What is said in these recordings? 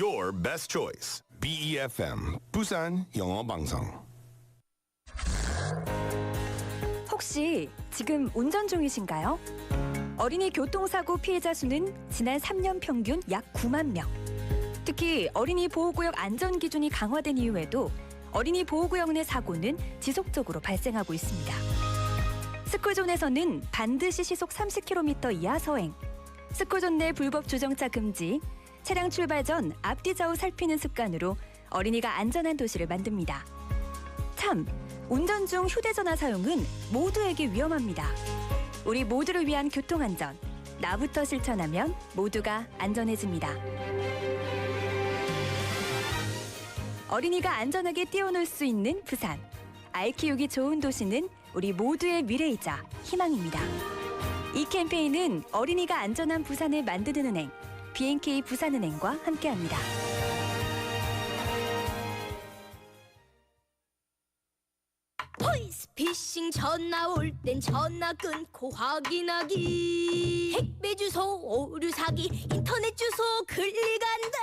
your best choice. BEFM 부산 영어방송. 혹시 지금 운전 중이신가요? 어린이 교통사고 피해자 수는 지난 3년 평균 약 9만 명. 특히 어린이 보호구역 안전기준이 강화된 이후에도 어린이 보호구역 내 사고는 지속적으로 발생하고 있습니다. 스쿨존에서는 반드시 시속 30km 이하 서행, 스쿨존 내 불법 주정차 금지, 차량 출발 전 앞뒤 좌우 살피는 습관으로 어린이가 안전한 도시를 만듭니다. 참, 운전 중 휴대전화 사용은 모두에게 위험합니다. 우리 모두를 위한 교통안전, 나부터 실천하면 모두가 안전해집니다. 어린이가 안전하게 뛰어놀 수 있는 부산. 아이 키우기 좋은 도시는 우리 모두의 미래이자 희망입니다. 이 캠페인은 어린이가 안전한 부산을 만드는 은행, B&K 부산은행과 함께합니다. 보이스피싱 전화 올 땐 전화 끊고 확인하기. 택배 주소 오류 사기, 인터넷 주소 클릭 안 돼.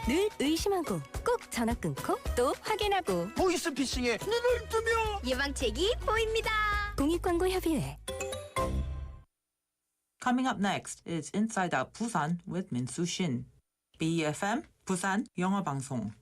늘 의심하고 꼭 전화 끊고 또 확인하고 보이스피싱에 눈을 뜨며 예방책이 보입니다. 공익광고협의회. Coming up next is Inside Out Busan with Min-Soo Shin. BEFM 부산 영어방송.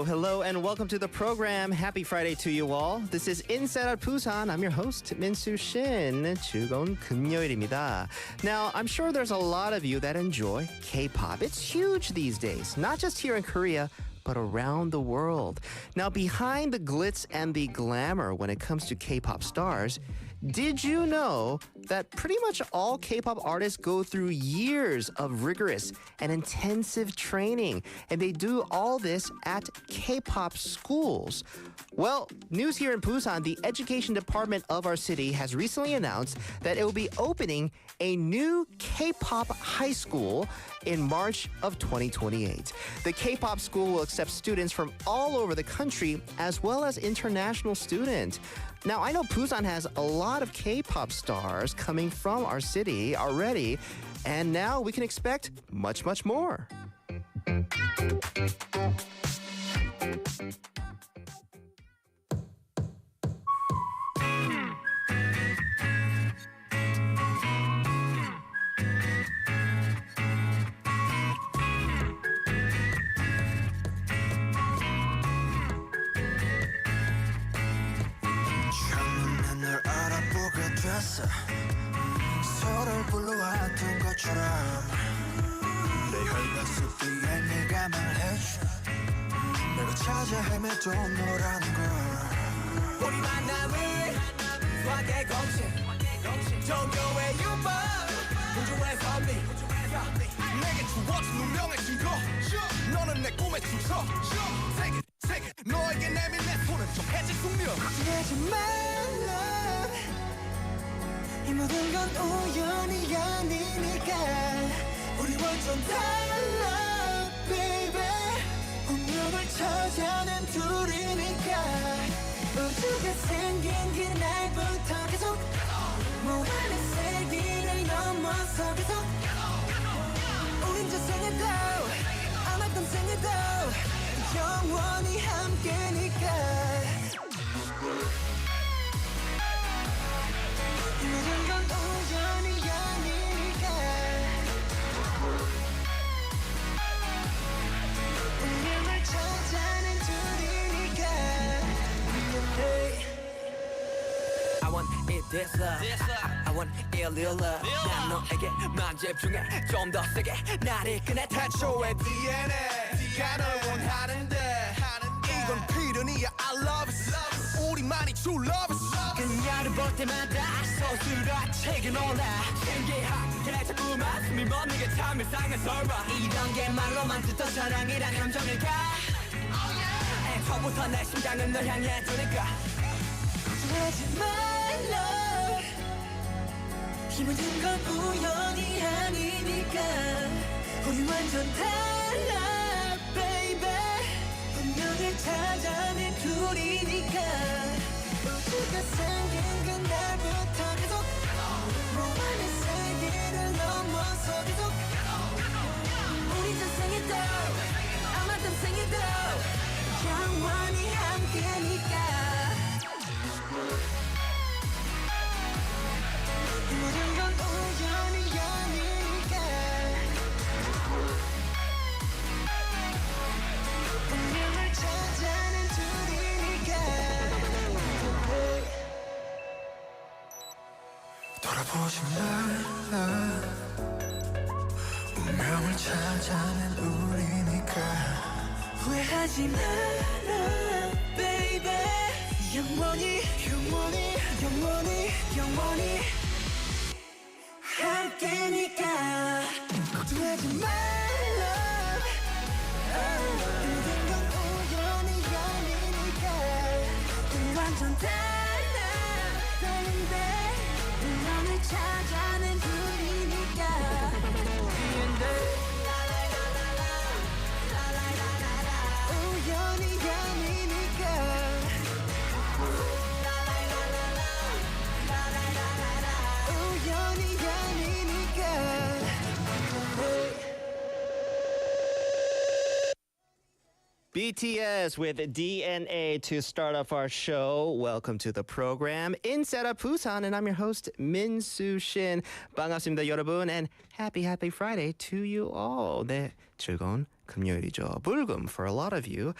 Hello, and welcome to the program. Happy Friday to you all. This is Inside Out Busan. I'm your host, Min-Soo Shin. 즐거운 금요일입니다. Now, I'm sure there's a lot of you that enjoy K-pop. It's huge these days, not just here in Korea, but around the world. Now, behind the glitz and the glamour when it comes to K-pop stars, did you know that pretty much all K-pop artists go through years of rigorous and intensive training, and they do all this at K-pop schools? Well, news here in Busan, the education department of our city has recently announced that it will be opening a new K-pop high school in March of 2028. The K-pop school will accept students from all over the country as well as international students. Now, I know Busan has a lot of K-pop stars coming from our city already, and now we can expect much, much more. 서로를 불러왔던 것처럼 내 혈관 속 뒤에 네가 말해줘 내가 찾아 헤매도 너라는 걸 우리 만남을 수학의 공식 종교의 유법 우주의 선미 내게 주어진 운명의 증거 너는 내 꿈의 춤춰 세계 너에게 내밀 내 손은 정해진 숙명 걱정하지 말라 이 모든 건 우연이 아니니까 우리 완전 달라 baby 운명을 찾아낸 둘이니까 우주가 생긴 그날부터 계속 무한의 세기를 넘어서 계속 우린 저 생에도 안 왔던 생에도 영원히 함께니까 모든 건 우연이 아니니까 운명을 찾아낸 둘이니까 I want it this love I want it real love 난 너에게만 집중해 좀 더 세게 나를 꺼내 태초의 DNA가 널 원하는데 이건 필연이야 I love it 우리만이 true love it 그녀를 볼 때마다 소스라치게 놀라 신기하게 자꾸만 숨이 멎는 게 참 이상한 설마 이런 게 말로만 듣던 사랑이란 감정일까 애초부터 내 심장은 널 향해 두니까 걱정하지 말라 이 모든 건 우연이 아니니까 우리 완전 달라 baby 운명을 찾아낸 둘이니까 우주가 생긴 그날부터 계속 너만의 세계를 넘어서 계속 우리 전생에도 아마 딴생에도 영원히 함께니까 모든 건 우연이 아니니까 운명을 찾아낸 둘이니까 돌아보지 말라 운명을 찾아낸 우리니까 후회하지 마라 baby 영원히 영원히 영원히 영원히 함께니까 걱정하지 말라 모든 건 우연이 아니니까 우리 완전 달라 baby 운명을 찾아낸 둘이니까 우연이 아니니까 우연이 아니니까 BTS with DNA to start off our show. Welcome to the program Inside of Busan, and I'm your host Min Soo Shin. 반갑습니다, 여러분, and happy Friday to you all. 네, 즐거운 금요일이죠. 불금 for a lot of you.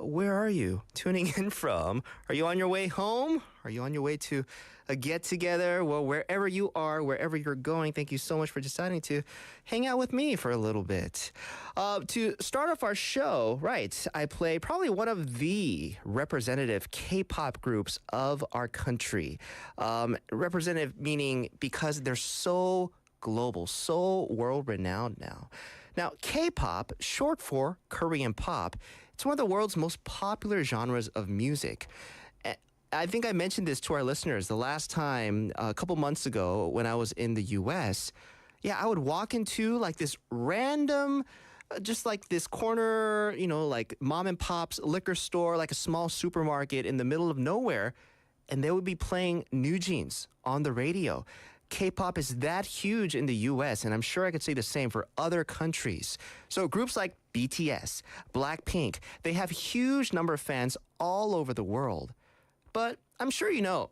Where are you tuning in from? Are you on your way home? Are you on your way to a get together? Well, wherever you are, wherever you're going, thank you so much for deciding to hang out with me for a little bit. To start off our show, right, I play probably one of the representative K-pop groups of our country. Representative meaning because they're so global, so world-renowned now. Now, K-pop, short for Korean pop, it's one of the world's most popular genres of music. I think I mentioned this to our listeners the last time, a couple months ago when I was in the US. Yeah, I would walk into like this random, just like this corner, like mom and pop's liquor store, like a small supermarket in the middle of nowhere, and they would be playing New Jeans on the radio. K-pop is that huge in the US, and I'm sure I could say the same for other countries. So groups like BTS, Blackpink, they have huge number of fans all over the world. But I'm sure you know,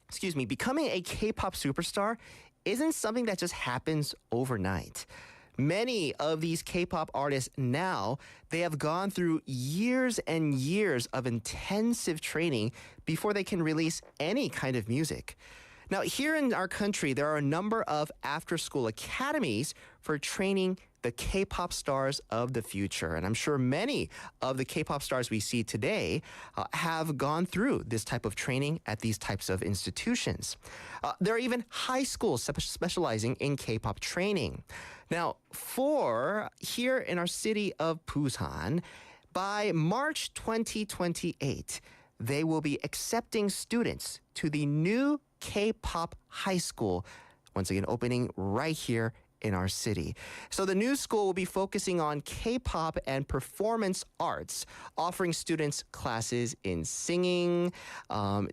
excuse me, becoming a K-pop superstar isn't something that just happens overnight. Many of these K-pop artists now, they have gone through years and years of intensive training before they can release any kind of music. Now, here in our country, there are a number of after-school academies for training the K-pop stars of the future. And I'm sure many of the K-pop stars we see today have gone through this type of training at these types of institutions. There are even high schools specializing in K-pop training. Now, for here in our city of Busan, by March 2028, they will be accepting students to the new K-pop high school, once again opening right here in our city. So the new school will be focusing on K-pop and performance arts, offering students classes in singing,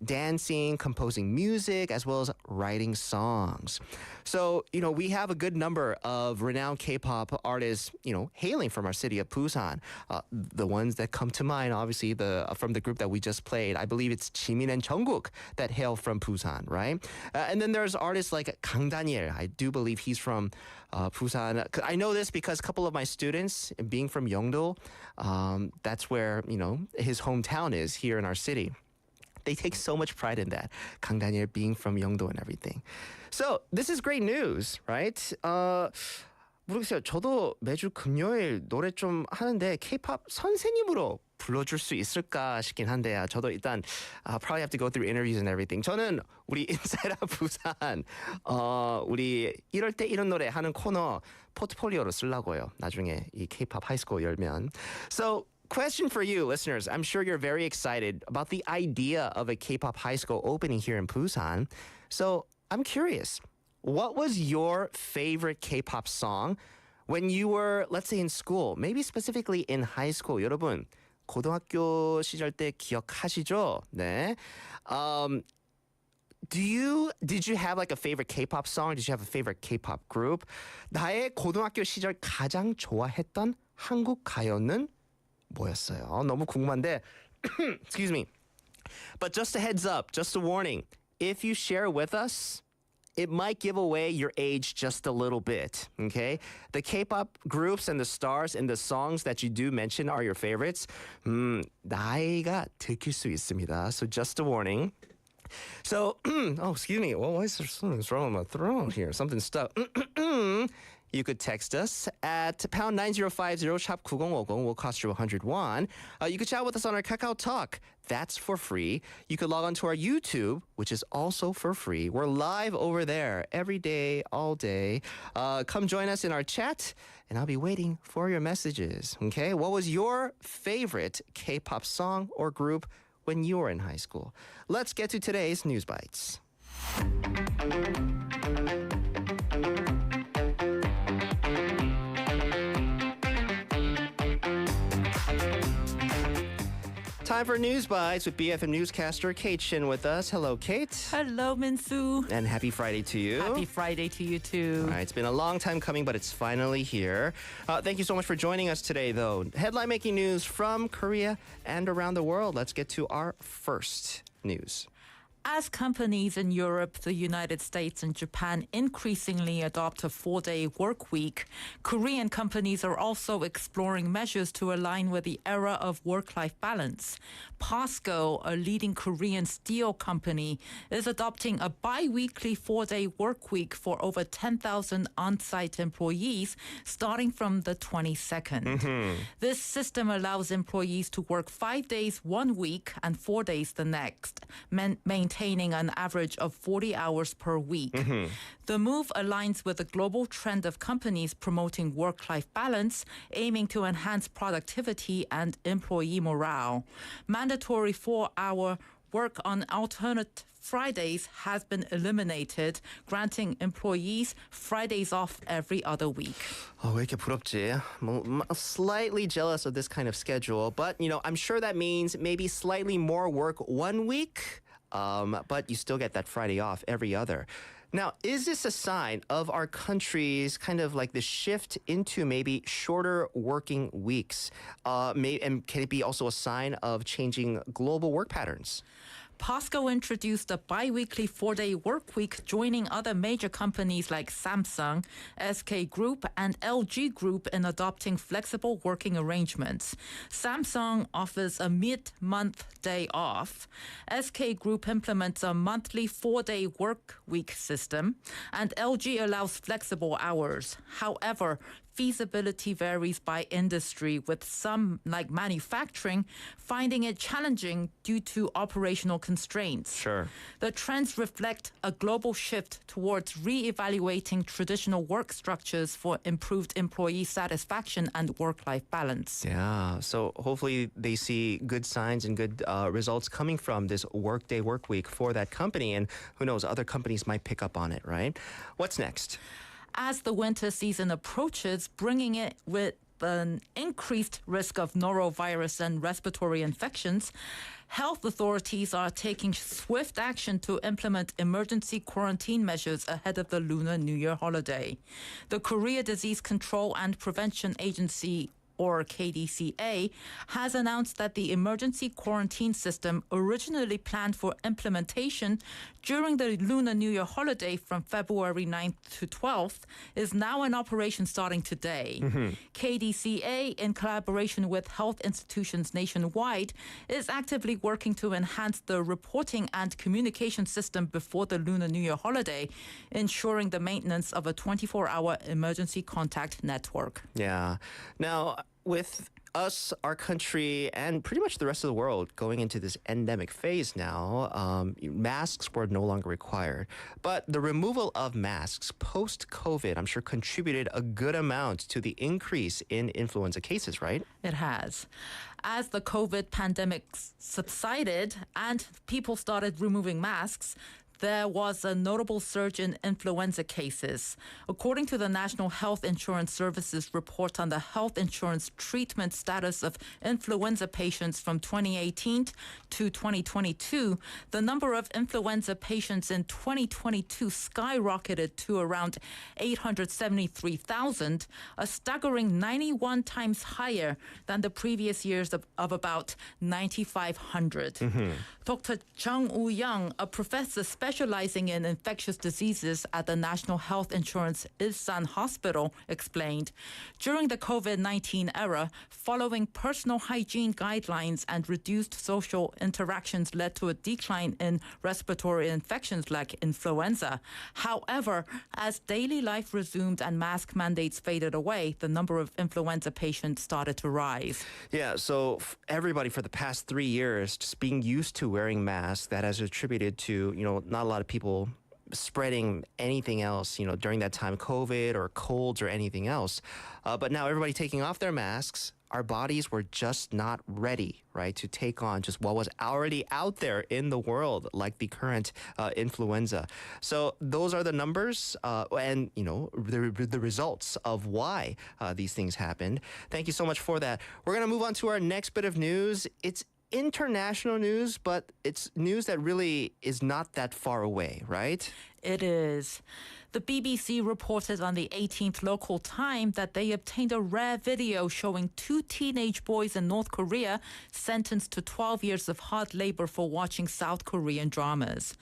dancing, composing music, as well as writing songs. So, we have a good number of renowned K-pop artists, hailing from our city of Busan. The ones that come to mind, obviously, from the group that we just played, I believe it's Jimin and Jungkook that hail from Busan, right? And then there's artists like Kang Daniel. I do believe he's from Busan. I know this because a couple of my students, being from Yeongdo, that's where, his hometown is here in our city. They take so much pride in that. Kang Daniel being from Yeongdo and everything. So this is great news, right? 모르겠어요. 저도 매주 금요일 노래 좀 하는데 K-pop 선생님으로 불러줄 수 있을까 싶긴 한데 저도 일단 probably have to go through interviews and everything. 저는 우리 Inside Out Busan 우리 이럴 때 이런 노래 하는 코너 포트폴리오로 쓰려고요. 나중에 이 K-pop 하이스쿨 열면. So question for you, listeners. I'm sure you're very excited about the idea of a K-pop high school opening here in Busan. So I'm curious. What was your favorite K-pop song when you were, let's say, in school? Maybe specifically in high school. 여러분, 고등학교 시절 때 기억하시죠? 네. Did you have like a favorite K-pop song? Did you have a favorite K-pop group? 나의 고등학교 시절 가장 좋아했던 한국 가요는 뭐였어요? 너무 궁금한데, excuse me. But just a heads up, just a warning. If you share with us, it might give away your age just a little bit, okay? The K-pop groups and the stars and the songs that you do mention are your favorites. 나이가 들킬 수 있습니다. So just a warning. So, oh, excuse me. Well, why is there something's wrong with my throat here? Something stuck. You could text us at pound 9050 shop 9050 will cost you 101. You could chat with us on our Kakao Talk. That's for free. You could log on to our YouTube, which is also for free. We're live over there every day, all day. Come join us in our chat, and I'll be waiting for your messages. Okay? What was your favorite K-pop song or group when you were in high school? Let's get to today's News Bites. Time for News Bites with BFM newscaster Kate Shin with us. Hello, Kate. Hello, Minsu. And happy Friday to you. Happy Friday to you too. All right, it's been a long time coming, but it's finally here. Thank you so much for joining us today, though. Headline making news from Korea and around the world. Let's get to our first news. As companies in Europe, the United States, and Japan increasingly adopt a 4-day work week, Korean companies are also exploring measures to align with the era of work-life balance. POSCO, a leading Korean steel company, is adopting a bi-weekly 4-day work week for over 10,000 on-site employees starting from the 22nd. This system allows employees to work 5 days one week and 4 days the next, maintaining an average of 40 hours per week. The move aligns with the global trend of companies promoting work-life balance, aiming to enhance productivity and employee morale. Mandatory 4-hour work on alternate Fridays has been eliminated, granting employees Fridays off every other week. 왜 이렇게 부럽지? Slightly jealous of this kind of schedule, but I'm sure that means maybe slightly more work one week. But you still get that Friday off every other. Now, is this a sign of our country's kind of like the shift into maybe shorter working weeks? And can it be also a sign of changing global work patterns? POSCO introduced a bi-weekly 4-day work week, joining other major companies like Samsung, SK Group, and LG Group in adopting flexible working arrangements. Samsung offers a mid-month day off. SK Group implements a monthly 4-day work week system, and LG allows flexible hours. However, feasibility varies by industry, with some, like manufacturing, finding it challenging due to operational constraints. Sure. The trends reflect a global shift towards re-evaluating traditional work structures for improved employee satisfaction and work-life balance. Yeah, so hopefully they see good signs and good results coming from this workday work week for that company, and who knows, other companies might pick up on it, right? What's next? As the winter season approaches, bringing it with an increased risk of norovirus and respiratory infections, health authorities are taking swift action to implement emergency quarantine measures ahead of the Lunar New Year holiday. The Korea Disease Control and Prevention Agency, or KDCA, has announced that the emergency quarantine system originally planned for implementation during the Lunar New Year holiday from February 9th to 12th is now in operation starting today. KDCA, in collaboration with health institutions nationwide, is actively working to enhance the reporting and communication system before the Lunar New Year holiday, ensuring the maintenance of a 24-hour emergency contact network. Yeah. Now, with us, our country, and pretty much the rest of the world going into this endemic phase now, masks were no longer required. But the removal of masks post-COVID, I'm sure, contributed a good amount to the increase in influenza cases, right? It has. As the COVID pandemic subsided and people started removing masks, there was a notable surge in influenza cases. According to the National Health Insurance Service's report on the health insurance treatment status of influenza patients from 2018 to 2022, the number of influenza patients in 2022 skyrocketed to around 873,000, a staggering 91 times higher than the previous years of about 9,500. Dr. Chung Woo-young, a professor specializing in infectious diseases at the National Health Insurance Busan Hospital, explained, during the COVID-19 era, following personal hygiene guidelines and reduced social interactions led to a decline in respiratory infections like influenza. However, as daily life resumed and mask mandates faded away, the number of influenza patients started to rise. Yeah, so everybody for the past 3 years just being used to wearing masks, that has attributed to, not a lot of people spreading anything else, during that time, COVID or colds or anything else. But now everybody taking off their masks, our bodies were just not ready, right, to take on just what was already out there in the world, like the current influenza. So those are the numbers and, the results of why these things happened. Thank you so much for that. We're going to move on to our next bit of news. It's international news, but it's news that really is not that far away, right? It is. The BBC reported on the 18th local time that they obtained a rare video showing 2 teenage boys in North Korea sentenced to 12 years of hard labor for watching South Korean dramas.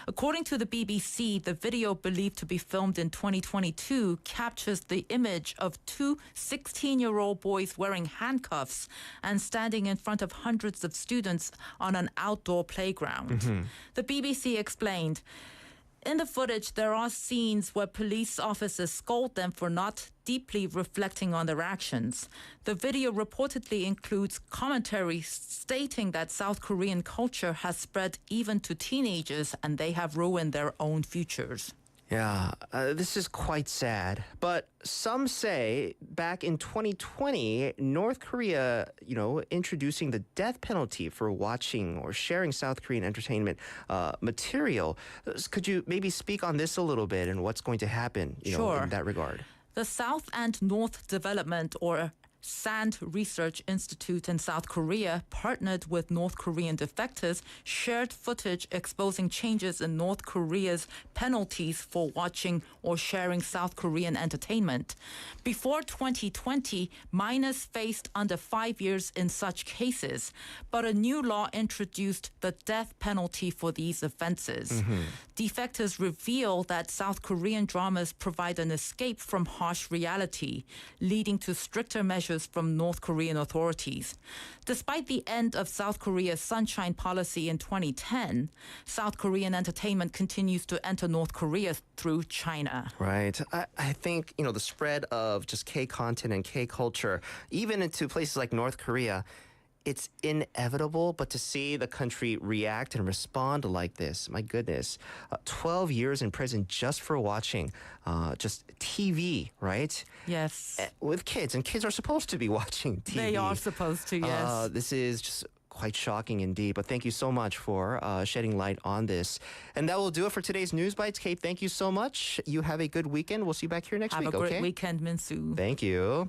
According to the BBC, the video, believed to be filmed in 2022, captures the image of 2 16-year-old boys wearing handcuffs and standing in front of hundreds of students on an outdoor playground. The BBC explained, in the footage, there are scenes where police officers scold them for not deeply reflecting on their actions. The video reportedly includes commentary stating that South Korean culture has spread even to teenagers and they have ruined their own futures. Yeah, this is quite sad. But some say back in 2020, North Korea, introducing the death penalty for watching or sharing South Korean entertainment material. Could you maybe speak on this a little bit and what's going to happen, Sure. in that regard? The South and North Development, or SAND Research Institute in South Korea, partnered with North Korean defectors, shared footage exposing changes in North Korea's penalties for watching or sharing South Korean entertainment. Before 2020, minors faced under 5 years in such cases, but a new law introduced the death penalty for these offenses. Defectors reveal that South Korean dramas provide an escape from harsh reality, leading to stricter measures from North Korean authorities. Despite the end of South Korea's Sunshine Policy in 2010, South Korean entertainment continues to enter North Korea through China. Right. I think, the spread of just K-content and K-culture, even into places like North Korea, it's inevitable, but to see the country react and respond like this, my goodness, 12 years in prison just for watching just TV, right? Yes. With kids, and kids are supposed to be watching TV. They are supposed to, yes. This is just quite shocking indeed, but thank you so much for shedding light on this. And that will do it for today's News Bites. Kate, thank you so much. You have a good weekend. We'll see you back here next week, okay? Have a great weekend, Minsu. Thank you.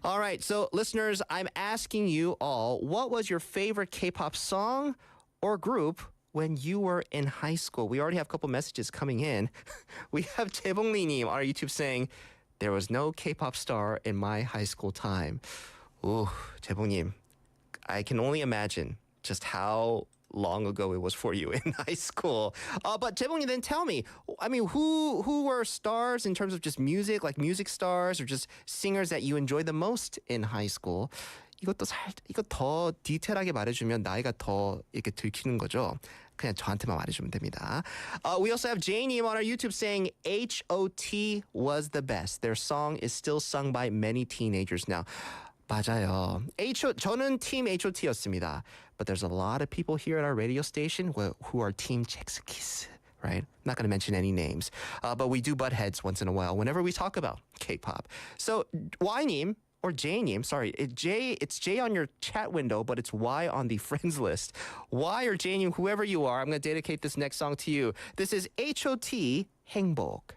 All right, so listeners, I'm asking you all, what was your favorite K-pop song or group when you were in high school? We already have a couple messages coming in. We have 재봉리님 on our YouTube saying, there was no K-pop star in my high school time. Ooh, 재봉님. I can only imagine just how long ago it was for you in high school. But 재봉님, then tell me, who were stars in terms of just music, like music stars or just singers that you enjoyed the most in high school? 이거 더 디테일하게 말해주면 나이가 더 이렇게 들키는 거죠. 그냥 저한테만 말해주면 됩니다. We also have Janie on our YouTube saying H.O.T. was the best. Their song is still sung by many teenagers now. 맞아요. 저는 팀 H.O.T.였습니다. But there's a lot of people here at our radio station who are team Chexkiss, right? I'm not going to mention any names. But we do butt heads once in a while whenever we talk about K-pop. So, Y님, or J님, sorry, it's J on your chat window, but it's Y on the friends list. Y or J님, whoever you are, I'm going to dedicate this next song to you. This is H.O.T. 행복.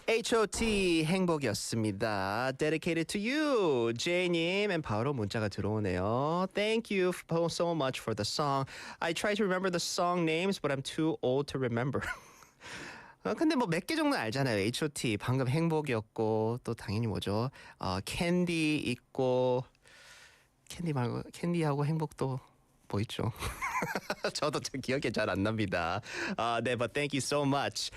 H.O.T. 행복이었습니다. Dedicated to you, J님. And 바로 문자가 들어오네요. Thank you so much for the song. I try to remember the song names, but I'm too old to remember. 근데 뭐 몇 개 정도는 알잖아요. H.O.T. 방금 행복이었고 또 당연히 뭐죠? 캔디 있고 캔디 말고 캔디하고 행복도 뭐 있죠? 저도 좀 기억이 잘 안 납니다. 네, but thank you so much.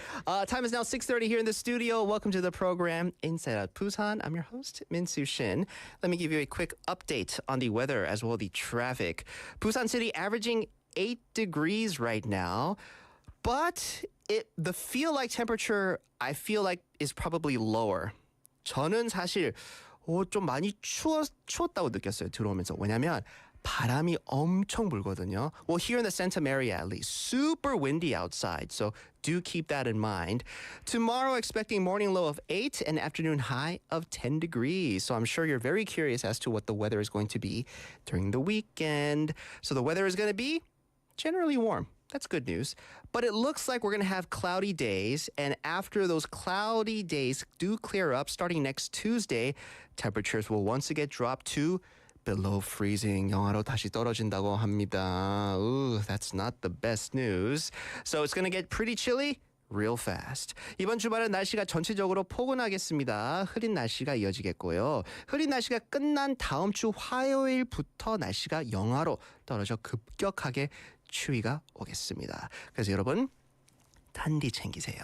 Time is now 6:30 here in the studio. Welcome to the program Inside Out Busan. I'm your host, Min-Soo Shin. Let me give you a quick update on the weather as well as the traffic. Busan City averaging 8 degrees right now, but the feel-like temperature, I feel like, is probably lower. 저는 사실 좀 많이 추웠다고 느꼈어요, 들어오면서. 왜냐면 바람이 엄청 불거든요. Well, here in the Centum area at least, super windy outside, so do keep that in mind. Tomorrow, expecting morning low of 8 and afternoon high of 10 degrees. So I'm sure you're very curious as to what the weather is going to be during the weekend. So the weather is going to be generally warm. That's good news. But it looks like we're going to have cloudy days. And after those cloudy days do clear up, starting next Tuesday, temperatures will once again drop to below freezing. 영하로 다시 떨어진다고 합니다. Ooh, that's not the best news. So it's going to get pretty chilly real fast. 이번 주말은 날씨가 전체적으로 포근하겠습니다. 흐린 날씨가 이어지겠고요. 흐린 날씨가 끝난 다음 주 화요일부터 날씨가 영하로 떨어져 급격하게 추위가 오겠습니다. 그래서 여러분 단디 챙기세요.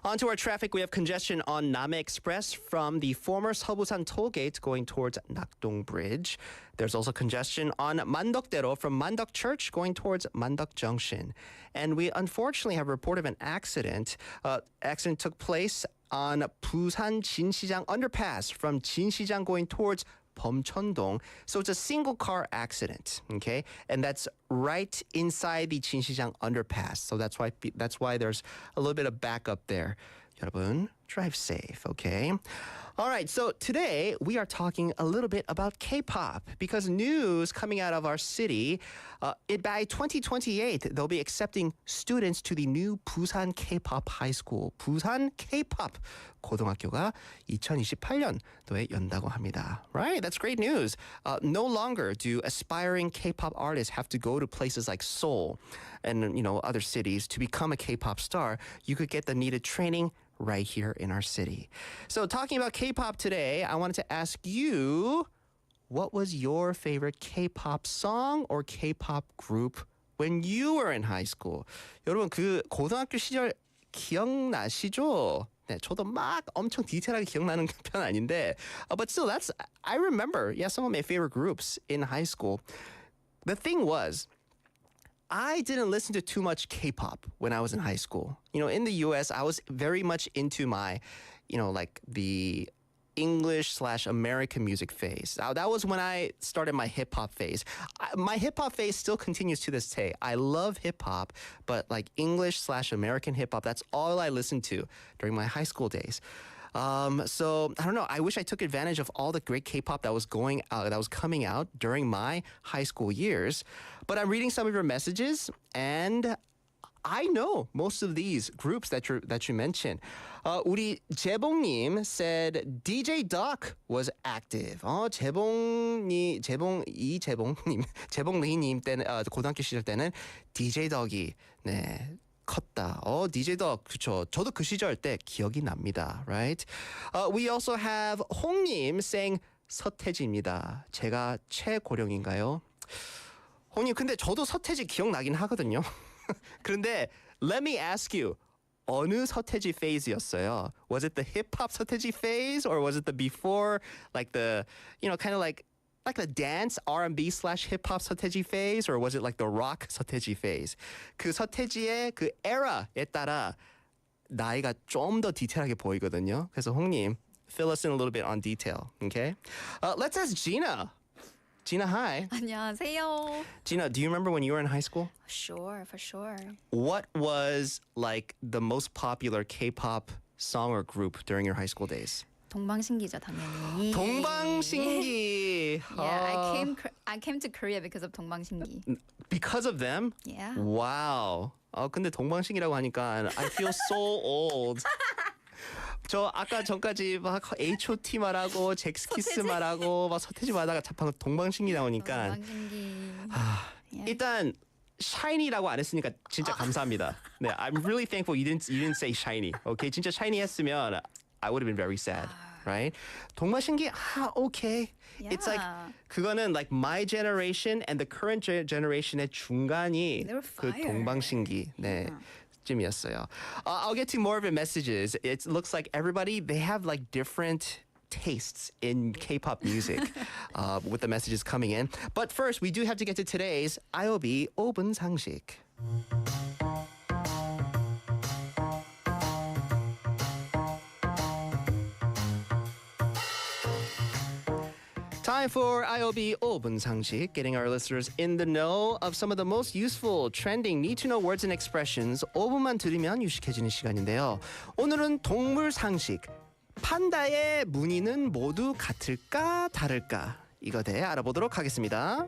On to our traffic. We have congestion on Name Express from the former Seobusan toll gate going towards Nakdong Bridge. There's also congestion on Mandokdero from Mandok Church going towards Mandok Junction. And we unfortunately have a report of an accident. Accident took place on Busan Jin시장 underpass from Jin시장 going towards Bomcheondong. So it's a single car accident, okay? And that's right inside the 진시장 underpass. So that's why there's a little bit of backup there. 여러분, drive safe, okay? All right, so today we are talking a little bit about K-pop because news coming out of our city, by 2028, they'll be accepting students to the new Busan K-pop high school. 부산 K-pop 고등학교가 2028년도에 연다고 합니다. Right, that's great news. No longer do aspiring K-pop artists have to go to places like Seoul and other cities to become a K-pop star. You could get the needed training right here in our city. So talking about K-pop today, I wanted to ask you, what was your favorite K-pop song or K-pop group when you were in high school? 여러분 그 고등학교 시절 기억나시죠? 네, 저도 막 엄청 디테일하게 기억나는 편 아닌데, but still, I remember, some of my favorite groups in high school. The thing was, I didn't listen to too much K-pop when I was in high school. In the US, I was very much into my, like the English/American music phase. That was when I started my hip-hop phase. My hip-hop phase still continues to this day. I love hip-hop, but like English/American hip-hop, that's all I listened to during my high school days. So I don't know. I wish I took advantage of all the great K-pop that was coming out during my high school years. But I'm reading some of your messages, and I know most of these groups that you mentioned. 우리 재봉님 said DJ Duck was active. 재봉리님 때는 고등학교 시절 때는 DJ Duck이 컸다. DJ Duck, 그쵸. 저도 그 시절 때 기억이 납니다. Right? We also have 홍님 saying 서태지입니다. 제가 최고령인가요? 홍님, 근데 저도 서태지 기억나긴 하거든요. 그런데 let me ask you, 어느 서태지 phase였어요? Was it the hip-hop 서태지 phase or was it the before, like the, kind of like the dance R&B/hip-hop 서태지 phase or was it like the rock 서태지 phase? 그 서태지의 그 era에 따라 나이가 좀 더 디테일하게 보이거든요. 그래서 홍님, fill us in a little bit on detail, okay? Let's ask Gina. Gina, hi. 안녕하세요. Gina, do you remember when you were in high school? Sure, for sure. What was like the most popular K-pop song or group during your high school days? 동방신기죠, 당연히. 동방신기. Yeah, I came to Korea because of 동방신기. Because of them? Yeah. Wow. 근데 동방신기라고 하니까 I feel so old. 저 아까 전까지 막 H.O.T 말하고 잭스키스 말하고 막 서태지 말하다가 방금 동방신기 나오니까 동방신기. 일단 shiny라고 안 했으니까 진짜 감사합니다. 네, I'm really thankful you didn't say shiny. Okay, 진짜 shiny 했으면 I would have been very sad. Right? 동방신기, okay. Yeah. It's like 그거는 like my generation and the current generation의 중간이 They were 그 fire. 동방신기. 네. 쯤이었어요. I'll get to more of your messages. It looks like everybody, they have like different tastes in K-pop music with the messages coming in. But first, we do have to get to today's IOB 5분 상식. Time for IOB 5분 상식, getting our listeners in the know of some of the most useful, trending, need-to-know words and expressions 5분만 들으면 유식해지는 시간인데요. 오늘은 동물 상식, 판다의 무늬는 모두 같을까 다를까? 이거 대해 알아보도록 하겠습니다.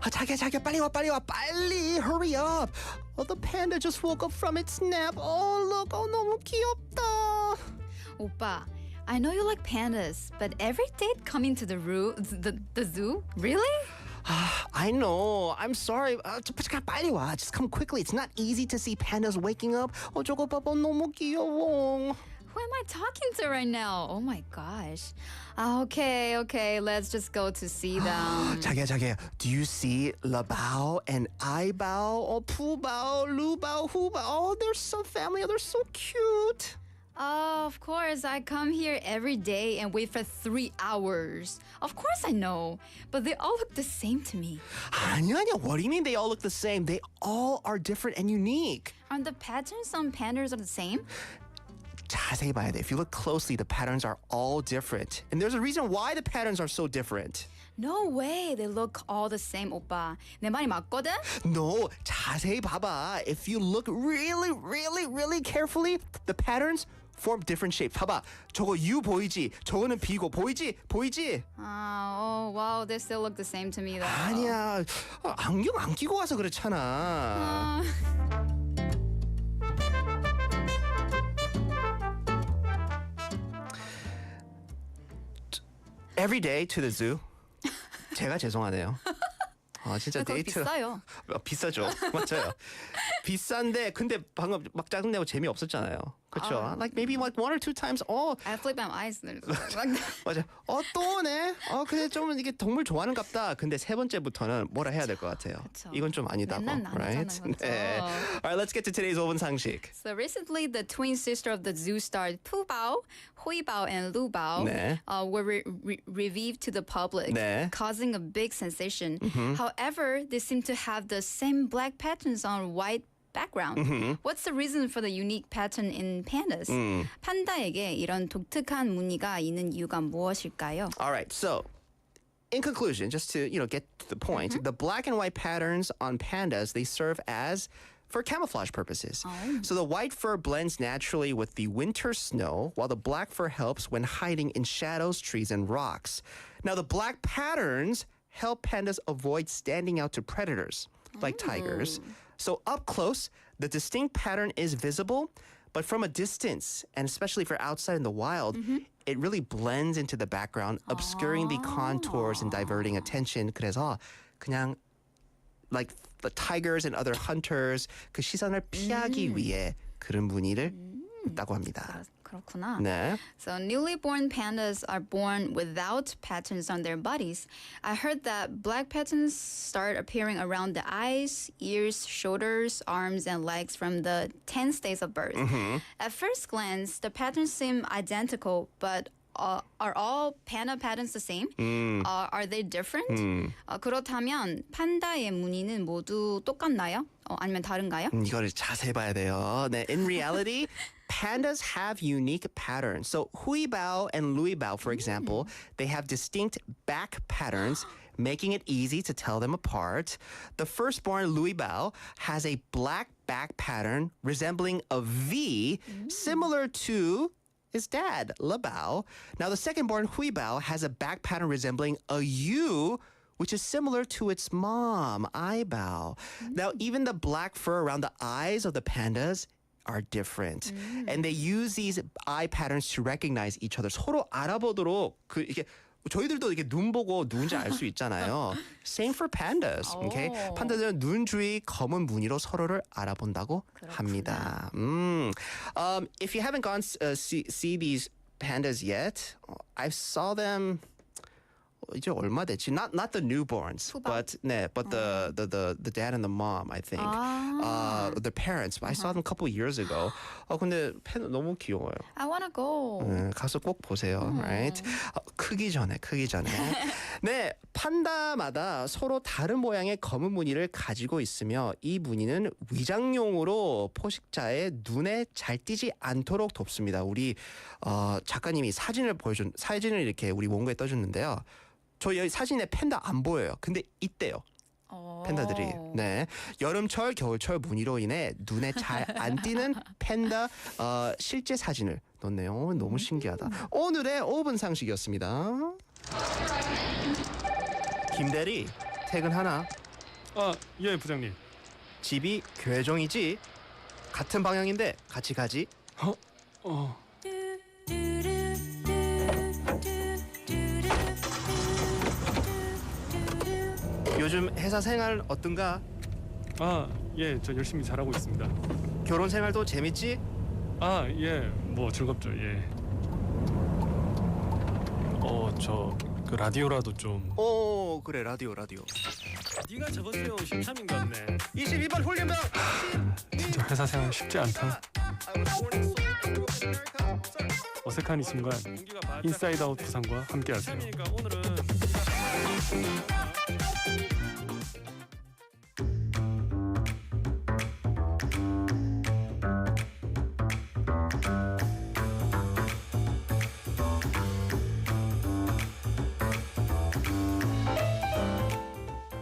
자기야 빨리 와 빨리 hurry up. The panda just woke up from its nap. Look, 너무 귀엽다. 오빠, I know you like pandas, but every date coming to the zoo? Really? I know. I'm sorry. 빨리 와. Just come quickly. It's not easy to see pandas waking up. 저거 봐봐. 너무 귀여워. Who am I talking to right now? Oh my gosh. Okay, let's just go to see them. 자기야. Do you see 라바오 and 아이바오, 푸바오, 루바오, 후바오? They're so family. They're so cute. Oh, of course. I come here every day and wait for 3 hours. Of course I know. But they all look the same to me. 아니야. What do you mean they all look the same? They all are different and unique. Aren't the patterns on pandas are the same? 자세히 봐야 돼. If you look closely, the patterns are all different. And there's a reason why the patterns are so different. No way. They look all the same, 오빠. 내 말이 맞거든? No, 자세히 봐봐. If you look really carefully, the patterns form different shapes. 봐봐. 저거 U 보이지? 저거는 B고 보이지? Oh, wow. They still look the same to me, though. 아니야. 안경 안 끼고 와서 그렇잖아. Every day to the zoo. 제가 죄송하네요. 진짜 그거 데이트 비싸요. 비싸죠. 맞아요. 비싼데 근데 방금 막 짜증내고 재미 없었잖아요. 그렇죠? Like maybe like 1 or 2 times. I flip my eyes. 맞아. 또네. 근데 좀 이게 동물 좋아하는갑다. 근데 세 번째부터는 뭐라 해야 될 것 같아요. 그쵸. 이건 좀 아니다고. 맨날 나누잖아요, Right? 그쵸? 네. Alright, let's get to today's 5분 상식. So recently, the twin sister of the zoo star Pu Bao, Hui Bao, and Lu Bao 네. were revealed to the public, 네. causing a big sensation. However, they seem to have the same black patterns on white background. What's the reason for the unique pattern in pandas? 판다에게 이런 독특한 무늬가 있는 이유가 무엇일까요? Alright, so in conclusion, just to get to the point, the black and white patterns on pandas, they serve as for camouflage purposes. So the white fur blends naturally with the winter snow, while the black fur helps when hiding in shadows, trees, and rocks. Now, the black patterns help pandas avoid standing out to predators, like tigers. So up close, the distinct pattern is visible, but from a distance, and especially for outside in the wild, it really blends into the background, obscuring the contours and diverting attention. 그래서 그냥 like the tigers and other hunters 그 시선을 피하기 위해 그런 무늬를 있다고 합니다. 그렇구나. 네. So newly born pandas are born without patterns on their bodies. I heard that black patterns start appearing around the eyes, ears, shoulders, arms, and legs from the 10th days of birth. At first glance, the patterns seem identical, but are all panda patterns the same? Are they different? 그렇다면 판다의 무늬는 모두 똑같나요? 아니면 다른가요? 이거를 자세히 봐야 돼요. 네, in reality, pandas have unique patterns. So Huibao and Luibao, for example, they have distinct back patterns, making it easy to tell them apart. The firstborn Luibao has a black back pattern resembling a V, similar to his dad, Labao. Now, the second-born Huibao has a back pattern resembling a U, which is similar to its mom, Aibao. Now, even the black fur around the eyes of the pandas are different. And they use these eye patterns to recognize each other. 서로 알아보도록 이게 저희들도 이렇게 눈 보고 누군지 알 수 있잖아요. Same for pandas. Okay? 판다들은 눈 주위 검은 무늬로 서로를 알아본다고 합니다. If you haven't gone see these pandas yet, I saw them. 이제 얼마 됐지? Not the newborns, but the dad and the mom, I think. The parents. I saw them a couple years ago. 근데 팬 너무 귀여워요. I wanna go. 가서 꼭 보세요. Right? 크기 전에. 네, 판다마다 서로 다른 모양의 검은 무늬를 가지고 있으며 이 무늬는 위장용으로 포식자의 눈에 잘 띄지 않도록 돕습니다. 우리 작가님이 사진을 이렇게 우리 원고에 떠줬는데요. 저 여기 사진에 팬다 안 보여요. 근데 있대요. 팬다들이. 네. 여름철, 겨울철 무늬로 인해 눈에 잘 안 띄는 팬다 실제 사진을 넣었네요. 너무 신기하다. 오늘의 5분 상식이었습니다. 김대리 퇴근하나? 아, 예, 부장님. 집이 교회종이지? 같은 방향인데 같이 가지? 요즘 회사 생활 어떤가? 아, 예, 저 열심히 잘하고 있습니다. 결혼 생활도 재밌지? 아, 예, 뭐 즐겁죠, 예. 저 그 라디오라도 좀. 오, 그래, 라디오. 네가 적었어요. 13인 것 같네. 22번 훌륭명. 진짜 회사 생활 쉽지 않다. 어색한 이 순간 인사이드 아웃 부산과 함께하세요. 오늘은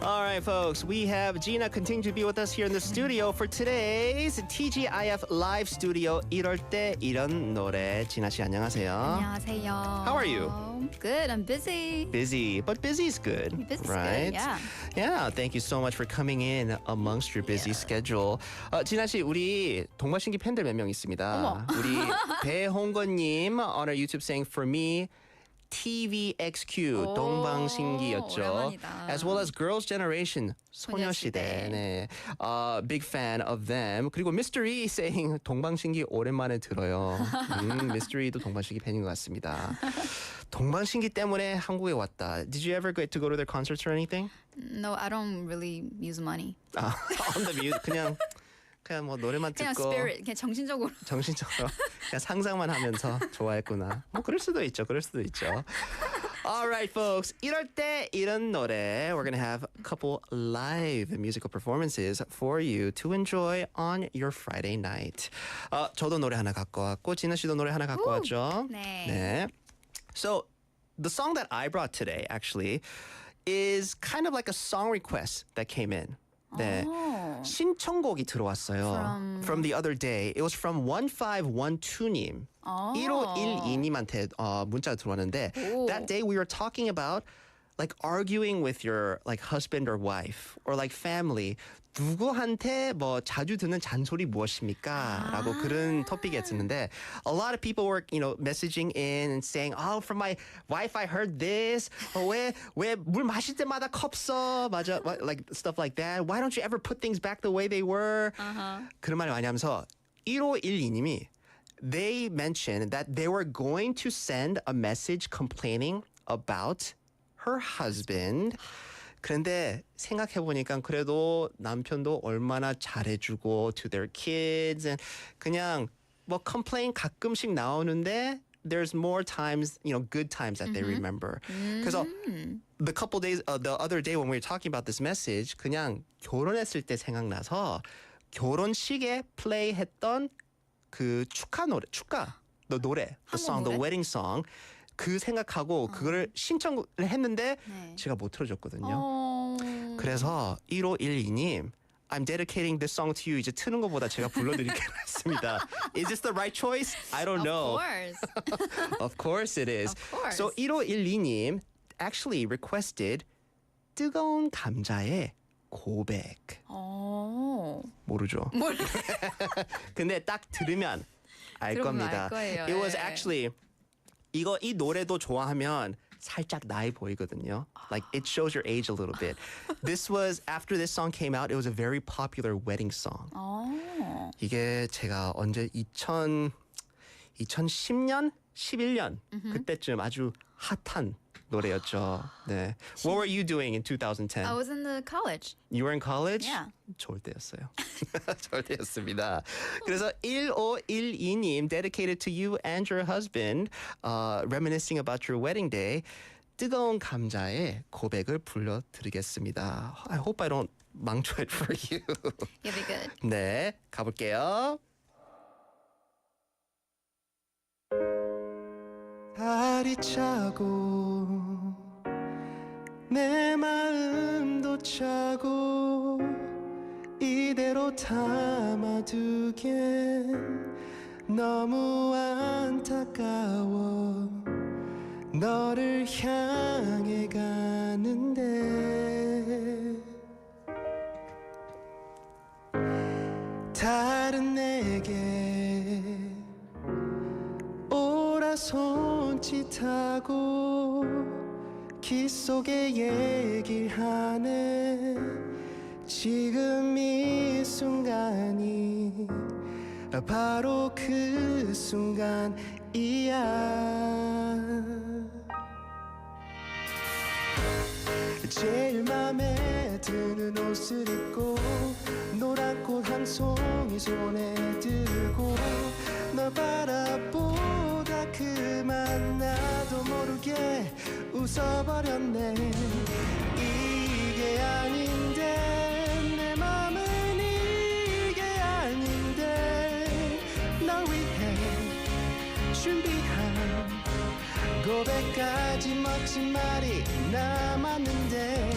All right, folks, we have Gina continuing to be with us here in the studio for today's TGIF Live Studio 1월 때 이런 노래. Gina 씨 안녕하세요. 안녕하세요. How are you? Good. I'm busy. Busy, but busy's good, Busy's good, right? yeah. Yeah, thank you so much for coming in amongst your busy schedule. Gina 씨, 우리 동방신기 팬들 몇 명 있습니다. 어머. 우리 배홍건님 on our YouTube saying for me. TVXQ 오, 동방신기였죠. 오랜만이다. As well as Girls' Generation 소녀시대. 네. Big fan of them. 그리고 Mystery saying 동방신기 오랜만에 들어요. Mystery도 동방신기 팬인 것 같습니다. 동방신기 때문에 한국에 왔다. Did you ever get to go to their concerts or anything? No, I don't really use money. On the music 그냥 뭐 노래만 그냥 듣고 spirit, 그냥 정신적으로. 정신적으로 그냥 상상만 하면서 좋아했구나. 뭐 그럴 수도 있죠. Alright, folks. 이럴 때 이런 노래. We're gonna have a couple live musical performances for you to enjoy on your Friday night. 저도 노래 하나 갖고 왔고 지나 씨도 노래 하나 갖고 왔죠. 네. So the song that I brought today actually is kind of like a song request that came in. 네. 신청곡이 들어왔어요. From the other day. It was from 1512님. 1512님한테 문자가 들어왔는데 that day we were talking about like arguing with your like husband or wife or like family. 누구한테 뭐 자주 듣는 잔소리 무엇입니까? 라고 그런 토픽이었는데 a lot of people were, messaging in and saying, oh, from my wife I heard this. 왜 물 마실 때마다 컵 써? 맞아, like stuff like that. Why don't you ever put things back the way they were? 그런 말을 많이 하면서 1512님이 they mentioned that they were going to send a message complaining about her husband. 그런데 생각해보니까 그래도 남편도 얼마나 잘해주고 to their kids and 그냥 뭐 complain 가끔씩 나오는데 there's more times, good times that they remember. 그래서 the couple days, the other day when we were talking about this message 그냥 결혼했을 때 생각나서 결혼식에 플레이했던 그 the 노래, the song, the wedding song 그 생각하고 그거를 신청을 했는데 제가 못 틀어줬거든요. 그래서 1512님 I'm dedicating this song to you. 이제 트는 것보다 제가 불러드리기로 했습니다. Is this the right choice? I don't know. Of course. Of course it is. Of course. So 1512님 actually requested 뜨거운 감자의 고백. 모르죠? 근데 딱 들으면 알 겁니다. 알 거예요. It was 예. actually 이 노래도 좋아하면 살짝 나이 보이거든요. Like it shows your age a little bit. This was after this song came out, it was a very popular wedding song. 이게 제가 언제 2010년, 11년 그때쯤 아주 핫한 노래였죠. 네. What were you doing in 2010? I was in the college. You were in college? Yeah. 좋을 때였어요. 좋을 때였습니다. 그래서 1512님 dedicated to you and your husband, reminiscing about your wedding day. 뜨거운 감자의 고백을 불러드리겠습니다. I hope I don't 망쳐 it for you. You'll be good. 네, 가볼게요. 달이 차고 내 마음도 차고 이대로 담아두기엔 너무 안타까워 너를 향해 가는데 손짓하고 기 속에 얘기하네 지금 이 순간이 바로 그 순간이야 제일 맘에 드는 옷을 입고 노란 꽃 한 송이 손에 들고 널 바라보다 그만 나도 모르게 웃어버렸네 이게 아닌데 내 맘은 이게 아닌데 널 위해 준비한 고백까지 멋진 말이 남았는데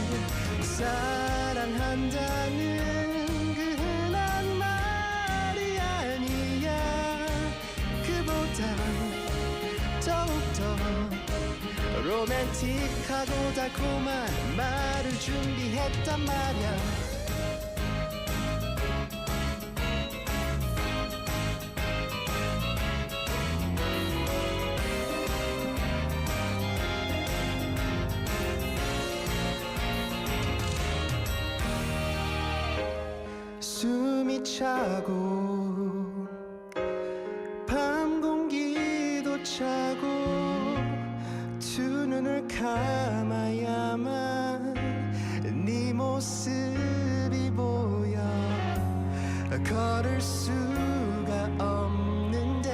사랑한다는 그 흔한 말이 아니야 그보다 더욱더 로맨틱하고 달콤한 말을 준비했단 말야 숨이 차고 밤 공기도 차고 두 눈을 감아야만 네 모습이 보여 걸을 수가 없는데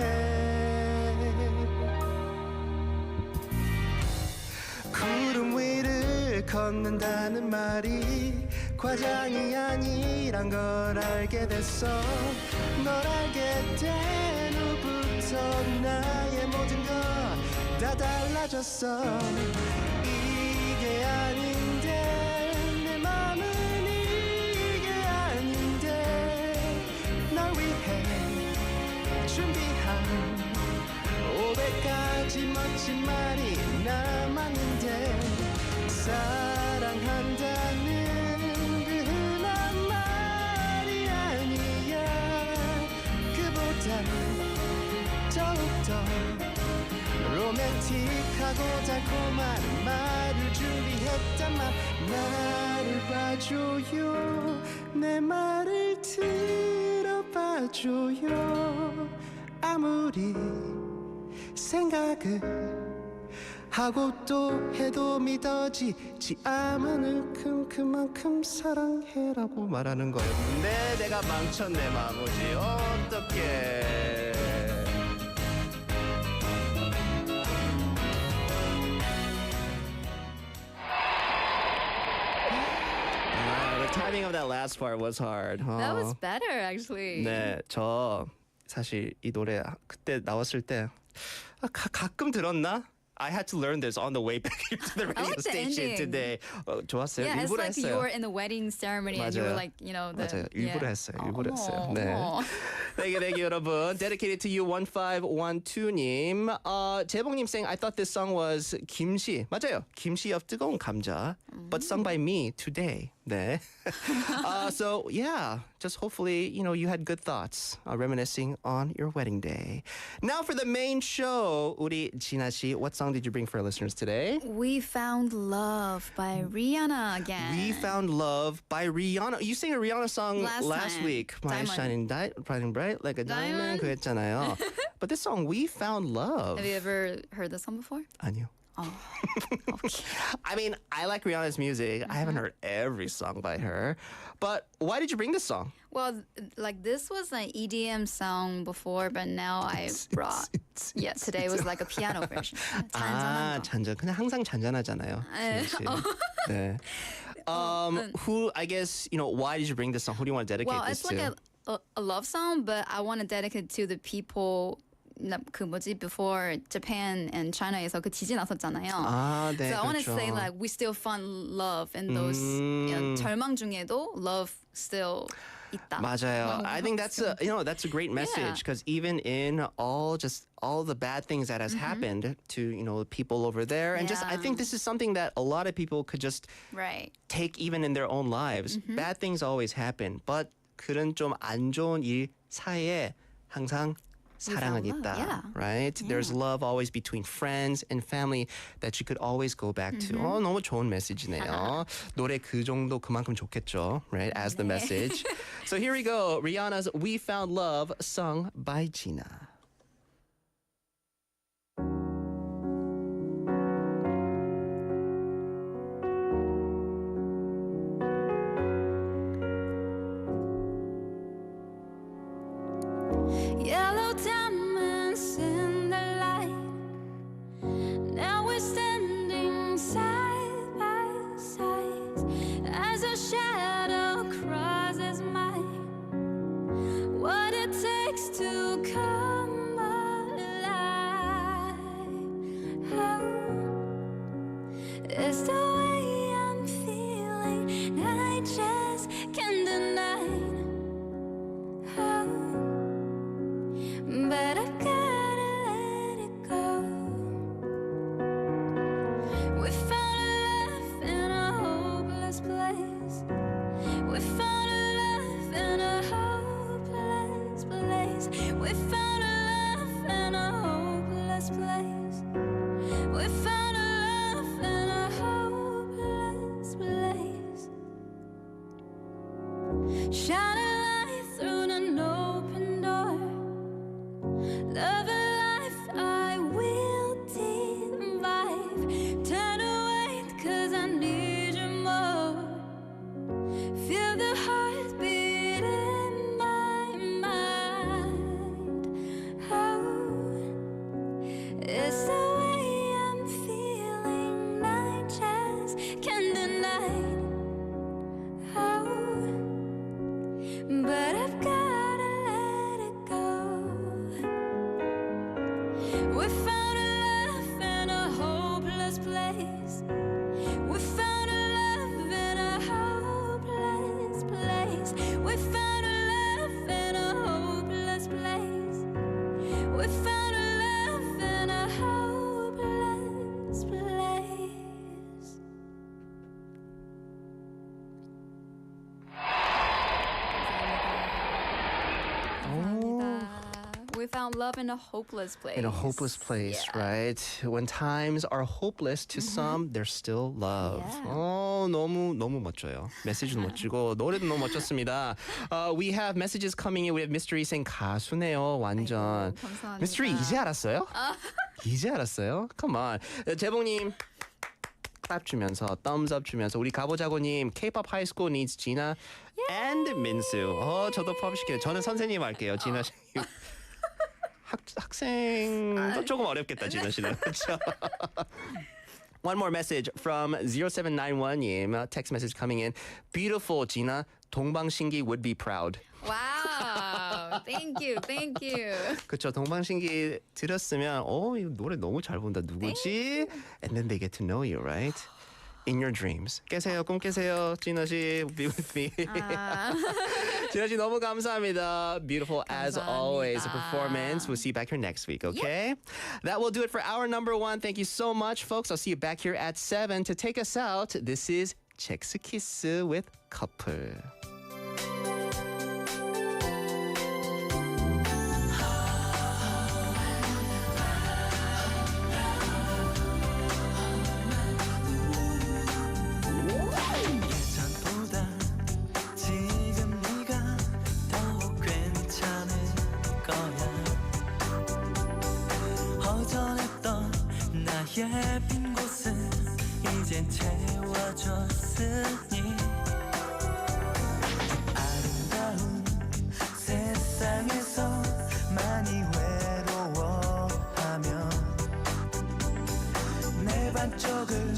구름 위를 걷는다는 말이 과장이 아니란 걸 알게 됐어 널 알게 된 후부터 나의 모든 거 다 달라졌어 이게 아닌데 내 맘은 이게 아닌데 널 위해 준비한 500가지 멋진 말이 남았는데 사랑한다는 더욱더 로맨틱하고 달콤한 말을 준비했단 말 나를 봐줘요 내 말을 들어봐줘요 아무리 생각을 하고 또 해도 믿어지지 않을 그만큼 사랑해라고 말하는 거였는데 내가 망쳤네 마무리 어떡해 The timing of that last part was hard. That was better, actually. 네, 저 사실 이 노래 그때 나왔을 때 가끔 들었나? I had to learn this on the way back here to the radio like the station ending. today. 좋았어요. Yeah, it's 일부러 like 했어요. you were in the wedding ceremony and you were like, you know, the, 맞아요. 일부러 했어요. 일부러 했어요. 네. 어머. Thank you, 여러분. Dedicated to you, 1512님. 재봉님 saying, I thought this song was 김씨. 맞아요. 김씨의 뜨거운 감자. But sung by me today. 네. So, yeah. Just hopefully, you had good thoughts reminiscing on your wedding day. Now for the main show. 우리 Gina 씨, what song did you bring for our listeners today? We Found Love by Rihanna again. We Found Love by Rihanna. You sang a Rihanna song last time. week. My Diamond. shining bright like a diamond. Diamond. 그랬잖아요. But this song, We Found Love. Have you ever heard this song before? 아니요. Oh, okay. I mean, I like Rihanna's music. I haven't heard every song by her. But why did you bring this song? Well, like this was an EDM song before, but now I brought. Yeah, today was like a piano version. 아, 잔잔한 거. 잔잔. 근데 항상 잔잔하잖아요. 네. Who, I guess, why did you bring this song? Who do you want to dedicate Well, this it's to? like a love song, but I want to dedicate it to the people. Before Japan and China에서 그 지진 났었잖아요. 아, 네, So I want to 그렇죠. say like we still find love in those 절망 중에도 love still 있다. 맞아요. I think that's a great message Yeah. because even in all the bad things that has happened to people over there and just I Yeah. think this is something that a lot of people could just Right. take even in their own lives. Bad things always happen, but 그런 좀 안 좋은 일 사이에 항상 사랑은 love, 있다, yeah. right? There's love always between friends and family that you could always go back to. 너무 좋은 메시지네요. 노래 그 정도 그만큼 좋겠죠, right? As the message. So here we go. Rihanna's We Found Love, sung by Gina. Yellow diamonds in the light. Now we're standing side by side as a shadow crosses mine. What it takes to come alive. Oh, it's the way I'm feeling, and I just can't deny. Oh. But I've gotta let it go. We found a love in a hopeless place. We found a love in a hopeless place. We found a love in a hopeless place. We found a love in a hopeless place. Shine a light through an open door. Love and life, I will divide. Turn away, 'cause I need you more. Feel the heartbeat in my mind. Oh, it's the way I'm feeling, I just can't deny. Oh, but I've gotta let it go. We found a love in a hopeless place. We found a love in a hopeless place. We found a love in a hopeless place. We found a love in a hopeless place. We found love in a hopeless place. In a hopeless place, right? When times are hopeless to some, there's still love. Yeah. 너무 멋져요. 메시지도 멋지고 노래도 너무 멋졌습니다. We have messages coming in. We have Mystery saying 가수네요. 완전. 아이고, 감사합니다. Mystery 이제 알았어요? 이제 알았어요? Come on. 재봉님. clap 주면서 thumbs up 주면서 우리 가보자고님 K-pop high school needs Gina and 민수. 저도 포함시켜요. 저는 선생님 할게요. Gina 씨. 학생도 조금 어렵겠다, Gina 씨는. 그렇죠? One more message from 0791님. Text message coming in. Beautiful, Gina. 동방신기 would be proud. Wow. Thank you. Thank you. 그렇죠. 동방신기 들었으면 이 노래 너무 잘 본다. 누구지? And then they get to know you, right? In your dreams. 깨세요. 꿈 깨세요. Gina 씨, be with me. Gina 씨 너무 감사합니다. Beautiful as always. A performance. We'll see you back here next week, okay? That will do it for hour number 1. Thank you so much, folks. I'll see you back here at 7 to take us out. This is 잭스 키스 with Couple. 예전보다 지금 네가 더 괜찮을 거야. 허전했던 나의 빈 곳은 이젠 채워졌으니 아름다운 세상에서 많이 외로워하며 내 반쪽을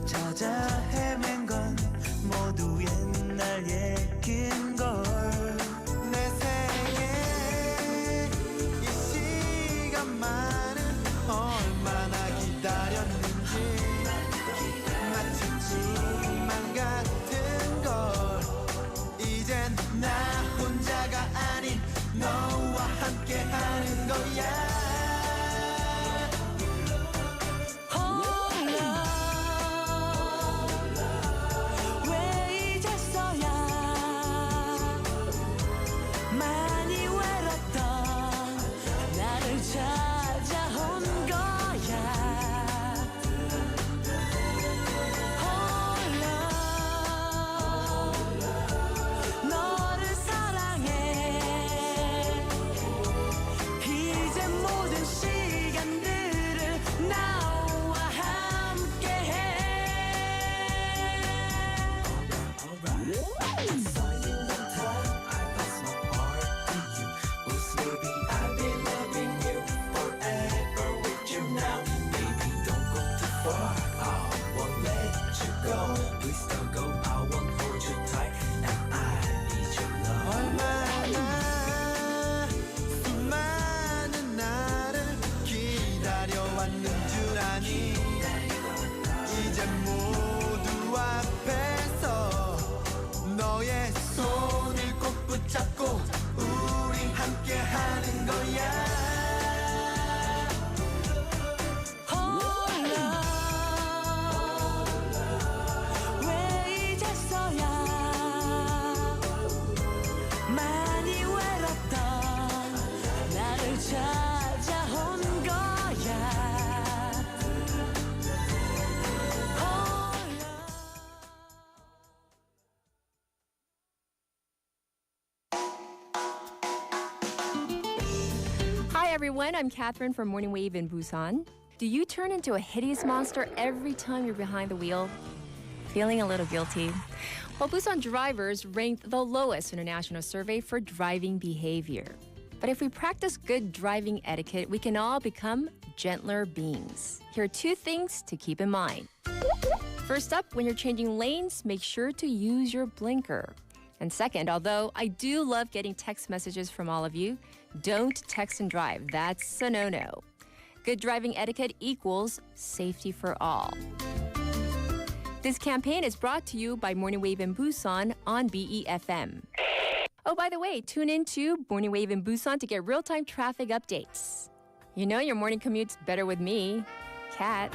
찾아 헤맨 건 모두 옛날 얘긴걸. 내 생에 이 시간만은 얼마나 기다렸는지 마치 꿈만 같은 걸. 이젠 나 혼자가 아닌 너와 함께 하는 거야. 홀라 everyone, I'm Catherine from Morning Wave in Busan. Do you turn into a hideous monster every time you're behind the wheel? Feeling a little guilty? Well, Busan drivers ranked the lowest in a national survey for driving behavior. But if we practice good driving etiquette, we can all become gentler beings. Here are 2 things to keep in mind. First up, when you're changing lanes, make sure to use your blinker. And second, although I do love getting text messages from all of you, don't text and drive. That's a no-no. Good driving etiquette equals safety for all. This campaign is brought to you by Morning Wave in Busan on BEFM. Oh, by the way, tune in to Morning Wave in Busan to get real-time traffic updates. You know your morning commute's better with me, Kat.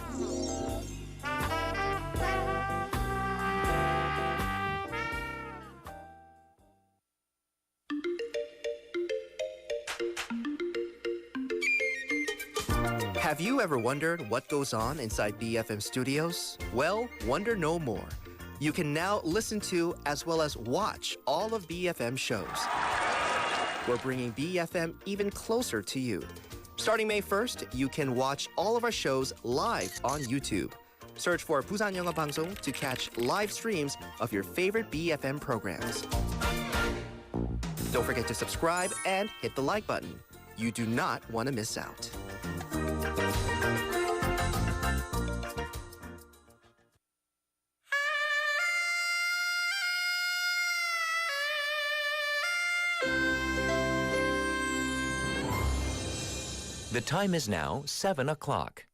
Have you ever wondered what goes on inside BFM studios? Well, wonder no more. You can now listen to as well as watch all of BFM shows. We're bringing BFM even closer to you. Starting May 1st, you can watch all of our shows live on YouTube. Search for Busan영어방송 to catch live streams of your favorite BFM programs. Don't forget to subscribe and hit the like button. You do not want to miss out. The time is now 7 o'clock.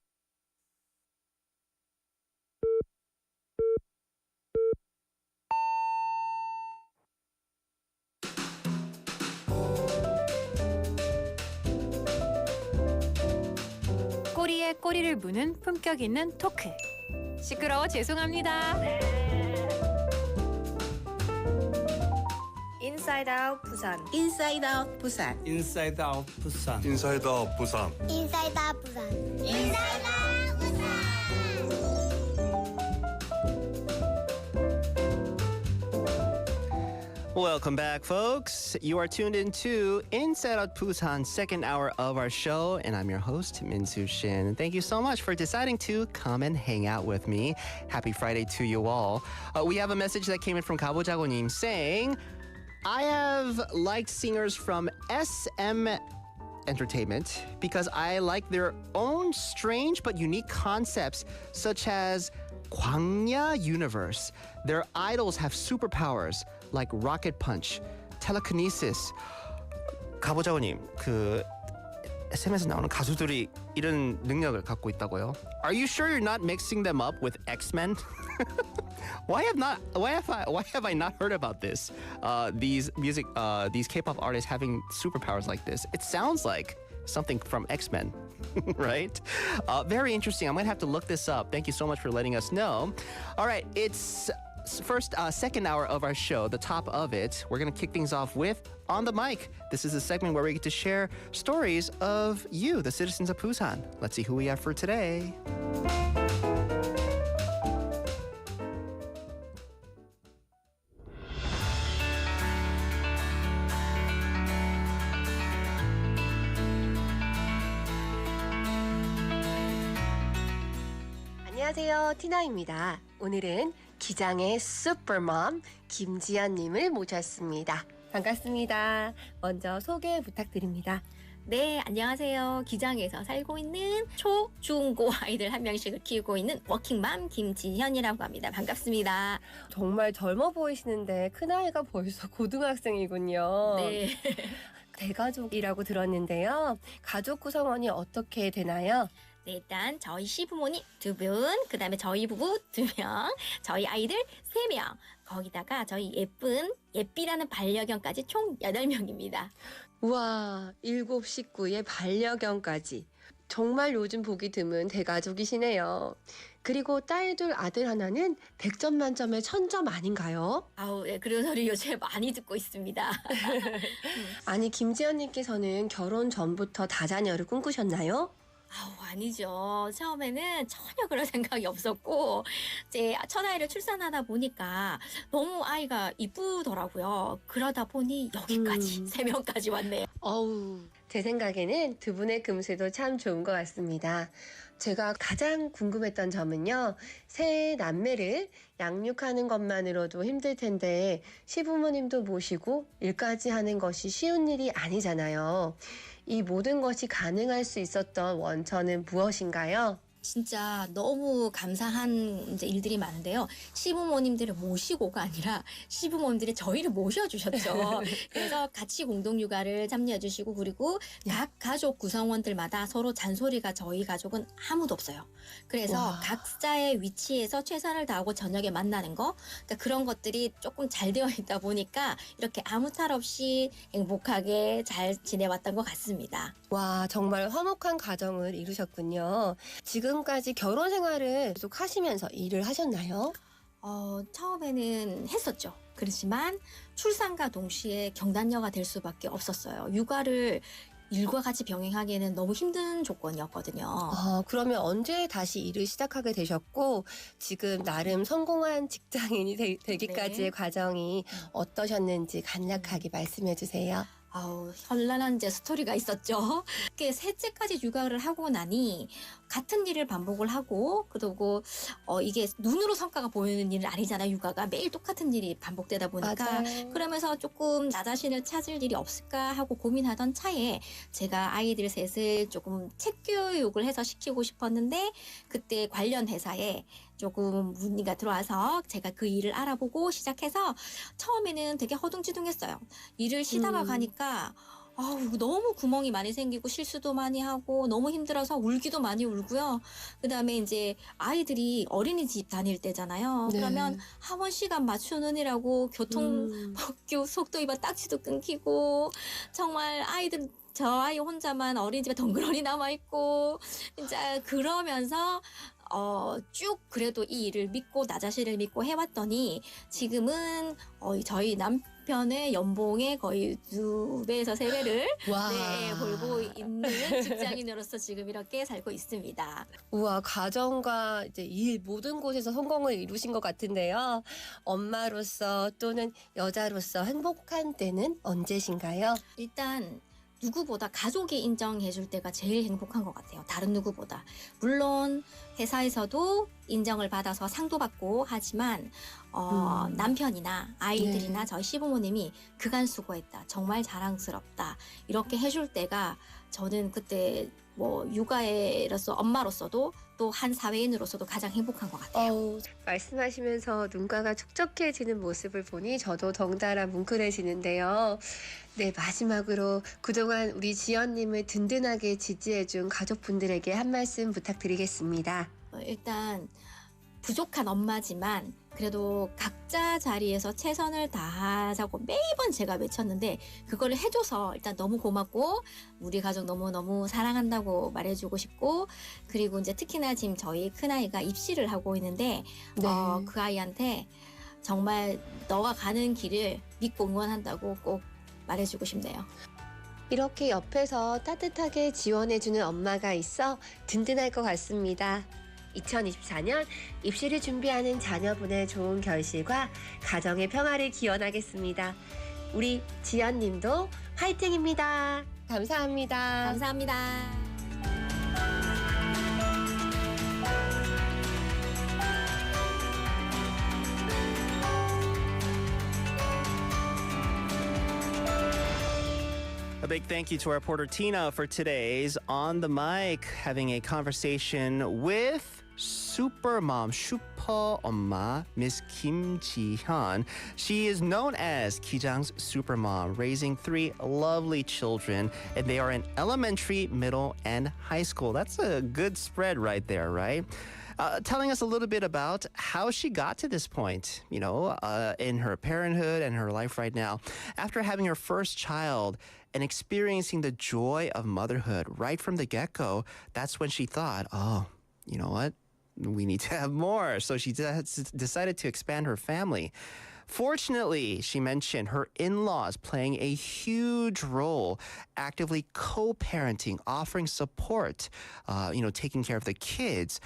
꼬리에 꼬리를 무는 품격 있는 토크. 시끄러워 죄송합니다. Inside Out Busan. Inside Out Busan. 인사이드 아웃 부산. 인사이드 부산. Inside Out Busan. Inside Out Busan. Welcome back, folks. You are tuned into Inside Out Busan, second hour of our show, and I'm your host, Min-Soo Shin. Thank you so much for deciding to come and hang out with me. Happy Friday to you all. We have a message that came in from 가보자고님 saying, I have liked singers from SM Entertainment because I like their own strange but unique concepts, such as 광야 universe. Their idols have superpowers like rocket punch, telekinesis. 가보자고님, 그 SM에서 나오는 가수들이 이런 능력을 갖고 있다고요? Are you sure you're not mixing them up with X-Men? Why have I not heard about this? These K-pop artists having superpowers like this. It sounds like something from X-Men, right? Very interesting. I'm gonna have to look this up. Thank you so much for letting us know. All right, it's second hour of our show, the top of it. We're gonna kick things off with On the Mic. This is a segment where we get to share stories of you, the citizens of Busan. Let's see who we have for today. 안녕하세요, 티나입니다. 오늘은 기장의 슈퍼맘 김지연님을 모셨습니다. 반갑습니다. 먼저 소개 부탁드립니다. 네, 안녕하세요. 기장에서 살고 있는 초, 중, 고 아이들 한 명씩을 키우고 있는 워킹맘 김지현이라고 합니다. 반갑습니다. 정말 젊어 보이시는데 큰아이가 벌써 고등학생이군요. 네. 대가족이라고 들었는데요. 가족 구성원이 어떻게 되나요? 네, 일단 저희 시부모님 2분, 그 다음에 저희 부부 2명, 저희 아이들 3명, 거기다가 저희 예쁜 예삐라는 반려견까지 총 8명입니다. 우와, 7 식구의 반려견까지. 정말 요즘 보기 드문 대가족이시네요. 그리고 딸 둘 아들 하나는 100점 만점에 1000점 아닌가요? 아우, 네, 그런 소리 요새 많이 듣고 있습니다. 아니, 김지연님께서는 결혼 전부터 다자녀를 꿈꾸셨나요? 아우, 아니죠. 처음에는 전혀 그럴 생각이 없었고 이제 첫아이를 출산하다 보니까 너무 아이가 이쁘더라고요. 그러다 보니 여기까지 3명까지 왔네요. 어우, 제 생각에는 두 분의 금슬도 참 좋은 것 같습니다. 제가 가장 궁금했던 점은요. 세 남매를 양육하는 것만으로도 힘들 텐데 시부모님도 모시고 일까지 하는 것이 쉬운 일이 아니잖아요. 이 모든 것이 가능할 수 있었던 원천은 무엇인가요? 진짜 너무 감사한 이제 일들이 많은데요. 시부모님들을 모시고가 아니라 시부모님들이 저희를 모셔주셨죠. 그래서 같이 공동육아를 참여해주시고 그리고 각 가족 구성원들마다 서로 잔소리가 저희 가족은 아무도 없어요. 그래서 와. 각자의 위치에서 최선을 다하고 저녁에 만나는 거 그러니까 그런 것들이 조금 잘 되어 있다 보니까 이렇게 아무 탈 없이 행복하게 잘 지내왔던 것 같습니다. 와, 정말 화목한 가정을 이루셨군요. 지금까지 결혼 생활을 계속 하시면서 일을 하셨나요? 처음에는 했었죠. 그렇지만 출산과 동시에 경단녀가 될 수밖에 없었어요. 육아를 일과 같이 병행하기에는 너무 힘든 조건이었거든요. 그러면 언제 다시 일을 시작하게 되셨고 지금 나름 성공한 직장인이 되기까지의 네. 과정이 어떠셨는지 간략하게 말씀해 주세요. 현란한 이제 스토리가 있었죠. 이렇게 셋째까지 육아를 하고 나니 같은 일을 반복을 하고 그리고 이게 눈으로 성과가 보이는 일은 아니잖아요. 육아가 매일 똑같은 일이 반복되다 보니까 맞아요. 그러면서 조금 나 자신을 찾을 일이 없을까 하고 고민하던 차에 제가 아이들 셋을 조금 책 교육을 해서 시키고 싶었는데 그때 관련 회사에 조금 문의가 들어와서 제가 그 일을 알아보고 시작해서 처음에는 되게 허둥지둥했어요. 일을 쉬다가 가니까 이거 너무 구멍이 많이 생기고 실수도 많이 하고 너무 힘들어서 울기도 많이 울고요. 그다음에 이제 아이들이 어린이집 다닐 때잖아요. 네. 그러면 하원 시간 맞추느라고 교통법규 속도 위반 딱지도 끊기고 정말 저 아이 혼자만 어린이집에 덩그러니 남아있고 진짜 그러면서 쭉 그래도 이 일을 믿고 나 자신을 믿고 해왔더니 지금은 저희 남편의 연봉의 거의 2배에서 3배를 와. 벌고 있는 직장인으로서 지금 이렇게 살고 있습니다. 우와, 가정과 이제 일 모든 곳에서 성공을 이루신 것 같은데요. 엄마로서 또는 여자로서 행복한 때는 언제신가요? 일단 누구보다 가족이 인정해줄 때가 제일 행복한 것 같아요. 다른 누구보다. 물론 회사에서도 인정을 받아서 상도 받고 하지만 남편이나 아이들이나 네. 저희 시부모님이 그간 수고했다. 정말 자랑스럽다. 이렇게 해줄 때가 저는 그때 육아로서 엄마로서도 또 한 사회인으로서도 가장 행복한 것 같아요. 말씀하시면서 눈가가 촉촉해지는 모습을 보니 저도 덩달아 뭉클해지는데요. 네, 마지막으로 그동안 우리 지연님을 든든하게 지지해준 가족분들에게 한 말씀 부탁드리겠습니다. 일단 부족한 엄마지만 그래도 각자 자리에서 최선을 다하자고 매번 제가 외쳤는데 그거를 해줘서 일단 너무 고맙고 우리 가족 너무너무 사랑한다고 말해주고 싶고 그리고 이제 특히나 지금 저희 큰아이가 입시를 하고 있는데 네. 그 아이한테 정말 너가 가는 길을 믿고 응원한다고 꼭 말해주고 싶네요. 이렇게 옆에서 따뜻하게 지원해주는 엄마가 있어 든든할 것 같습니다. 2024년 입시를 준비하는 자녀분의 좋은 결실과 가정의 평화를 기원하겠습니다. 우리 지연님도 화이팅입니다. 감사합니다. 감사합니다. A big thank you to our reporter Tina for today's On the Mic, having a conversation with super mom, super 엄마, Miss Kim Ji-hyun. She is known as Kijang's super mom, raising 3 lovely children, and they are in elementary, middle, and high school. That's a good spread right there, right? Telling us a little bit about how she got to this point, in her parenthood and her life right now. After having her first child and experiencing the joy of motherhood right from the get-go, that's when she thought, you know what? We need to have more. So she decided to expand her family. Fortunately, she mentioned her in-laws playing a huge role, actively co-parenting, offering support, taking care of the kids.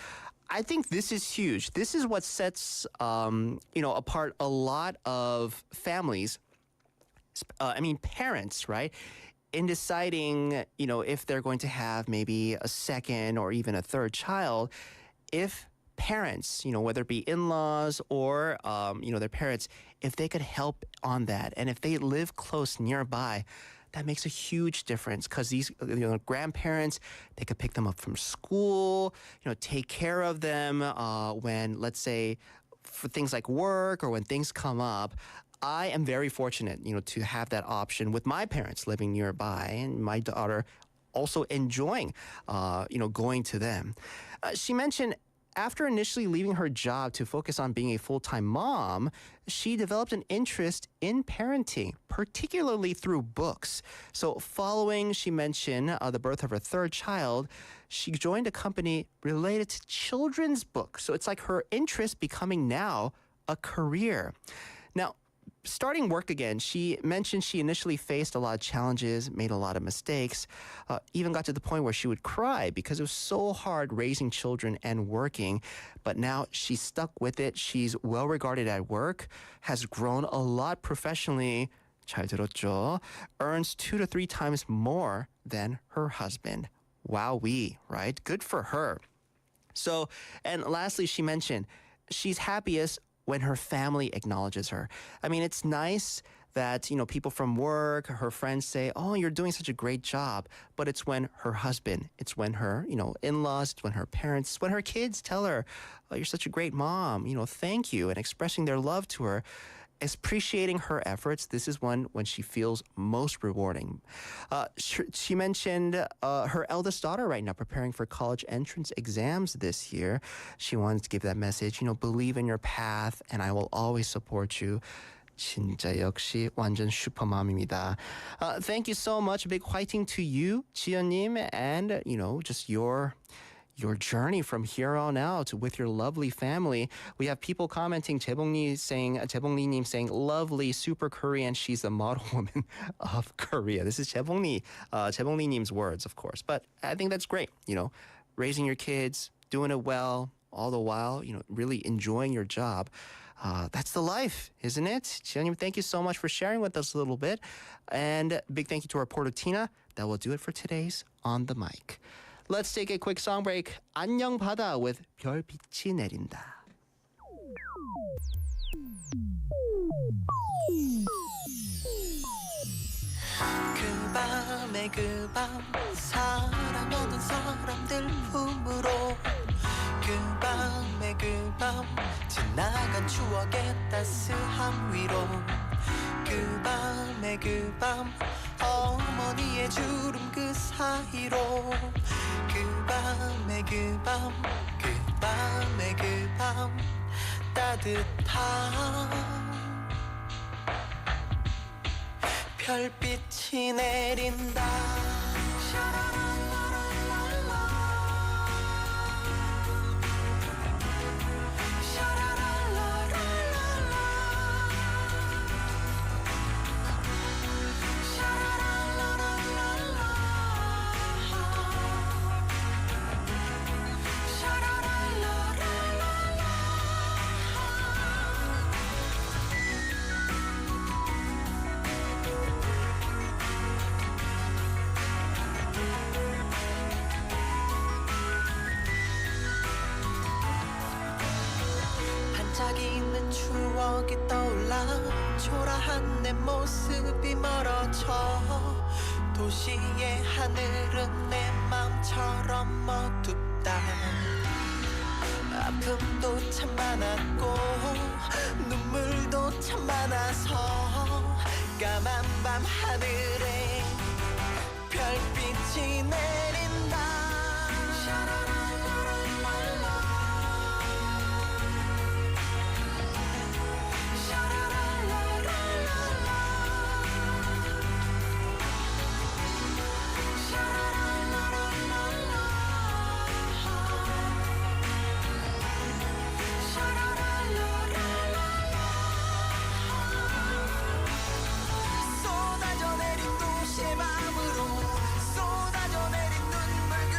I think this is huge. This is what sets, apart a lot of families. Parents, right? in deciding, if they're going to have maybe a second or even a third child, if parents, whether it be in-laws or, their parents, if they could help on that and if they live close nearby, that makes a huge difference because these grandparents, they could pick them up from school, take care of them when, let's say, for things like work or when things come up. I am very fortunate, to have that option with my parents living nearby and my daughter also enjoying, going to them. She mentioned after initially leaving her job to focus on being a full-time mom, she developed an interest in parenting, particularly through books. So following, she mentioned, the birth of her third child, she joined a company related to children's books. So it's like her interest becoming now a career. Now, starting work again, she mentioned she initially faced a lot of challenges, made a lot of mistakes, even got to the point where she would cry because it was so hard raising children and working. But now she's stuck with it. She's well regarded at work, has grown a lot professionally, 잘 들었죠? Earns 2 to 3 times more than her husband. Wowee, right? Good for her. So, and lastly, she mentioned she's happiest when her family acknowledges her. I mean, it's nice that, people from work, her friends say, oh, you're doing such a great job. But it's when her husband, it's when her, in-laws, it's when her parents, it's when her kids tell her, oh, you're such a great mom, thank you, and expressing their love to her. Appreciating her efforts, this is when she feels most rewarding. She mentioned her eldest daughter right now preparing for college entrance exams this year. She wanted to give that message, believe in your path and I will always support you. 진짜 역시 완전 슈퍼맘입니다. Thank you so much. A big 화이팅 to you, 지연님, and, just your journey from here on out with your lovely family. We have people commenting, 재봉리님 saying, lovely, super Korean. She's the model woman of Korea. This is 재봉리님's words, of course. But I think that's great, raising your kids, doing it well, all the while, really enjoying your job. That's the life, isn't it? 지연님, thank you so much for sharing with us a little bit. And big thank you to our reporter, Tina. That will do it for today's On the Mic. Let's take a quick song break. 안녕 바다 with 별빛이 내린다. 그 밤에 그 밤 사랑하던 사람들 품으로 그 밤에 그 밤 지나간 추억의 따스함 위로 그 밤에 그 밤 어머니의 주름 그 사이로 그 밤에 그 밤 그 밤에 그 밤 따뜻한 별빛이 내린다 반짝이는 추억이 떠올라 초라한 내 모습이 멀어져 도시의 하늘은 내 맘처럼 어둡다 아픔도 참 많았고 눈물도 참 많아서 까만 밤 하늘에 별빛이 내린다 쏟아져 내린 눈물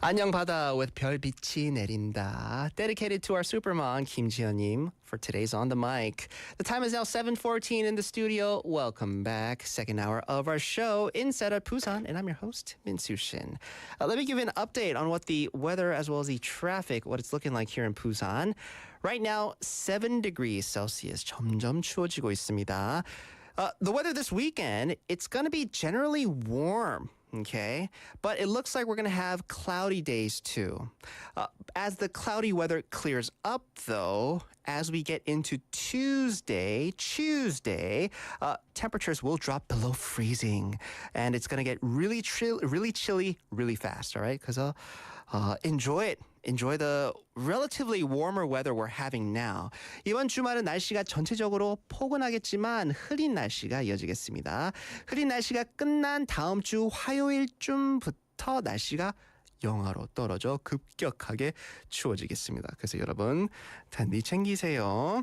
안녕 바다 with 별빛이 내린다. Dedicated to our supermom 김지연님 for today's On the Mic. The time is now 7:14 in the studio. Welcome back. Second hour of our show Inside at Busan, and I'm your host Min-Soo Shin. Let me give you an update on what the weather as well as the traffic, what it's looking like here in Busan. Right now, 7 degrees Celsius. 점점 추워지고 있습니다. The weather this weekend, it's going to be generally warm. Okay, but it looks like we're going to have cloudy days too. As the cloudy weather clears up, though, as we get into Tuesday, temperatures will drop below freezing, and it's going to get really chilly, really fast. All right, because enjoy it. Enjoy the relatively warmer weather we're having now. 이번 주말은 날씨가 전체적으로 포근하겠지만 흐린 날씨가 이어지겠습니다. 흐린 날씨가 끝난 다음 주 화요일쯤부터 날씨가 영하로 떨어져 급격하게 추워지겠습니다. 그래서 여러분 단디 챙기세요.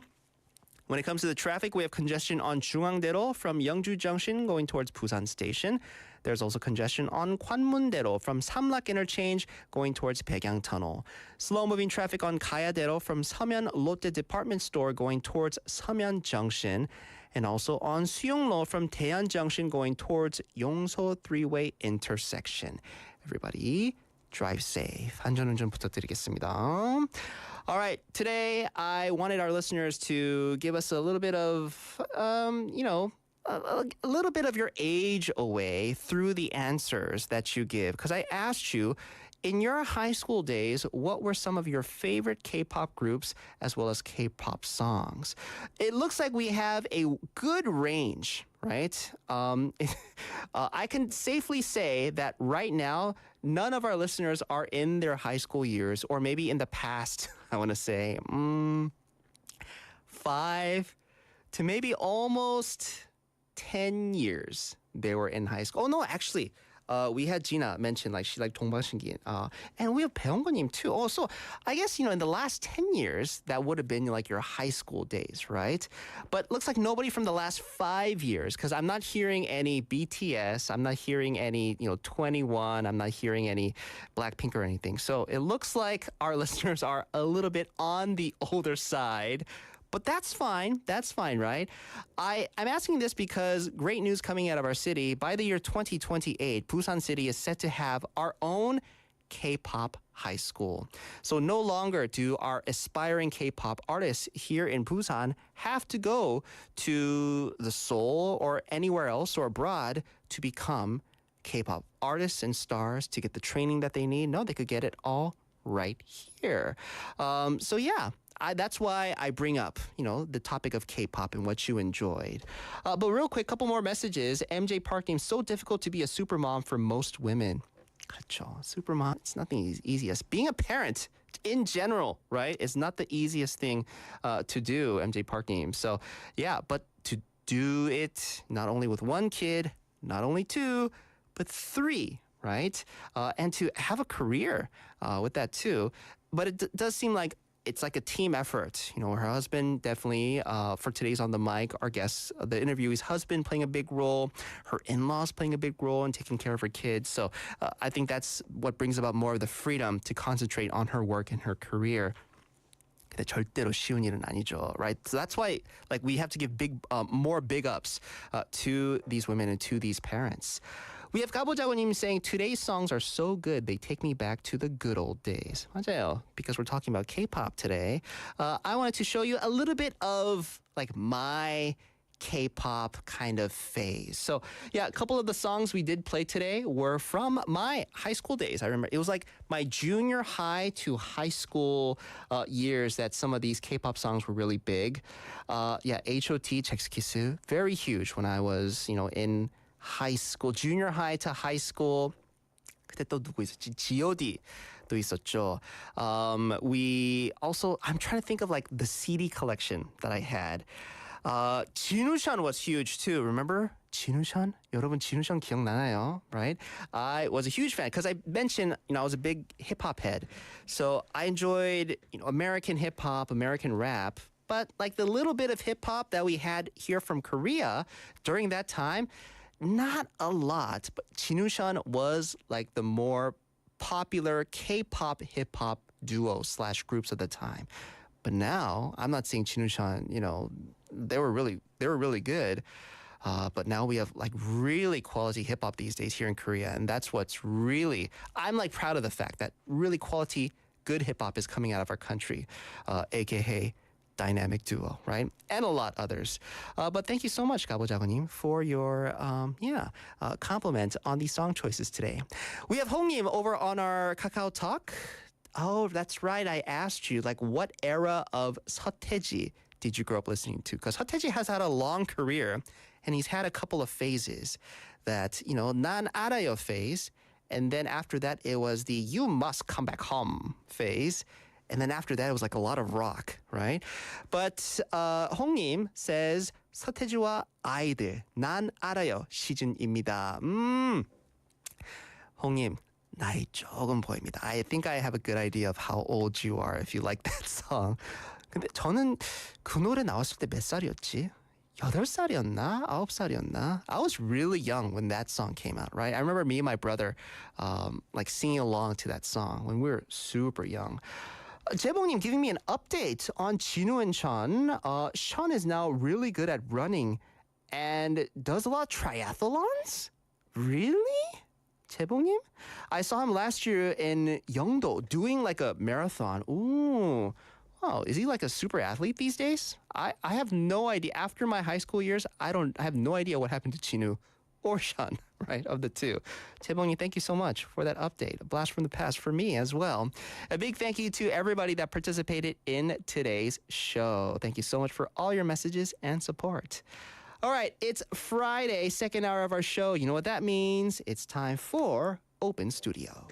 When it comes to the traffic, we have congestion on 중앙대로 from Yeongju Junction going towards Busan Station. There's also congestion on Gwanmun-daero from Samlak Interchange going towards Baekyang Tunnel. Slow-moving traffic on Gaya-daero from Seomyeon Lotte Department Store going towards Seomyeon Junction. And also on Suyeonglo from Daeyeon Junction going towards Yongso Three-Way Intersection. Everybody, drive safe. 안전운전 부탁드리겠습니다. All right, today I wanted our listeners to give us a little bit of, a little bit of your age away through the answers that you give. Because I asked you, in your high school days, what were some of your favorite K-pop groups as well as K-pop songs? It looks like we have a good range, right? I can safely say that right now, none of our listeners are in their high school years, or maybe in the past, I want to say, 5 to maybe almost 10 years they were in high school. Oh, no, actually, we had Gina mention like she liked 동방신기. And we have 배영구님 too. Also, I guess, in the last 10 years, that would have been like your high school days, right? But looks like nobody from the last 5 years, because I'm not hearing any BTS. I'm not hearing any, 21. I'm not hearing any Blackpink or anything. So it looks like our listeners are a little bit on the older side. But that's fine. That's fine, right? I'm asking this because great news coming out of our city. By the year 2028, Busan City is set to have our own K-pop high school. So no longer do our aspiring K-pop artists here in Busan have to go to the Seoul or anywhere else or abroad to become K-pop artists and stars to get the training that they need. No, they could get it all right here. So yeah. That's why I bring up, the topic of K-pop and what you enjoyed. But real quick, couple more messages. MJ Park named so difficult to be a supermom for most women. 그렇죠. Supermom, it's nothing easiest. Being a parent in general, right, is not the easiest thing to do, MJ Park name. So yeah, but to do it not only with one kid, not only 2, but 3, right? And to have a career with that too. But it does seem like it's like a team effort. Her husband definitely, for today's On the Mic, our guest, the interviewee's husband playing a big role, her in-laws playing a big role in taking care of her kids. So I think that's what brings about more of the freedom to concentrate on her work and her career. 근데 절대로 쉬운 일은 아니죠, right? So that's why, we have to give more big ups to these women and to these parents. We have 가보자고님 saying, today's songs are so good, they take me back to the good old days. 맞아요, because we're talking about K-pop today. I wanted to show you a little bit of, my K-pop kind of phase. So, yeah, a couple of the songs we did play today were from my high school days. I remember it was like my junior high to high school years that some of these K-pop songs were really big. H.O.T. 잭스키스, very huge when I was, in high school, junior high to high school. 그때 또 누구 있었지? G.O.D도 있었죠. We also, I'm trying to think of the CD collection that I had. 진우션 was huge too. Remember 진우션? 여러분 진우션 기억나나요? Right? I was a huge fan because I mentioned, I was a big hip hop head. So I enjoyed, American hip hop, American rap. But the little bit of hip hop that we had here from Korea during that time, not a lot, but 진우션 was the more popular K-pop hip-hop duos / groups of the time. But now, I'm not saying Jinushan, they were really good. But now we have like really quality hip hop these days here in Korea. And that's what's really, I'm like proud of the fact that really quality, good hip hop is coming out of our country, AKA Dynamic Duo, right? And a lot others. But thank you so much, 가보자고님, for your compliment on the song choices today. We have Hong님 over on our Kakao Talk. Oh, that's right. I asked you, like, what era of 서태지 did you grow up listening to? Because 서태지 has had a long career, and he's had a couple of phases that, 난 알아요 phase. And then after that, it was the you must come back home phase. And then after that, it was like a lot of rock, right? But 홍님 says, 서태지와 아이들, 난 알아요 시즌입니다. 홍님, 나이 조금 보입니다. I think I have a good idea of how old you are if you like that song. 근데 저는 그 노래 나왔을 때 몇 살이었지? 8살이었나? 9살이었나? I was really young when that song came out, right? I remember me and my brother like singing along to that song when we were super young. 재봉님 giving me an update on Jinwoo and Sean. Sean is now really good at running and does a lot of triathlons? Really? 재봉님? I saw him last year in Yeongdo doing like a marathon. Ooh. Wow, is he like a super athlete these days? I have no idea. After my high school years, I have no idea what happened to Jinwoo or Sean, right, of the two. Taebongyi, thank you so much for that update. A blast from the past for me as well. A big thank you to everybody that participated in today's show. Thank you so much for all your messages and support. All right, it's Friday, second hour of our show. You know what that means? It's time for Open Studio.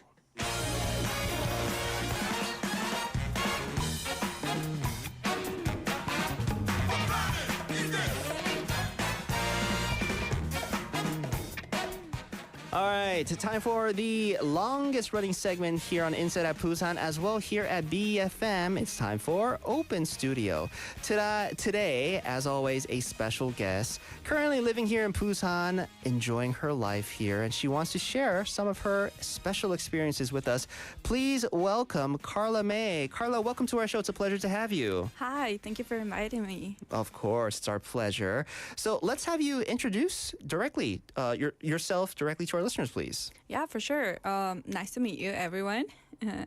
All right, time for the longest running segment here on Inside at Busan, as well here at BFM. It's time for Open Studio. Today, as always, a special guest, currently living here in Busan, enjoying her life here, and she wants to share some of her special experiences with us. Please welcome Karla May. Karla, welcome to our show. It's a pleasure to have you. Hi, thank you for inviting me. Of course, it's our pleasure. So let's have you introduce directly yourself directly to our listeners, please. Yeah, for sure. Nice to meet you, everyone.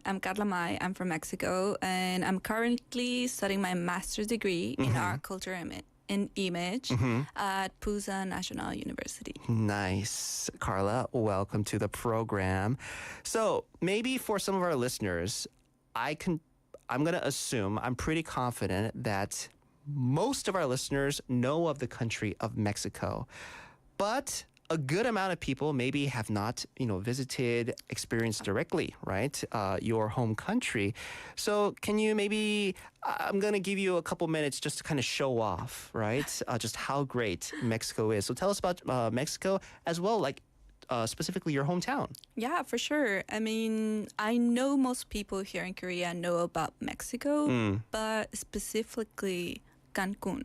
I'm Karla May. I'm from Mexico, and I'm currently studying my master's degree in art, culture, and image at Busan National University. Nice. Karla, welcome to the program. So maybe for some of our listeners, I'm going to assume, I'm pretty confident that most of our listeners know of the country of Mexico. But a good amount of people maybe have not, visited, experienced directly, right, your home country. So can you maybe, I'm going to give you a couple minutes just to kind of show off, right, just how great Mexico is. So tell us about Mexico as well, like specifically your hometown. Yeah, for sure. I mean, I know most people here in Korea know about Mexico, but specifically Cancun.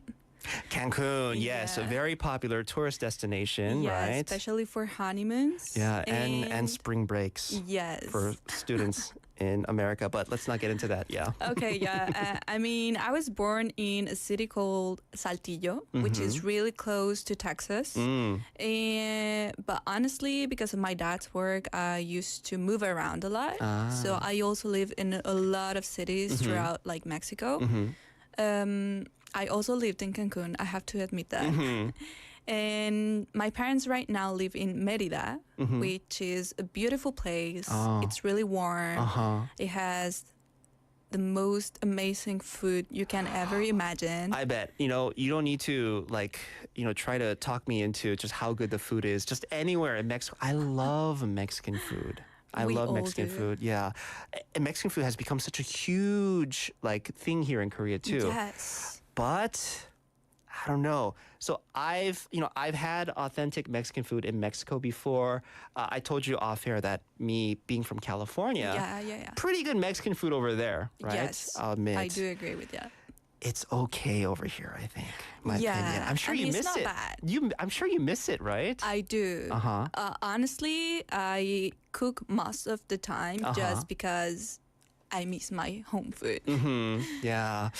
Cancun, yes, a very popular tourist destination, right? Especially for honeymoons. Yeah, and spring breaks. Yes. For students in America, but let's not get into that, yeah. Okay, yeah. I mean, I was born in a city called Saltillo, which is really close to Texas. But honestly, because of my dad's work, I used to move around a lot. So I also live in a lot of cities throughout, like, Mexico. I also lived in Cancun, I have to admit that. And my parents right now live in Mérida, which is a beautiful place. It's really warm. It has the most amazing food you can ever imagine. I bet. You don't need to, try to talk me into just how good the food is. Just anywhere in Mexico. I love Mexican food. I love Mexican food. Yeah. And Mexican food has become such a huge, thing here in Korea, too. Yes. But I don't know. So I've had authentic Mexican food in Mexico before. I told you off air that me being from California, yeah. pretty good Mexican food over there, right? Yes, I'll admit. I do agree with that. it's okay over here, I think. My Yeah, opinion. I'm sure I mean, you it's miss not it. bad. I'm sure you miss it, right? I do. Uh-huh. Honestly, I cook most of the time just because I miss my home food. Yeah.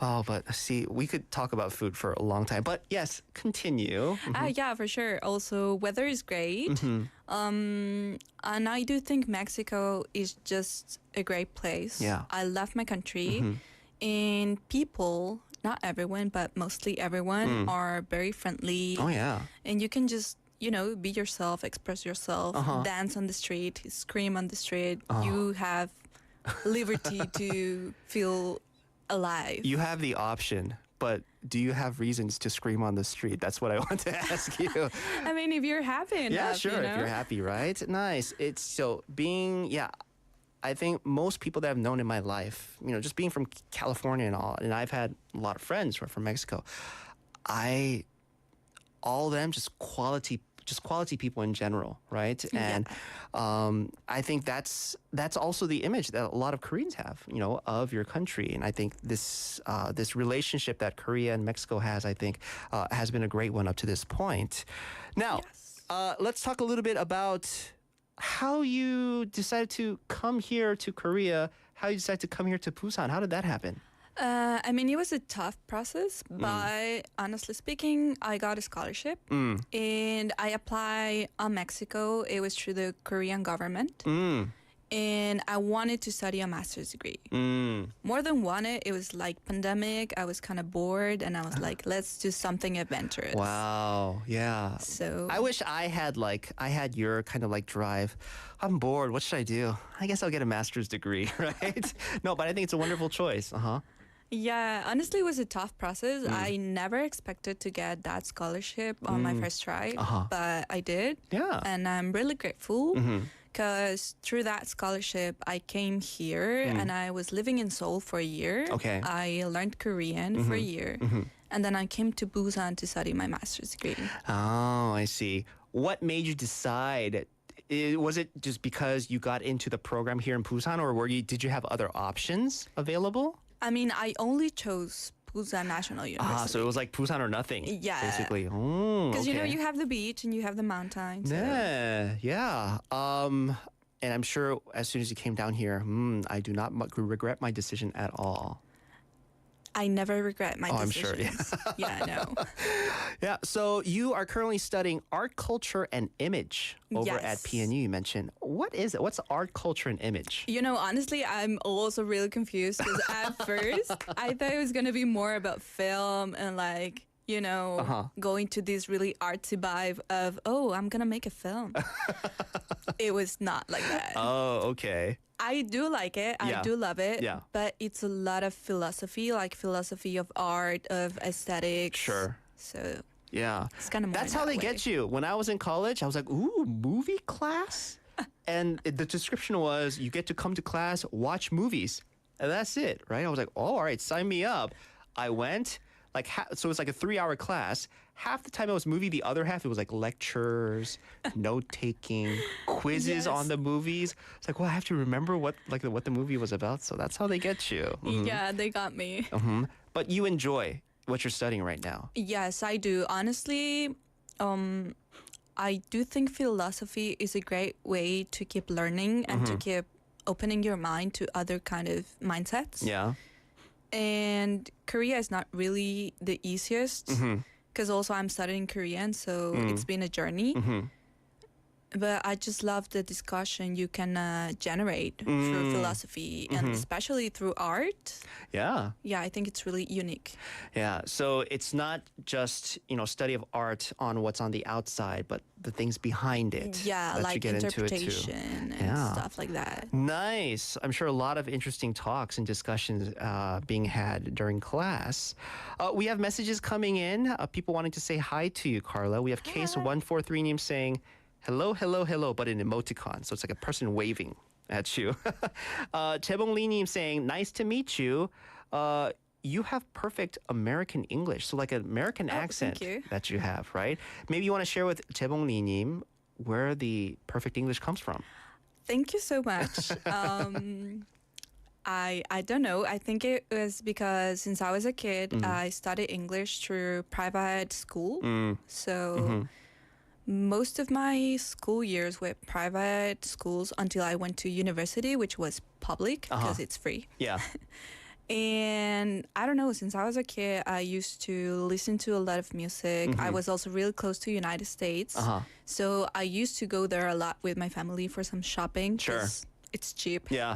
Oh, but see, we could talk about food for a long time. But yes, continue. Yeah, for sure. Also, weather is great. And I do think Mexico is just a great place. Yeah. I love my country. And people, not everyone, but mostly everyone, are very friendly. Oh, yeah. And you can just, be yourself, express yourself, dance on the street, scream on the street. You have liberty to feel alive. You have the option, but do you have reasons to scream on the street? That's what I want to ask you. I mean, if you're happy enough, Yeah, sure. you know? If you're happy, right? Nice. It's so I think most people that I've known in my life, just being from California and all, and I've had a lot of friends who are from Mexico. All of them just quality people in general, right? And I think that's also the image that a lot of Koreans have, of your country. And I think this relationship that Korea and Mexico has, I think, has been a great one up to this point. Now, let's talk a little bit about how you decided to come here to Korea, how you decided to come here to Busan. How did that happen? I mean, it was a tough process, but honestly speaking, I got a scholarship and I applied on Mexico. It was through the Korean government. And I wanted to study a master's degree. More than wanted, it was like pandemic. I was kind of bored and I was like, let's do something adventurous. Wow. Yeah. So I wish I had your kind of like drive. I'm bored. What should I do? I guess I'll get a master's degree, right? No, but I think it's a wonderful choice. yeah, honestly, it was a tough process. I never expected to get that scholarship on my first try, but I did. Yeah. And I'm really grateful. Because through that scholarship, I came here and I was living in Seoul for a year. Okay. I learned Korean for a year. And then I came to Busan to study my master's degree. Oh, I see. What made you decide? Was it just because you got into the program here in Busan, or did you have other options available? I mean, I only chose Busan National University. So it was like Busan or nothing. Yeah. Basically. Because you have the beach and you have the mountains. So. Yeah. And I'm sure as soon as you came down here, I do not regret my decision at all. I never regret my decisions. I'm sure. Yeah, I know. Yeah. So you are currently studying art, culture, and image over Yes. at PNU. You mentioned. What is it? What's art, culture, and image? Honestly, I'm also really confused because at first I thought it was going to be more about film and going to this really artsy vibe of, I'm going to make a film. It was not like that. Oh, okay. I do like it. Yeah. I do love it. Yeah. But it's a lot of philosophy, like philosophy of art, of aesthetics. Sure. So Yeah. it's kind of more That's how they get you. When I was in college, I was like, ooh, movie class? And the description was, you get to come to class, watch movies. And that's it, right? I was like, oh, all right, sign me up. I went, so it was like a 3-hour class. Half the time it was movie, the other half it was like lectures, note-taking, quizzes on the movies. It's like, well, I have to remember what the movie was about. So that's how they get you. Yeah, they got me. But you enjoy what you're studying right now. Yes, I do. Honestly, I do think philosophy is a great way to keep learning and to keep opening your mind to other kind of mindsets. Yeah. And Korea is not really the easiest because also I'm studying Korean, so it's been a journey. But I just love the discussion you can generate through philosophy and especially through art. Yeah. Yeah, I think it's really unique. Yeah. So it's not just, study of art on what's on the outside, but the things behind it. Yeah, that you like get into it too. interpretation and stuff like that. Nice. I'm sure a lot of interesting talks and discussions being had during class. We have messages coming in. People wanting to say hi to you, Karla. We have Case 143 saying, hello, hello, hello, but in emoticon. So it's like a person waving at you. Jaebong-lee-님 saying, nice to meet you. You have perfect American English. So like an American accent that you have, right? Maybe you want to share with Jaebong-lee-님 where the perfect English comes from. Thank you so much. I don't know. I think it was because since I was a kid, I studied English through private school. So most of my school years were private schools until I went to university, which was public because it's free. Yeah. And I don't know, since I was a kid, I used to listen to a lot of music. I was also really close to United States. So I used to go there a lot with my family for some shopping. Sure. 'Cause it's cheap. Yeah.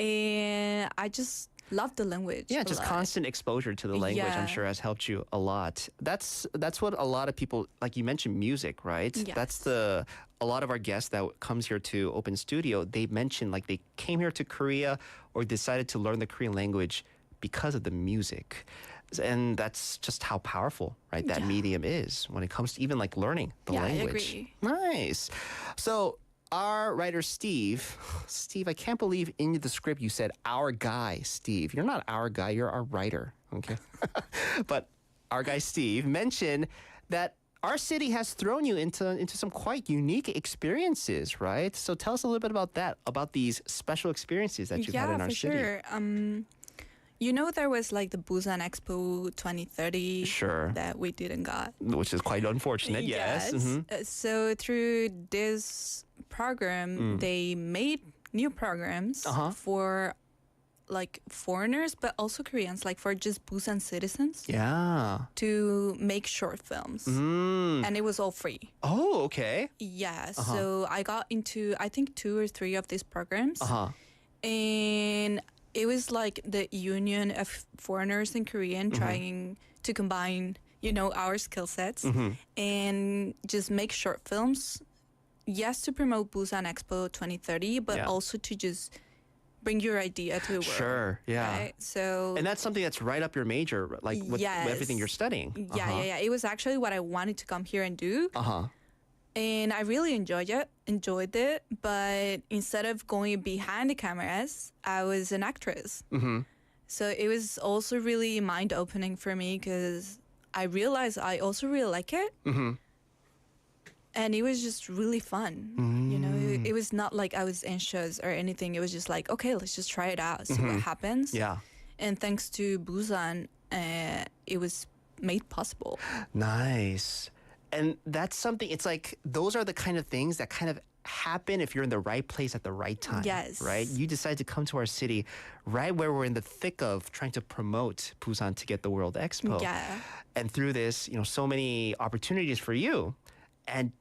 And I just love the language. Yeah, a just lot. constant exposure to the language, I'm Yeah. sure, has helped you a lot. That's what a lot of people, like you mentioned, music, right? Yes. That's a lot of our guests that comes here to Open Studio, they mention like they came here to Korea or decided to learn the Korean language because of the music. And that's just how powerful, right, that medium is when it comes to even like learning the language. I agree. Nice. So our writer, Steve, I can't believe in the script you said our guy, Steve. You're not our guy, you're our writer, okay? But our guy, Steve, mentioned that our city has thrown you into some quite unique experiences, right? So tell us a little bit about that, about these special experiences that you've had in our city. Yeah, for sure. You know, there was like the Busan Expo 2030 Sure. that we didn't got. Which is quite unfortunate, yes. So through this program, they made new programs for like foreigners, but also Koreans, like for just Busan citizens. Yeah. To make short films. And it was all free. Oh, okay. Yeah. So I got into, I think, 2 or 3 of these programs. And it was like the union of foreigners in Korean trying to combine, you know, our skill sets and just make short films. Yes, to promote Busan Expo 2030, but also to just bring your idea to the world. Sure, yeah. Right? So, and that's something that's right up your major, like with everything you're studying. Yeah. It was actually what I wanted to come here and do. And I really enjoyed it. But instead of going behind the cameras, I was an actress. So it was also really mind-opening for me because I realized I also really like it. And it was just really fun. You know, it was not like I was anxious or anything. It was just like, okay, let's just try it out, see what happens. Yeah. And thanks to Busan, it was made possible. Nice. And that's something, it's like, those are the kind of things that kind of happen if you're in the right place at the right time. Yes. Right? You decide to come to our city right where we're in the thick of trying to promote Busan to get the World Expo. Yeah. And through this, you know, so many opportunities for you. And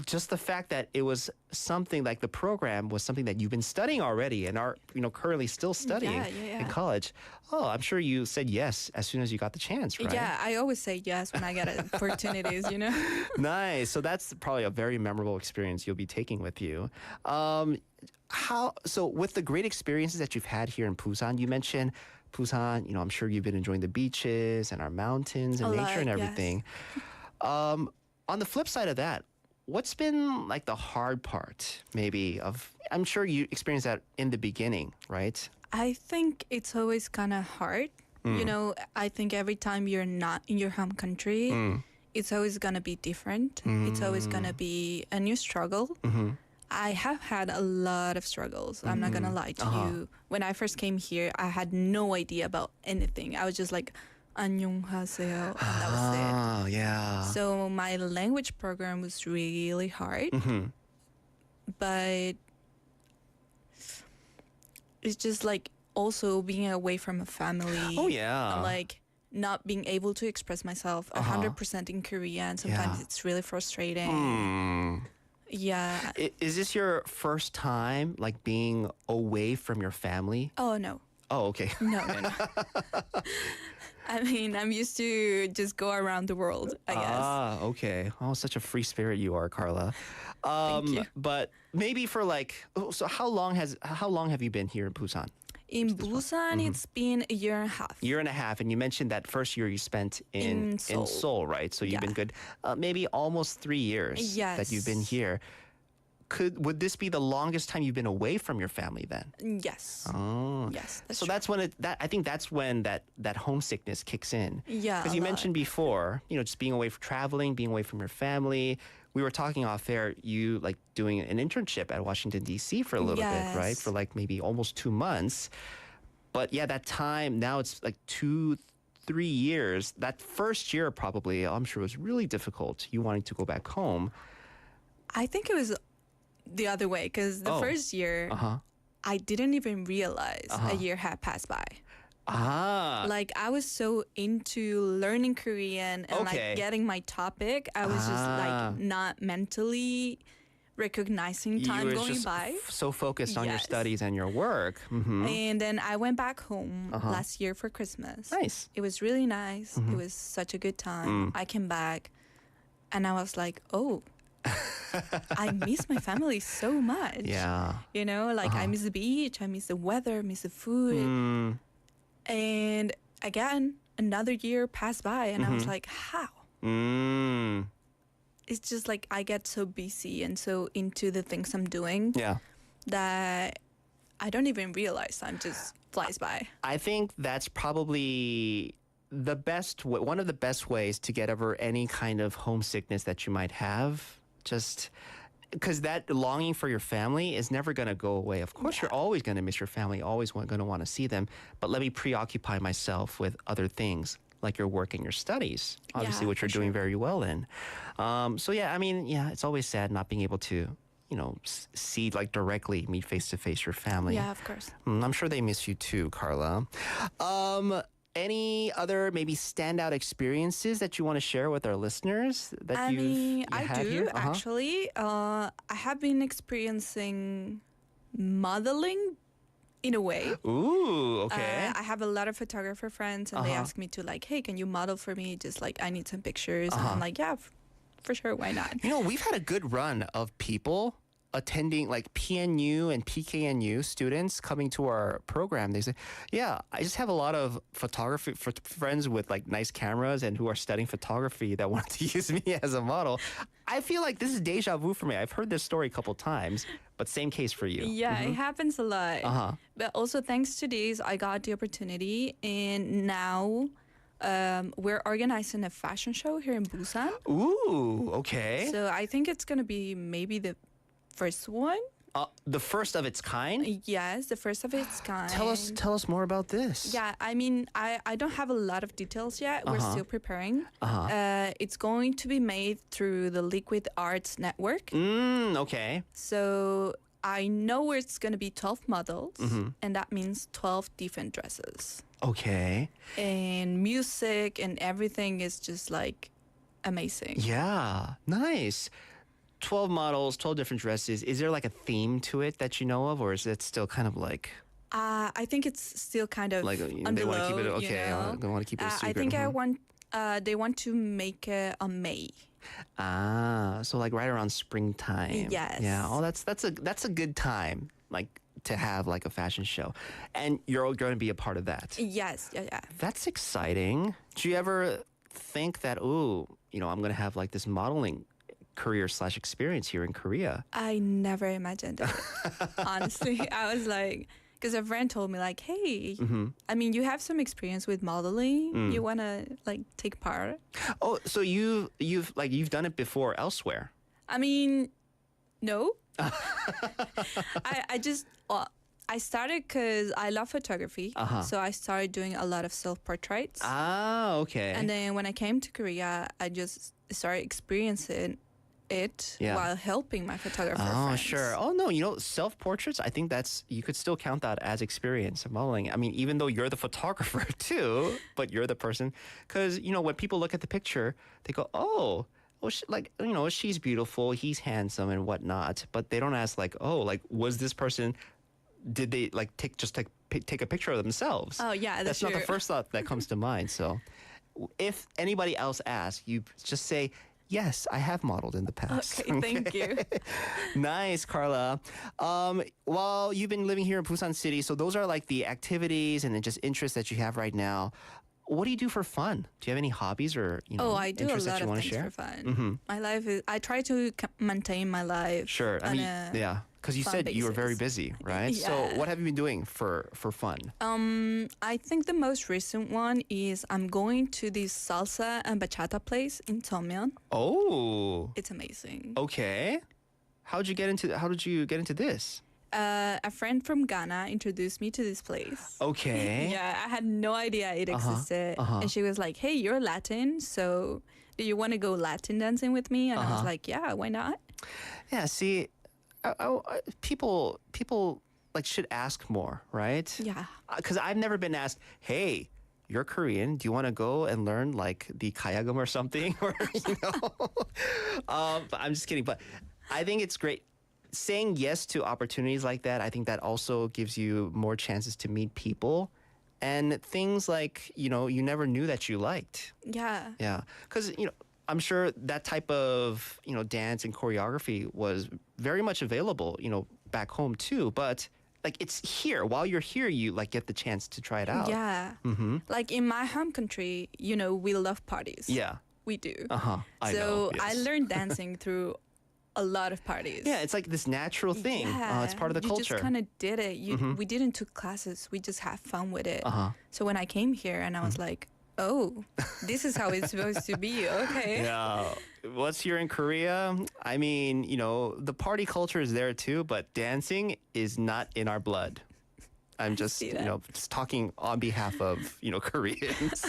just the fact that it was something like the program was something that you've been studying already and are, you know, currently still studying in college. Oh, I'm sure you said yes as soon as you got the chance, right? Yeah, I always say yes when I get opportunities, you know? Nice. So that's probably a very memorable experience you'll be taking with you. So with the great experiences that you've had here in Busan, you mentioned Busan, you know, I'm sure you've been enjoying the beaches and our mountains and nature and everything. Yes. On the flip side of that, what's been like the hard part maybe of, I'm sure you experienced that in the beginning, right? I think it's always kind of hard. You know, I think every time you're not in your home country, it's always going to be different. It's always going to be a new struggle. I have had a lot of struggles. I'm not going to lie to you. When I first came here, I had no idea about anything. I was just like, 안녕하세요, and that was it. Oh, yeah. So my language program was really hard. But it's just like also being away from a family. Oh, yeah. Like not being able to express myself 100% in Korean. Sometimes it's really frustrating. Yeah. Is this your first time like being away from your family? Oh, no. Oh, okay. No. I mean, I'm used to just go around the world, I guess. Ah, okay. Oh, such a free spirit you are, Karla. Thank you. But maybe for like, so how long have you been here in Busan? In Busan, it's been a year and a half. Year and a half, and you mentioned that first year you spent in Seoul, right? So you've been good, maybe almost 3 years that you've been here. Would this be the longest time you've been away from your family then? Yes. Oh. Yes. So that's when I think that's when that homesickness kicks in. Yeah. Because you mentioned before, you know, just being away from traveling, being away from your family. We were talking off air, you like doing an internship at Washington, D.C. for a little bit, right? For like maybe almost 2 months. But yeah, that time, now it's like 2-3 years. That first year probably, I'm sure, was really difficult. You wanting to go back home. I think it was the other way because the first year, I didn't even realize a year had passed by. Like I was so into learning Korean and like getting my topic, I was just like not mentally recognizing time going by. So focused on your studies and your work. And then I went back home last year for Christmas. Nice. It was really nice. It was such a good time. I came back and I was like, oh, I miss my family so much. Yeah. You know, like I miss the beach, I miss the weather, I miss the food. And again, another year passed by and I was like, how? It's just like I get so busy and so into the things I'm doing that I don't even realize time just flies by. I think that's probably the best, one of the best ways to get over any kind of homesickness that you might have. Just because that longing for your family is never going to go away. Of course, you're always going to miss your family, always going to want to see them. But let me preoccupy myself with other things like your work and your studies, obviously, which you're doing very well in. So, yeah, I mean, yeah, it's always sad not being able to, you know, see, like, directly, meet face-to-face your family. Yeah, of course. I'm sure they miss you too, Karla. Any other maybe standout experiences that you want to share with our listeners that I had do here? actually. I have been experiencing modeling in a way. Ooh, okay. I have a lot of photographer friends and they ask me to like, hey, can you model for me? Just like, I need some pictures. And I'm like, yeah, for sure. Why not? You know, we've had a good run of people attending, like PNU and PKNU students coming to our program. They say, yeah, I just have a lot of photography friends with like nice cameras and who are studying photography that want to use me as a model. I feel like this is deja vu for me. I've heard this story a couple times, but same case for you. Yeah, it happens a lot. But also thanks to this, I got the opportunity and now we're organizing a fashion show here in Busan. Ooh, okay. So I think it's going to be maybe the first one. The first of its kind? Yes, the first of its kind. Tell us more about this. Yeah, I mean, I don't have a lot of details yet. We're still preparing. It's going to be made through the Liquid Arts Network. Okay. So I know it's going to be 12 models, and that means 12 different dresses. Okay. And music and everything is just like amazing. Yeah, nice. 12 models, 12 different dresses. Is there like a theme to it that you know of, or is it still kind of like? I think it's still kind of like on they the want to low, keep it okay. you know? They want to keep it a secret. I think they want to make it on May. So like right around springtime. Yes. Yeah. Oh, that's a good time, like to have like a fashion show, and you're going to be a part of that. Yes. Yeah. That's exciting. Do you ever think that, ooh, you know, I'm going to have like this modeling career/experience here in Korea? I never imagined it. Honestly, I was like, because a friend told me like, hey, I mean, you have some experience with modeling. You want to like take part? Oh, so you've done it before elsewhere? I mean, no. I started because I love photography. So I started doing a lot of self-portraits. Okay. And then when I came to Korea, I just started experiencing it while helping my photographer friends. Sure. Oh, no, you know, self-portraits, I think you could still count that as experience of modeling. I mean, even though you're the photographer too, but you're the person. Because, you know, when people look at the picture, they go, oh, well, like, you know, she's beautiful, he's handsome and whatnot. But they don't ask like, oh, like, was this person, did they like take a picture of themselves? Oh, yeah, that's not the first thought that comes to mind. So if anybody else asks, you just say, yes, I have modeled in the past. Okay, thank you. Nice, Karla. While you've been living here in Busan City, so those are like the activities and then just interests that you have right now. What do you do for fun? Do you have any hobbies or I do a interests that lot you of want to things share? for fun. My life is, I try to maintain my life. Sure. I mean, because you said you were very busy, right? Yeah. So what have you been doing for fun? I think the most recent one is I'm going to this salsa and bachata place in Seomyeon. Oh. It's amazing. Okay. How did you get into this? A friend from Ghana introduced me to this place. Okay. Yeah, I had no idea it existed. And she was like, hey, you're Latin, so do you want to go Latin dancing with me? And I was like, yeah, why not? Yeah, see, people like should ask more, right? Yeah. Because I've never been asked, hey, you're Korean. Do you want to go and learn like the kayagum or something? Or, I'm just kidding. But I think it's great. Saying yes to opportunities like that, I think that also gives you more chances to meet people and things like, you never knew that you liked. Yeah. Yeah. Because, I'm sure that type of, dance and choreography was very much available, back home too. But like it's here. While you're here, you like get the chance to try it out. Yeah. Like in my home country, we love parties. Yeah. We do. I So know, yes. I learned dancing through a lot of parties. Yeah, it's like this natural thing. Yeah. It's part of the you culture. just kind of did it. We didn't took classes. We just had fun with it. So when I came here and I was like, oh, this is how it's supposed to be. Okay. Yeah. What's here in Korea? I mean, the party culture is there too, but dancing is not in our blood. I'm just, just talking on behalf of, Koreans.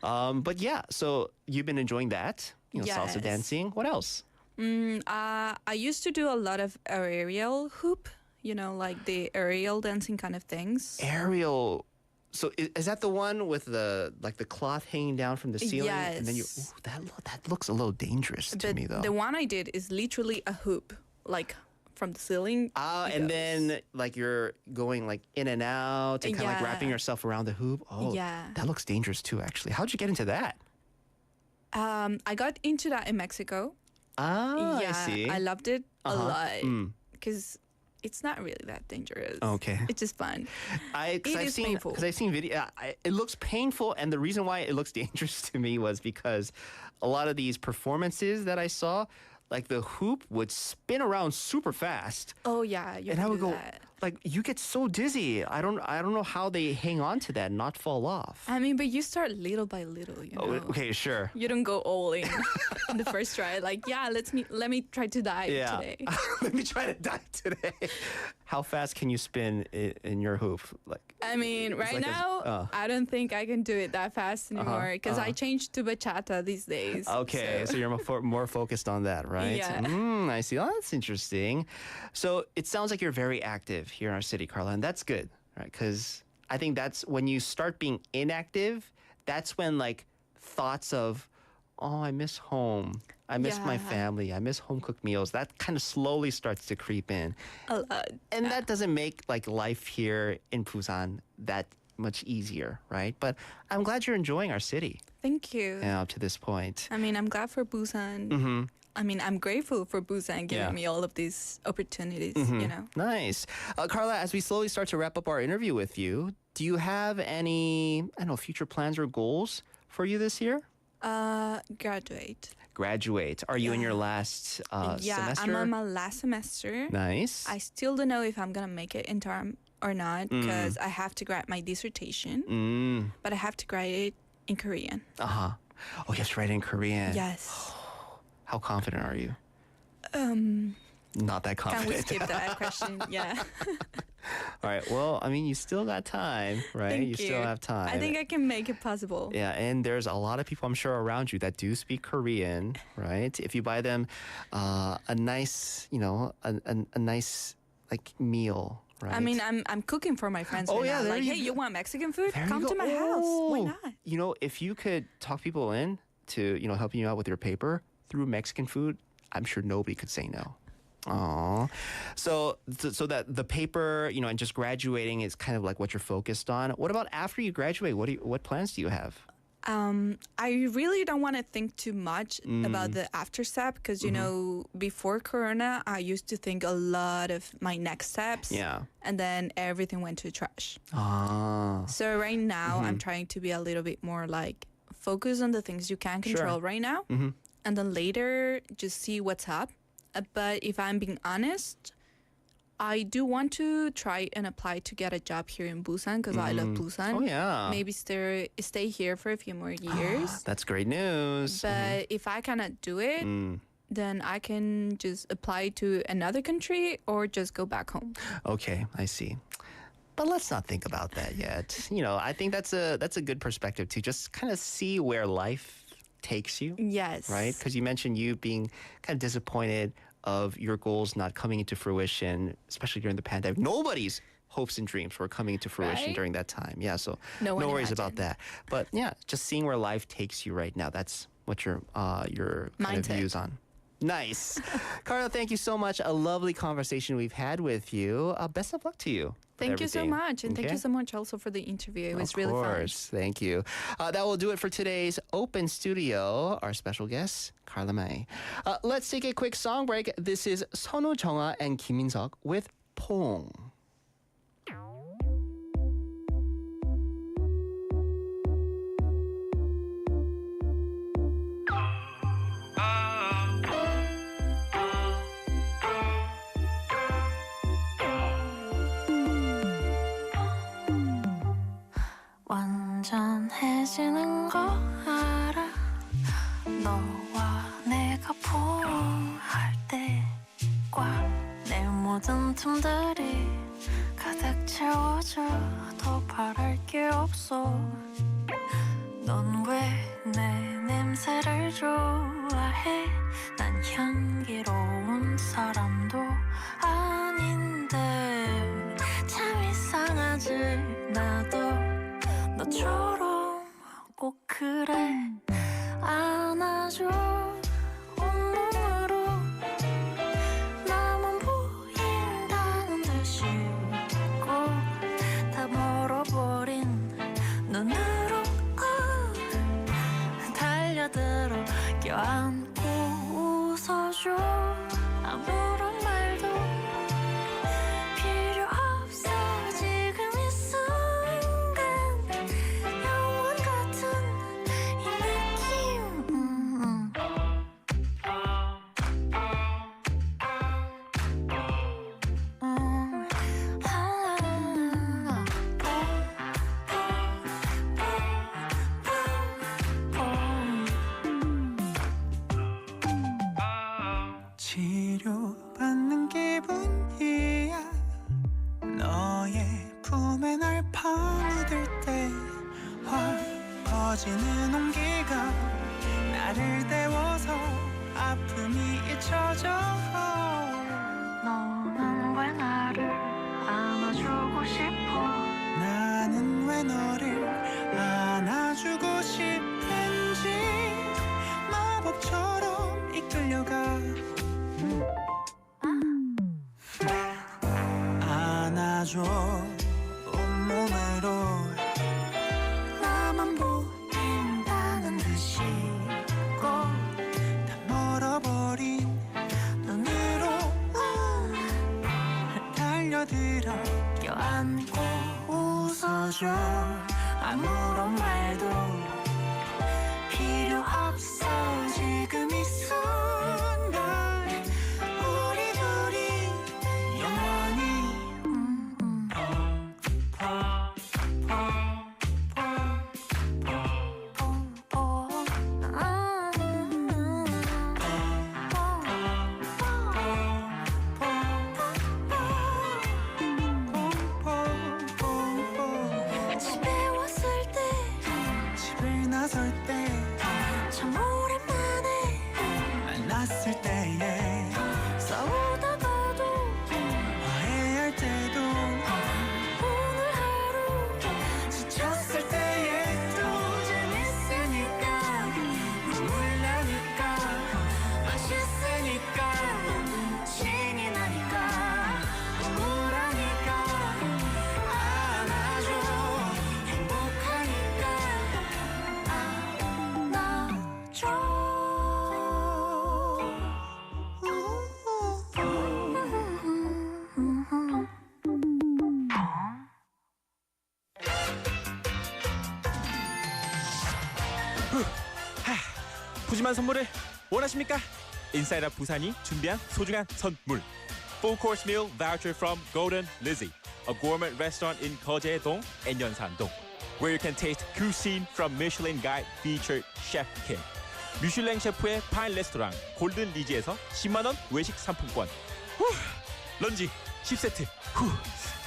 But yeah, so you've been enjoying that, salsa Yes. dancing. What else? I used to do a lot of aerial hoop, like the aerial dancing kind of things. Aerial. So is that the one with the cloth hanging down from the ceiling? Yes. And then that looks a little dangerous to me though. The one I did is literally a hoop, like from the ceiling. And then like you're going like in and out and kind of like Yeah. wrapping yourself around the hoop. Oh, Yeah. that looks dangerous too, actually. How'd you get into that? I got into that in Mexico. Ah, Yeah, I see. I loved it a lot Mm. because it's not really that dangerous. Okay. It's just fun. I've seen painful. because I've seen video. It looks painful, and the reason why it looks dangerous to me was because a lot of these performances that I saw, like the hoop would spin around super fast, Oh yeah, you and can I would do go that. like you get so dizzy. I don't know how they hang on to that and not fall off. I mean, but you start little by little, you know. Oh, okay, sure. You don't go all in the first try. Like, yeah, let me try to dive Yeah. today. Let me try to dive today. How fast can you spin in your hoop? Like, I mean, right like now, I don't think I can do it that fast anymore because I changed to bachata these days. okay, so you're more focused on that, right? Yeah. I see. Oh, that's interesting. So it sounds like you're very active here in our city, Karla, and that's good, right? Because I think that's when you start being inactive, that's when like thoughts of, oh, I miss home. I miss my Yeah. family. I miss home cooked meals. That kind of slowly starts to creep in. A lot. And that doesn't make like life here in Busan that much easier, right? But I'm glad you're enjoying our city Thank you. up to this point. I mean, I'm glad for Busan. I mean, I'm grateful for Busan giving Yeah. me all of these opportunities, you know. Nice. Karla, as we slowly start to wrap up our interview with you, do you have any, I don't know, future plans or goals for you this year? Graduate. Graduate. Are you in your last semester? I'm on my last semester. Nice. I still don't know if I'm gonna make it in time or not because I have to grad my dissertation, but I have to grade it in Korean. Oh, you have to write in Korean. Yes. How confident are you? Not that Can confident. we skip that question? Yeah. All right. Well, I mean, you still got time, right? Thank you still have time. I think I can make it possible. Yeah, and there's a lot of people I'm sure around you that do speak Korean, right? If you buy them a nice, a nice like meal, right? I mean, I'm cooking for my friends Oh, right yeah, now. there Like, you hey, go. you want Mexican food? There you Come go. to my house. Why Oh, not? if you could talk people in to, helping you out with your paper through Mexican food, I'm sure nobody could say no. Aw. So that the paper, and just graduating is kind of like what you're focused on. What about after you graduate? What plans do you have? I really don't want to think too much about the after step because, before Corona, I used to think a lot of my next steps. Yeah. And then everything went to trash. Ah. So right now, I'm trying to be a little bit more like focus on the things you can control right now. And then later, just see what's up. But if I'm being honest, I do want to try and apply to get a job here in Busan because I love Busan. Oh, yeah. Maybe stay here for a few more years. That's great news. But if I cannot do it, then I can just apply to another country or just go back home. Okay, I see. But let's not think about that yet. You know, I think that's a good perspective to just kind of see where life takes you. Yes. Right? Because you mentioned you being kind of disappointed of your goals not coming into fruition, especially during the pandemic. Nobody's hopes and dreams were coming into fruition Right? during that time. Yeah, so No one worries about imagined. that. But yeah, just seeing where life takes you right now. That's what your kind of Mindset. views on. Nice. Karla, thank you so much. A lovely conversation we've had with you. Best of luck to you. with Thank you so everything. much. And thank Okay? you so much also for the interview. It was Of really fun. course. Thank you. That will do it for today's Open Studio. Our special guest, Karla May. Let's take a quick song break. This is 선우 정아 and Kim Min-seok with 퐁. 완전해지는 거 알아 너와 내가 포옹할 때과 내 모든 틈들이 가득 채워져도 바랄 게 없어 넌 왜 내 냄새를 좋아해 난 향기로운 사람도 아닌데 참 이상하지 나도 너처럼 꼭 그래 안아줘 온몸으로 나만 보인다는 듯이 꼭 다 멀어버린 눈으로 달려들어 껴안고 웃어줘 아무런 말도 필요 없어 지금 이 순간 영원 같은 이 느낌 치료받는 기분이야 너의 품에 날 파묻을 때 확 퍼지는 온기가 나를 데워서 아픔이 잊혀져 너는 왜 나를 안아주고 싶어 나는 왜 너를 안아주고 싶은지 마법처럼 이끌려가 안아줘 온몸으로 나만 보인다는 듯이 꼭 다 멀어버린 눈으로 달려들어 껴안고 웃어줘 아무런 말도 필요 없어 지금 이 순간 우리 둘이 영원히 집에 왔을 때 집을 나설 때 참 오랜만에 만났을 때에 싸우다가도 화해할 때도 오늘 하루 지쳤을 때에 또 재밌으니까 눈물 나니까 맛있으니까 신이 나니까 우울하니까 안아줘 행복하니까 안아줘 푸짐한 선물을 원하십니까? 인사이드 부산이 준비한 소중한 선물. Full course meal voucher from Golden Lizzie, a gourmet restaurant in 거제동 and 연산동, where you can taste cuisine from Michelin Guide featured Chef Kim. 미슐랭 셰프의 파인 레스토랑 골든 리지에서 10만 원 외식 상품권. 런지 10세트.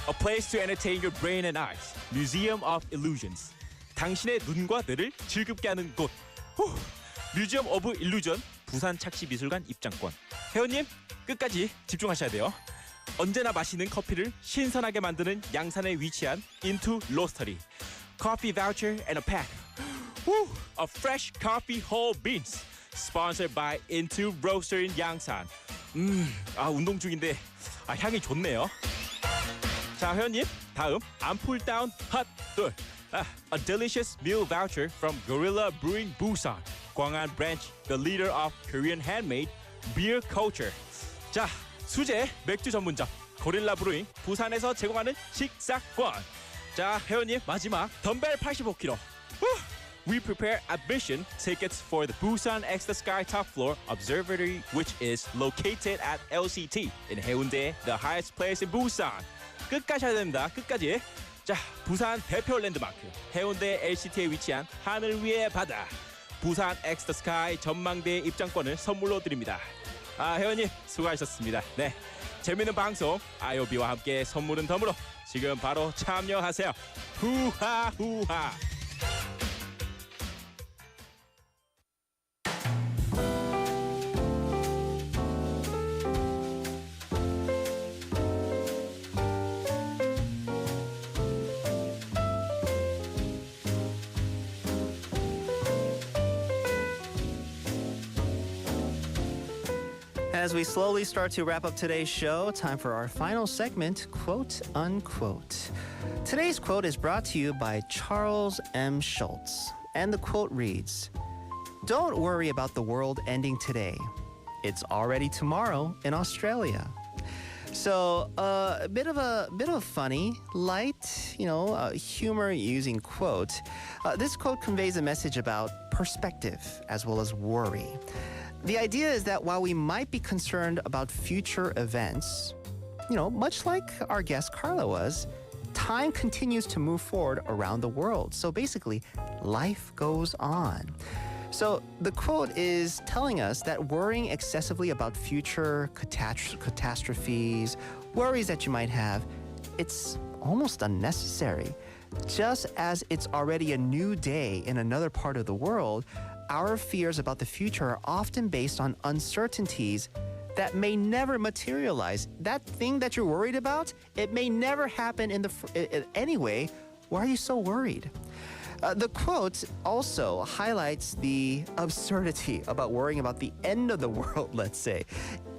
A place to entertain your brain and eyes. Museum of Illusions. 당신의 눈과 뇌를 즐겁게 하는 곳. 뮤지엄 오브 일루전 부산 착시미술관 입장권. 회원님 끝까지 집중하셔야 돼요. 언제나 마시는 커피를 신선하게 만드는 양산에 위치한 Into Roastery. Coffee voucher and a pack. A fresh coffee whole beans. Sponsored by Into Roastery in 양산. 운동 중인데 향이 좋네요. 자, 회원님 다음 암풀다운 핫돌. A delicious meal voucher from Gorilla Brewing Busan. 광안 branch, the leader of Korean handmade beer culture. 자, 수제 맥주 전문점 고릴라 브루잉 부산에서 제공하는 식사권. 자, 회원님 마지막 덤벨 85kg. We prepare admission tickets for the Busan X the Sky Top Floor Observatory, which is located at LCT in Haeundae, the highest place in Busan. 끝까지 해야 됩니다. 끝까지. 자, 부산 대표 랜드마크 해운대 LCT에 위치한 하늘 위의 바다 부산 X the Sky 전망대 입장권을 선물로 드립니다. 회원님 수고하셨습니다. 네, 재밌는 방송 IOB와 함께 선물은 덤으로 지금 바로 참여하세요. 후하 후하. As we slowly start to wrap up today's show, time for our final segment, Quote Unquote. Today's quote is brought to you by Charles M. Schultz. And the quote reads, "Don't worry about the world ending today. It's already tomorrow in Australia." So a bit of a funny, light, humor using quote. This quote conveys a message about perspective as well as worry. The idea is that while we might be concerned about future events, much like our guest Karla was, time continues to move forward around the world. So basically, life goes on. So the quote is telling us that worrying excessively about future catastrophes, worries that you might have, it's almost unnecessary. Just as it's already a new day in another part of the world, our fears about the future are often based on uncertainties that may never materialize. That thing that you're worried about, it may never happen anyway. Why are you so worried? The quote also highlights the absurdity about worrying about the end of the world, let's say.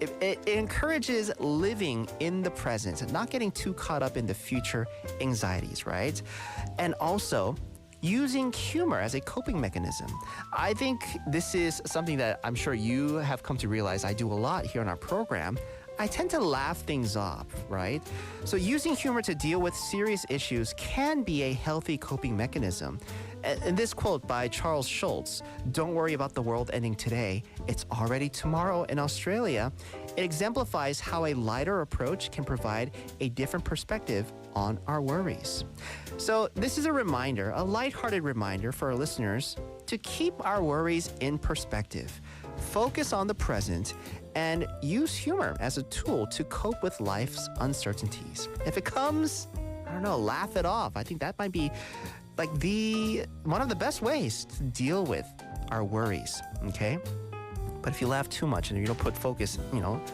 It encourages living in the present, not getting too caught up in the future anxieties, right? And also, using humor as a coping mechanism. I think this is something that I'm sure you have come to realize I do a lot here on our program. I tend to laugh things off, right? So using humor to deal with serious issues can be a healthy coping mechanism. And this quote by Charles Schultz, "Don't worry about the world ending today. It's already tomorrow in Australia." It exemplifies how a lighter approach can provide a different perspective on our worries. So this is a reminder, a lighthearted reminder for our listeners to keep our worries in perspective, focus on the present, and use humor as a tool to cope with life's uncertainties. If it comes, laugh it off. I think that might be like one of the best ways to deal with our worries, okay? But if you laugh too much and you don't put focus,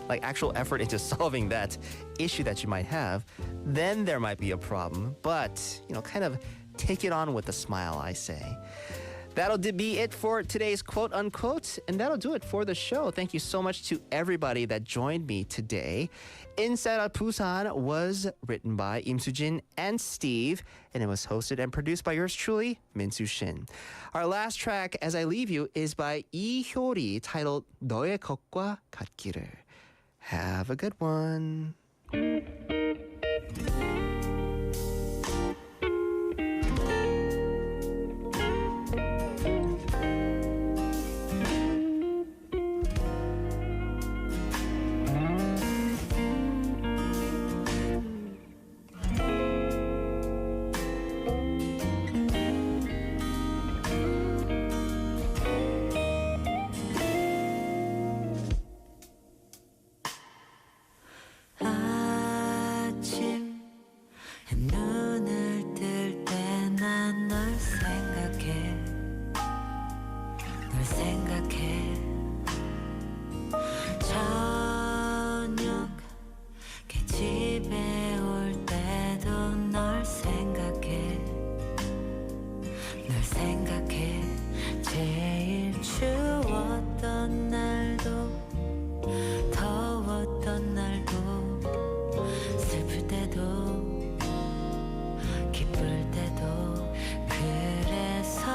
like actual effort into solving that issue that you might have, then there might be a problem. But, kind of take it on with a smile, I say. That'll be it for today's quote unquote, and that'll do it for the show. Thank you so much to everybody that joined me today. Inside Out Busan was written by Im Soo-jin and Steve, and it was hosted and produced by yours truly, Min Soo-shin. Our last track, as I leave you, is by Lee Hyori, titled 너의 것과 같기를. Have a good one. 눈을 뜰 때 난 널 생각해 널 생각해 저녁 집에 올 때도 널 생각해 널 생각해 제일 추웠던 날도 더웠던 날도 슬플 때도 기쁠 때도 그래서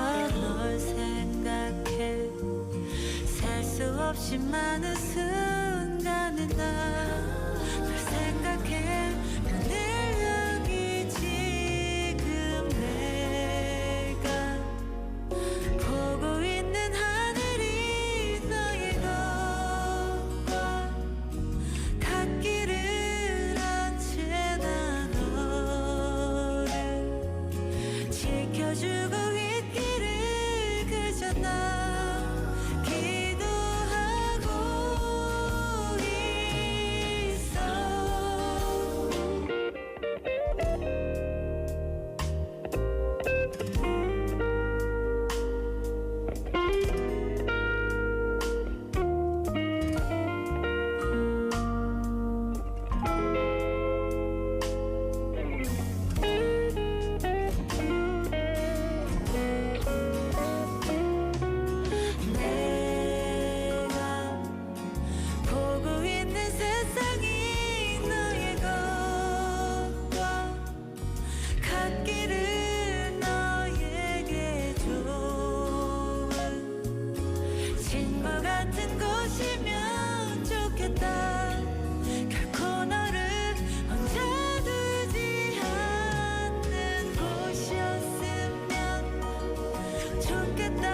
널 생각해 셀 수 없이 많은 순간을 널 생각해 오늘 여기 지금 내가 보고 있는 하늘이 너의 것과 같기를 언제나 너를 지켜주고 있기를 그저 나 기도하고 있어 내가 보고 있는 세상이 너의 것과 같기를 너에게 좋은 친구 같은 곳이면 좋겠다 결코 너를 혼자 두지 않는 곳이었으면 좋겠다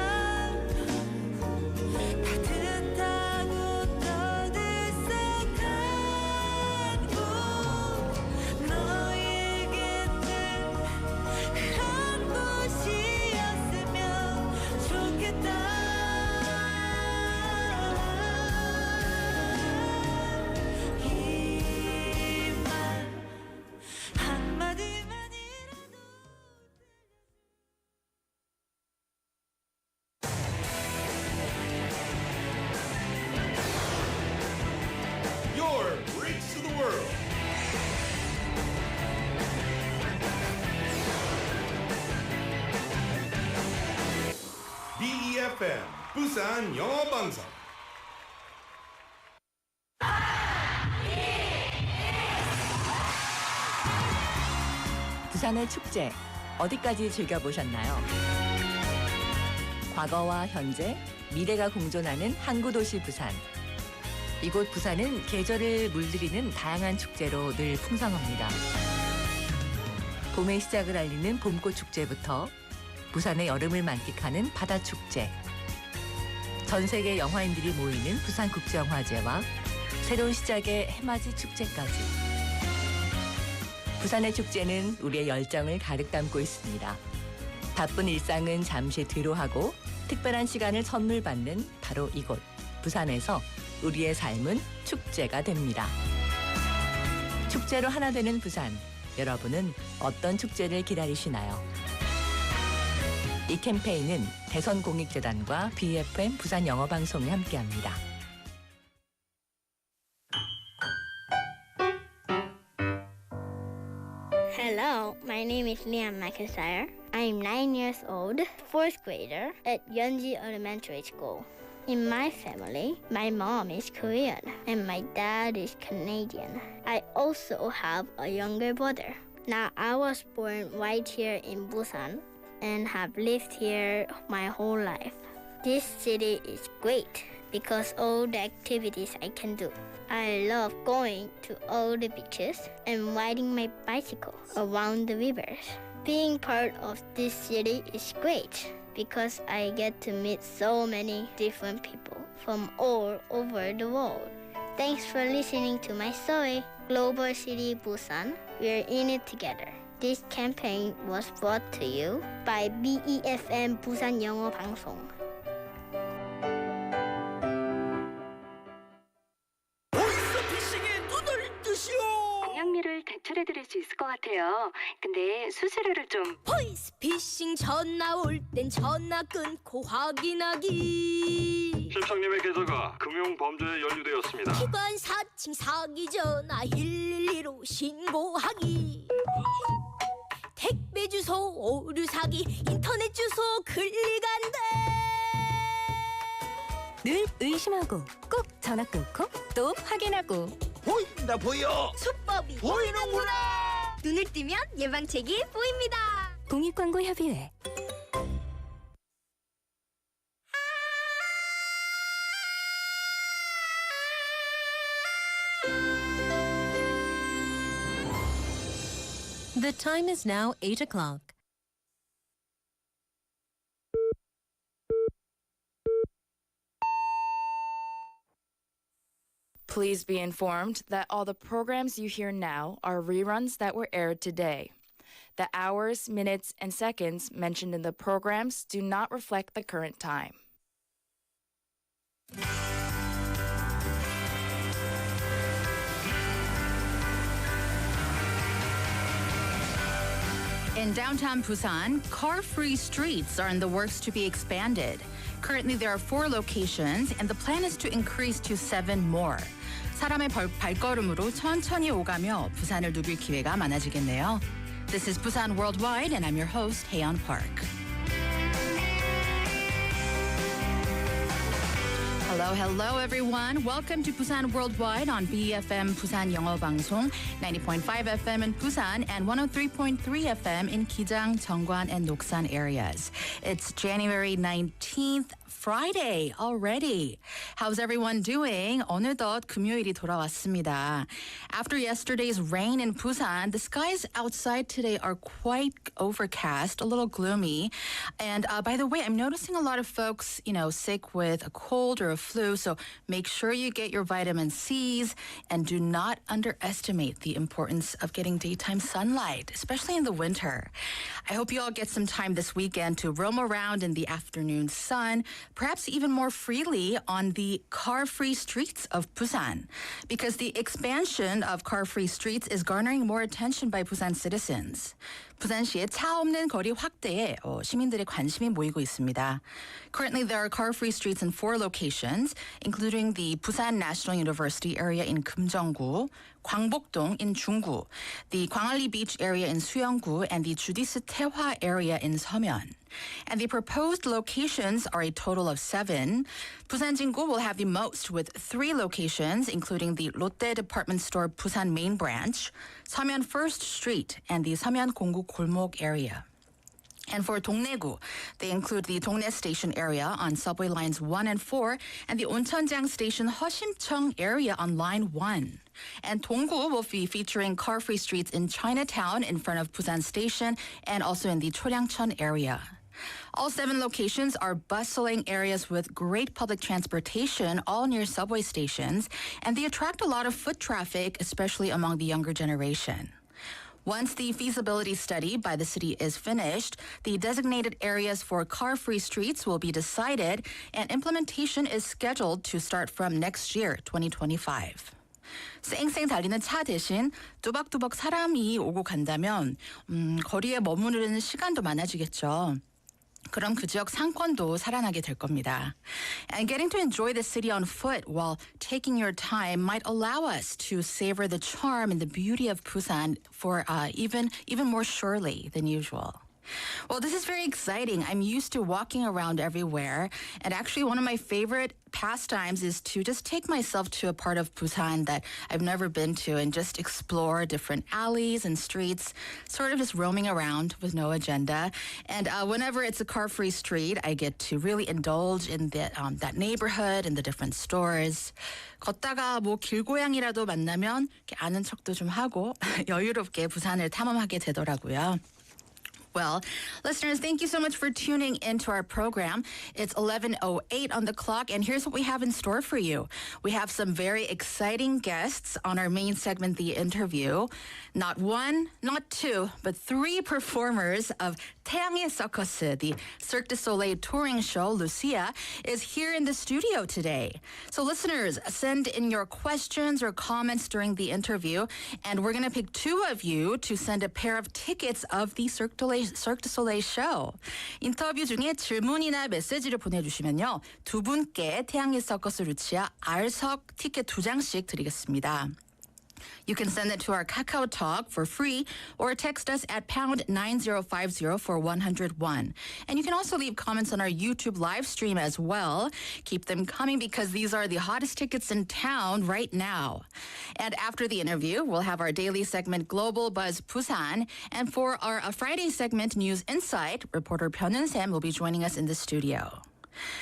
따뜻하고 떠들썩한 곳 너의 곁에 그런 곳이었으면 좋겠다 이 말 한마디만이라도 Your Bridge to the World. BEFM 부산 영어방송. 부산의 축제 어디까지 즐겨보셨나요? 과거와 현재, 미래가 공존하는 항구 도시 부산. 이곳 부산은 계절을 물들이는 다양한 축제로 늘 풍성합니다. 봄의 시작을 알리는 봄꽃 축제부터 부산의 여름을 만끽하는 바다 축제, 전 세계 영화인들이 모이는 부산국제영화제와 새로운 시작의 해맞이 축제까지. 부산의 축제는 우리의 열정을 가득 담고 있습니다. 바쁜 일상은 잠시 뒤로 하고 특별한 시간을 선물 받는 바로 이곳 부산에서 우리의 삶은 축제가 됩니다. 축제로 하나 되는 부산. 여러분은 어떤 축제를 기다리시나요? 이 캠페인은 대선공익재단과 BFM 부산영어방송이 함께합니다. Hello, my name is Liam McIntyre. I'm 9 years old, 4th grader at Yeonji Elementary School. In my family, my mom is Korean and my dad is Canadian. I also have a younger brother. Now, I was born right here in Busan and have lived here my whole life. This city is great because all the activities I can do. I love going to all the beaches and riding my bicycle around the rivers. Being part of this city is great because I get to meet so many different people from all over the world. Thanks for listening to my story, Global City Busan. We're in it together. This campaign was brought to you by BEFM 부산영어방송. 보이스피싱에 눈을 뜨시오. 공양미를 대충 제출해드릴 수 있을 것 같아요. 근데 수수료를 좀... 보이스피싱 전화 올 땐 전화 끊고 확인하기. 실장님의 계좌가 금융범죄에 연루되었습니다. 기관 사칭 사기 전화 112로 신고하기. 택배 주소 오류 사기, 인터넷 주소 클릭한대. 늘 의심하고 꼭 전화 끊고 또 확인하고. 보인다 보여. 수법이 보이는구나. 눈을 뜨면 예방책이 보입니다. 공익광고협의회. The time is now 8 o'clock. Please be informed that all the programs you hear now are reruns that were aired today. The hours, minutes, and seconds mentioned in the programs do not reflect the current time. In downtown Busan, car-free streets are in the works to be expanded. Currently, there are 4 locations, and the plan is to increase to 7 more. 사람의 발걸음으로 천천히 오가며 부산을 누빌 기회가 많아지겠네요. This is Busan Worldwide, and I'm your host, Haeyeon Park. Hello, everyone. Welcome to Busan Worldwide on BFM 부산영어방송, 90.5 FM in Busan and 103.3 FM in Gijang, Jeongwan, and Noksan areas. It's January 19th, Friday already. How's everyone doing? 어느덧 금요일이 돌아왔습니다. After yesterday's rain in Busan, the skies outside today are quite overcast, a little gloomy. And by the way, I'm noticing a lot of folks, sick with a cold or a flu, so make sure you get your vitamin C's and do not underestimate the importance of getting daytime sunlight, especially in the winter. I hope you all get some time this weekend to roam around in the afternoon sun, perhaps even more freely on the car-free streets of Busan, because the expansion of car-free streets is garnering more attention by Busan citizens. 부산시의 차 없는 거리 확대에 시민들의 관심이 모이고 있습니다. Currently, there are car-free streets in 4 locations, including the Busan National University area in 금정구, 광복동 in 중구, the Gwangalli Beach area in 수영구, and the Judice 태화 area in 서면. And the proposed locations are a total of 7. Busan Jingu will have the most with 3 locations, including the Lotte Department Store Busan Main Branch, 서면 First Street, and the 서면 공구 골목 area. And for 동래구, they include the Dongnae Station area on subway lines 1 and 4 and the Oncheonjang Station 허심청 area on line 1. And Donggu will be featuring car-free streets in Chinatown in front of Busan Station and also in the Choryangcheon area. All 7 locations are bustling areas with great public transportation, all near subway stations, and they attract a lot of foot traffic, especially among the younger generation. Once the feasibility study by the city is finished, the designated areas for car-free streets will be decided, and implementation is scheduled to start from next year, 2025. 쌩쌩 달리는 차 대신 뚜벅뚜벅 사람이 오고 간다면 거리에 머무르는 시간도 많아지겠죠. 그럼 그 지역 상권도 살아나게 될 겁니다. And getting to enjoy the city on foot while taking your time might allow us to savor the charm and the beauty of Busan for even more surely than usual. Well, this is very exciting. I'm used to walking around everywhere. And actually, one of my favorite pastimes is to just take myself to a part of Busan that I've never been to and just explore different alleys and streets, sort of just roaming around with no agenda. And whenever it's a car-free street, I get to really indulge in that neighborhood and the different stores. 걷다가 길고양이라도 만나면 이렇게 아는 척도 좀 하고 여유롭게 부산을 탐험하게 되더라고요. Well, listeners, thank you so much for tuning into our program. It's 11:08 on the clock, and here's what we have in store for you. We have some very exciting guests on our main segment, The Interview. Not one, not two, but three performers of 태양의 서커스, the Cirque du Soleil touring show, Lucia, is here in the studio today. So listeners, send in your questions or comments during the interview, and we're going to pick two of you to send a pair of tickets of the Cirque du Soleil show. 인터뷰 중에 질문이나 메시지를 보내주시면요, 두 분께 태양의 서커스 루치아 R석 티켓 2장씩 드리겠습니다. You can send it to our Kakao Talk for free or text us at pound 9050 for 101. And you can also leave comments on our YouTube live stream as well. Keep them coming because these are the hottest tickets in town right now. And after the interview, we'll have our daily segment Global Buzz Busan. And for our Friday segment News Insight, reporter Pyeonun Sam will be joining us in the studio.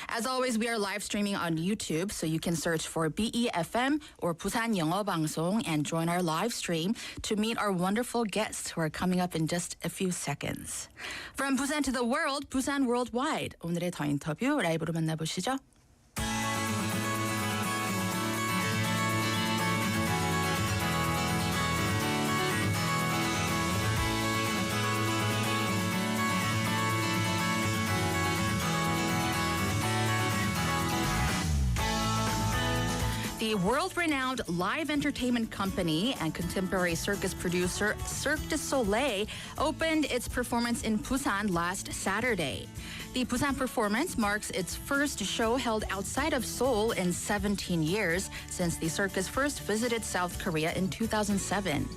As always, we are live streaming on YouTube, so you can search for BEFM or 부산영어방송 and join our live stream to meet our wonderful guests who are coming up in just a few seconds. From Busan to the world, Busan Worldwide. 오늘의 더 인터뷰 라이브로 만나보시죠. The world-renowned live entertainment company and contemporary circus producer Cirque du Soleil opened its performance in Busan last Saturday. The Busan performance marks its first show held outside of Seoul in 17 years since the circus first visited South Korea in 2007.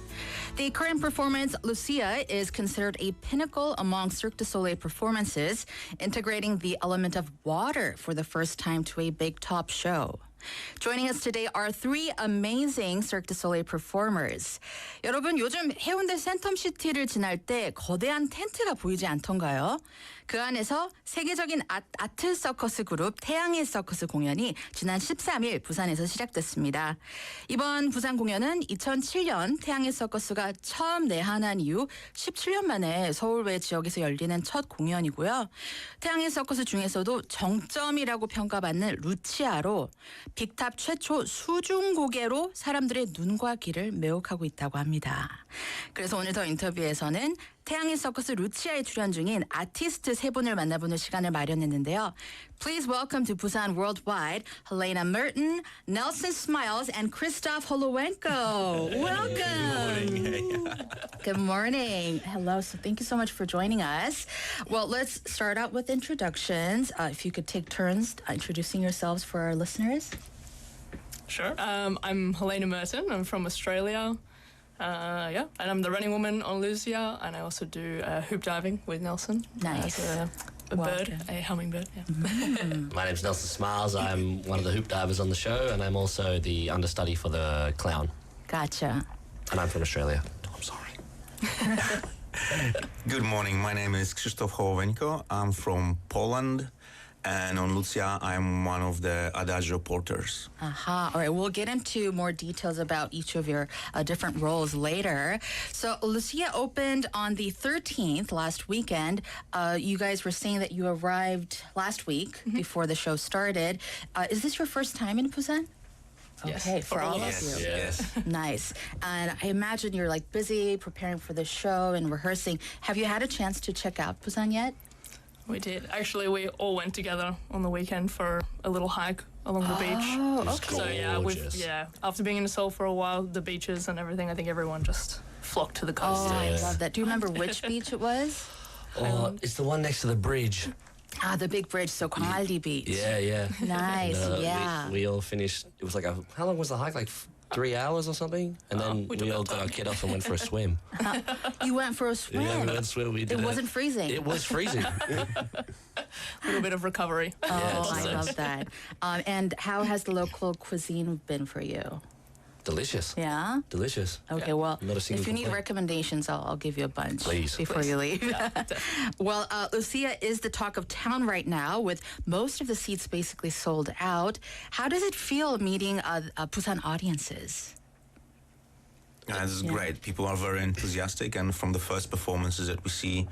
The current performance, Lucia, is considered a pinnacle among Cirque du Soleil performances, integrating the element of water for the first time to a big top show. Joining us today are three amazing Cirque du Soleil performers. 여러분, 요즘 해운대 센텀시티를 지날 때 거대한 텐트가 보이지 않던가요? 그 안에서 세계적인 아트 서커스 그룹 태양의 서커스 공연이 지난 13일 부산에서 시작됐습니다. 이번 부산 공연은 2007년 태양의 서커스가 처음 내한한 이후 17년 만에 서울 외 지역에서 열리는 첫 공연이고요. 태양의 서커스 중에서도 정점이라고 평가받는 루치아로 빅탑 최초 수중고개로 사람들의 눈과 귀를 매혹하고 있다고 합니다. 그래서 오늘 더 인터뷰에서는 태양의 서커스 루치아에 출연 중인 아티스트 세 분을 만나보는 시간을 마련했는데요. Please welcome to Busan Worldwide, Helena Merton, Nelson Smiles, and Christoph Holowenko. Welcome. Good morning. Good morning. Hello. So thank you so much for joining us. Well, let's start out with introductions. If you could take turns introducing yourselves for our listeners. Sure. I'm Helena Merton. I'm from Australia. And I'm the running woman on Lucia, and I also do hoop diving with Nelson. Nice. As a bird, a hummingbird. Yeah. My name's Nelson Smiles. I'm one of the hoop divers on the show, and I'm also the understudy for the clown. Gotcha. And I'm from Australia. Oh, I'm sorry. Good morning. My name is Krzysztof Hołowenko. I'm from Poland. And on Lucia, I'm one of the Adagio porters. All right, we'll get into more details about each of your different roles later. So Lucia opened on the 13th last weekend. You guys were saying that you arrived last week before the show started. Is this your first time in Busan? Yes. Okay, for all of Yes, you. yes. Nice. And I imagine you're like busy preparing for the show and rehearsing. Have you had a chance to check out Busan yet? We did. Actually, we all went together on the weekend for a little hike along the beach. Oh, okay. So after being in Seoul for a while, the beaches and everything, I think everyone just flocked to the coast. Oh, I love that. Do you remember which beach it was? Oh, it's the one next to the bridge. Ah, the big bridge, so Gwangaldi Beach. Yeah. Nice, And, yeah. We all finished. It was like how long was the hike? Like 3 hours or something? And then we all got our kit off and went for a swim. You went for a swim? Yeah, we went swim. It wasn't freezing. It was freezing. A little bit of recovery. Oh, I love that. And how has the local cuisine been for you? Delicious. Yeah? Delicious. Okay, well, Not a single if you need complaint. recommendations, I'll give you a bunch Please. before you leave. Well, Lucia is the talk of town right now, with most of the seats basically sold out. How does it feel meeting Busan audiences? This is great. People are very enthusiastic, and from the first performances that we see,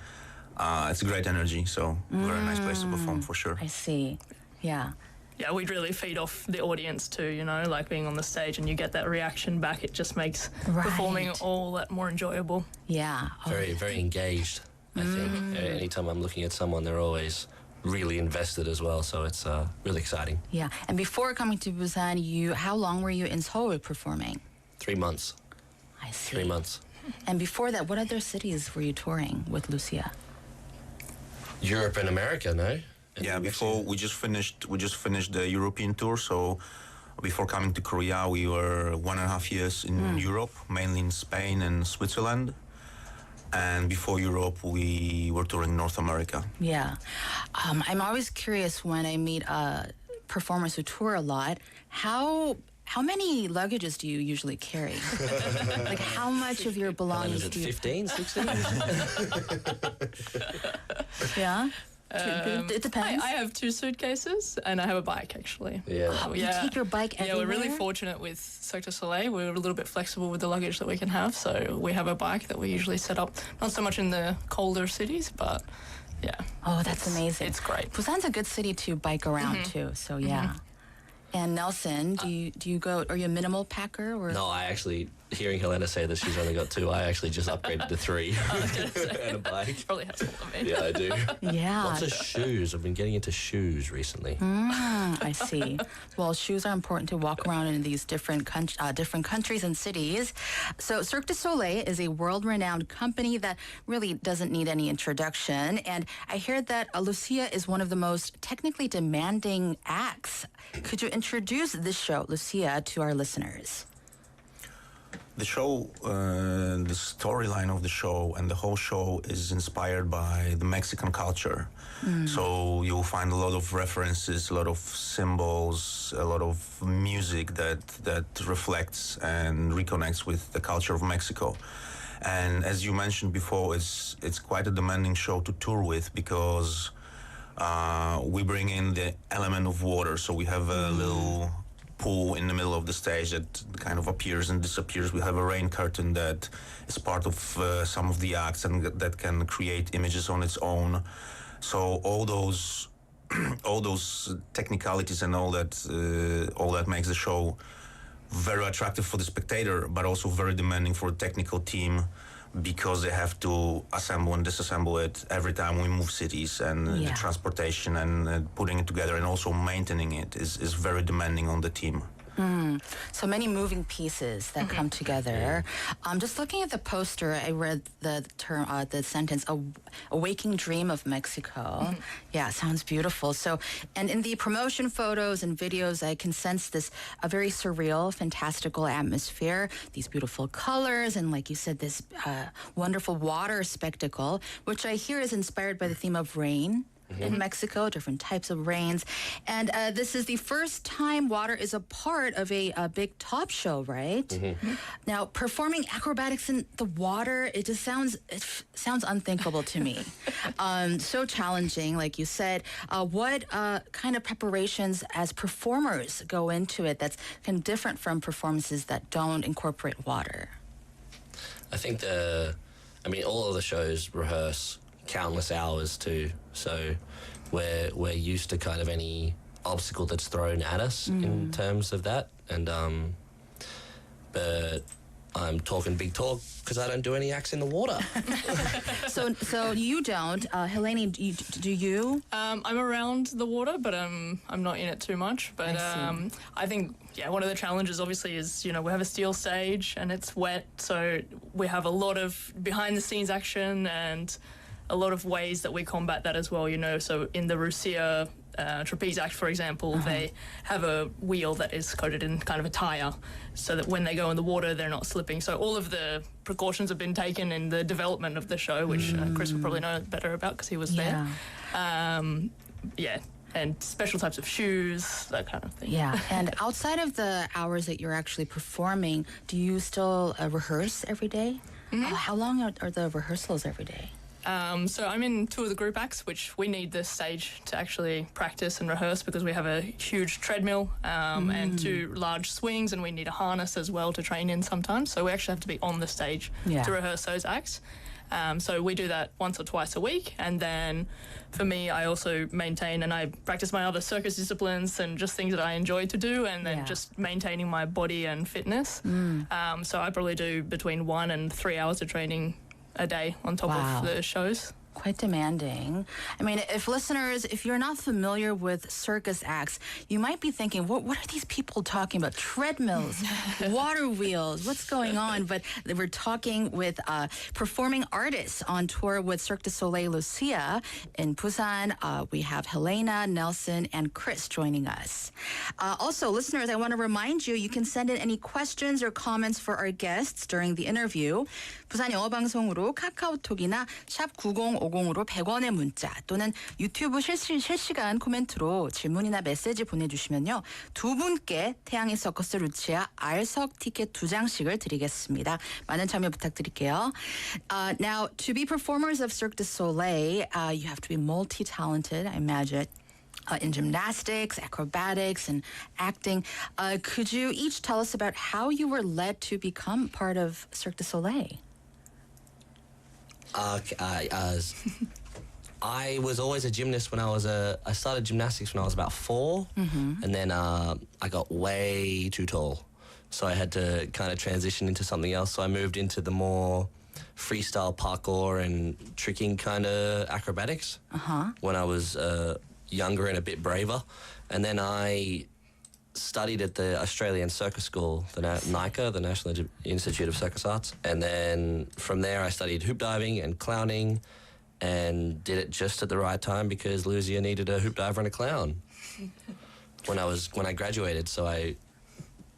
it's a great energy. So very nice place to perform for sure. I see. Yeah. Yeah, we'd really feed off the audience too, you know, like being on the stage and you get that reaction back. It just makes performing all that more enjoyable. Yeah. Very, very engaged, I think. Anytime I'm looking at someone, they're always really invested as well. So it's really exciting. Yeah. And before coming to Busan, how long were you in Seoul performing? 3 months. I see. 3 months. And before that, what other cities were you touring with Lucia? Europe and America, no? Yeah, before we just finished the European tour. So before coming to Korea, we were 1.5 years in Europe, mainly in Spain and Switzerland. And before Europe, we were touring North America. Yeah. I'm always curious when I meet performers who tour a lot, how many luggages do you usually carry? Like how much of your belongings do you... 15, 16? Yeah? It depends. I have 2 suitcases and I have a bike actually. Yeah. You take your bike everywhere? Yeah, we're really fortunate with Cirque du Soleil. We're a little bit flexible with the luggage that we can have. So we have a bike that we usually set up, not so much in the colder cities, but yeah. Oh, that's amazing. It's great. Busan's a good city to bike around too, so yeah. And Nelson, do you go, are you a minimal packer or? No, I actually, hearing Helena say that she's only got 2, I actually just upgraded to 3 and a bike. Probably has more than me. Yeah, I do. Yeah. Lots of shoes. I've been getting into shoes recently. I see. Well, shoes are important to walk around in these different countries and cities. So Cirque du Soleil is a world-renowned company that really doesn't need any introduction. And I hear that Lucia is one of the most technically demanding acts. Could you introduce this show, Lucia, to our listeners? The show, the storyline of the show and the whole show is inspired by the Mexican culture. So you'll find a lot of references, a lot of symbols, a lot of music that reflects and reconnects with the culture of Mexico. And as you mentioned before, it's quite a demanding show to tour with because we bring in the element of water. So we have a little pool in the middle of the stage that kind of appears and disappears. We have a rain curtain that is part of some of the acts and that can create images on its own. So all those technicalities and all that makes the show very attractive for the spectator, but also very demanding for the technical team because they have to assemble and disassemble it every time we move cities, and the transportation and putting it together and also maintaining it is very demanding on the team. So many moving pieces that come together. Just looking at the poster, I read the term, the sentence, a waking dream of Mexico. Yeah, sounds beautiful. So, and in the promotion photos and videos, I can sense this a very surreal, fantastical atmosphere, these beautiful colors, and like you said, this wonderful water spectacle, which I hear is inspired by the theme of rain. In Mexico, different types of rains. And this is the first time water is a part of a big top show, right? Now, performing acrobatics in the water, it sounds unthinkable to me. So challenging, like you said. What kind of preparations as performers go into it that's kind of different from performances that don't incorporate water? I think all of the shows rehearse countless hours too, so we're used to kind of any obstacle that's thrown at us in terms of that, and but I'm talking big talk because I don't do any acts in the water. So you don't, Helene? Do you? I'm around the water, but I'm not in it too much. But I think one of the challenges obviously is we have a steel stage and it's wet, so we have a lot of behind the scenes action and a lot of ways that we combat that as well, So in the Russia trapeze act, for example, they have a wheel that is coated in kind of a tire so that when they go in the water, they're not slipping. So all of the precautions have been taken in the development of the show, which Chris will probably know better about because he was there. And special types of shoes, that kind of thing. Yeah, and outside of the hours that you're actually performing, do you still rehearse every day? How long are the rehearsals every day? So I'm in 2 of the group acts, which we need the stage to actually practice and rehearse because we have a huge treadmill and 2 large swings, and we need a harness as well to train in sometimes. So we actually have to be on the stage to rehearse those acts. So we do that once or twice a week. And then for me, I also maintain and I practice my other circus disciplines and just things that I enjoy to do, and then just maintaining my body and fitness. So I probably do between 1 and 3 hours of training a day on top of the shows. Quite demanding. I mean, if you're not familiar with circus acts, you might be thinking, what are these people talking about? Treadmills, water wheels, what's going on? But we're talking with performing artists on tour with Cirque du Soleil Lucia in Busan. We have Helena, Nelson, and Chris joining us. Also, listeners, I want to remind you, you can send in any questions or comments for our guests during the interview. 부산 영어방송으로 카카오톡이나 샵 9050으로 100원의 문자 또는 유튜브 실시간 코멘트로 질문이나 메시지 보내주시면요. 두 분께 태양의 서커스 루치아 R석 티켓 2장씩을 드리겠습니다. 많은 참여 부탁드릴게요. Now, to be performers of Cirque du Soleil, you have to be multi-talented, I imagine. In gymnastics, acrobatics, and acting. Could you each tell us about how you were led to become part of Cirque du Soleil? I was always a gymnast when I started gymnastics when I was about 4, and then I got way too tall. So I had to kind of transition into something else. So I moved into the more freestyle parkour and tricking kind of acrobatics when I was younger and a bit braver. And then I studied at the Australian Circus School, the NICA, the National Institute of Circus Arts. And then from there I studied hoop diving and clowning and did it just at the right time because Lucia needed a hoop diver and a clown when I graduated. So I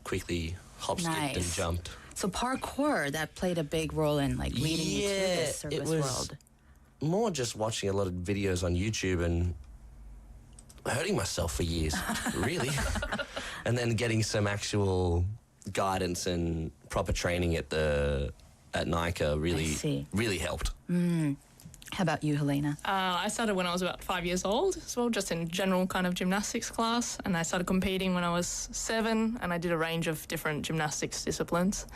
quickly skipped and jumped. So parkour, that played a big role in leading you to this circus world. More just watching a lot of videos on YouTube and hurting myself for years, really. And then getting some actual guidance and proper training at NICA really helped. How about you, Helena? I started when I was about 5 years old as well, just in general kind of gymnastics class. And I started competing when I was 7, and I did a range of different gymnastics disciplines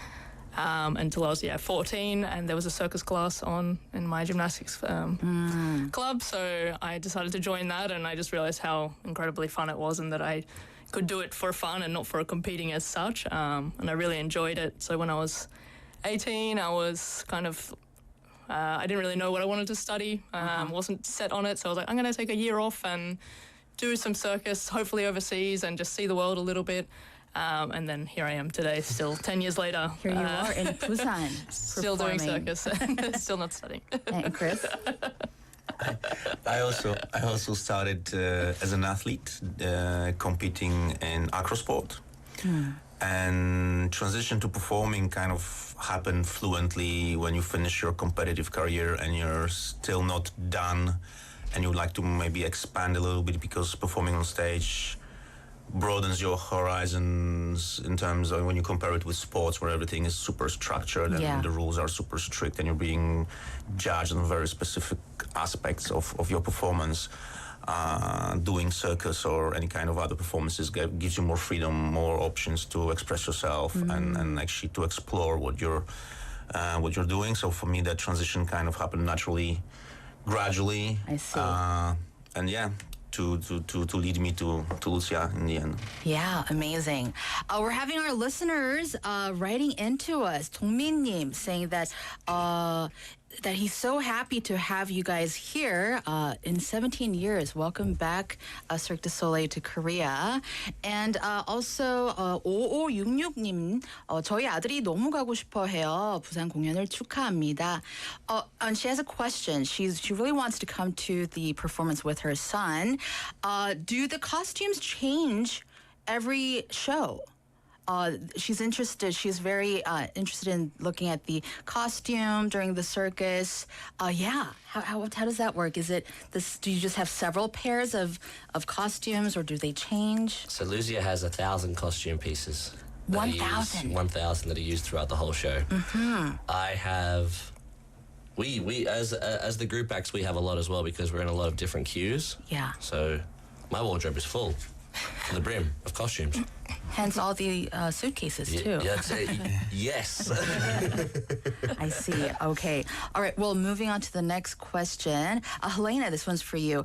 until I was 14, and there was a circus class on in my gymnastics club. So I decided to join that, and I just realized how incredibly fun it was and that I could do it for fun and not for competing as such. And I really enjoyed it. So when I was 18, I was kind of I didn't really know what I wanted to study. Wasn't set on it, so I was like, I'm going to take a year off and do some circus, hopefully overseas, and just see the world a little bit. And then here I am today, still 10 years later. Here you are in Busan, still doing circus, still not studying. And Chris? I also started as an athlete, competing in acrosport. And transition to performing kind of happened fluently when you finish your competitive career and you're still not done and you'd like to maybe expand a little bit because performing on stage broadens your horizons in terms of when you compare it with sports where everything is super structured and the rules are super strict and you're being judged on very specific aspects of your performance. Doing circus or any kind of other performances gives you more freedom, more options to express yourself and actually to explore what you're doing. So for me, that transition kind of happened naturally, gradually. I see. And yeah, to lead me to Lucia in the end. Yeah, amazing. We're having our listeners writing into us. 동민님 saying that he's so happy to have you guys here in 17 years. Welcome back, Cirque du Soleil to Korea. And also 5566님, 저희 아들이 너무 가고 싶어 해요. 부산 공연을 축하합니다. And she has a question. She really wants to come to the performance with her son. Do the costumes change every show? She's interested. She's very interested in looking at the costume during the circus. How does that work? Is it this? Do you just have several pairs of costumes, or do they change? So Lucia has 1,000 costume pieces. 1,000. 1,000 that are used throughout the whole show. I have. We as the group acts, we have a lot as well because we're in a lot of different cues. Yeah. So my wardrobe is full to the brim of costumes. Hence all the suitcases too. Yes. I see. Okay. All right. Well, moving on to the next question. Helena, this one's for you.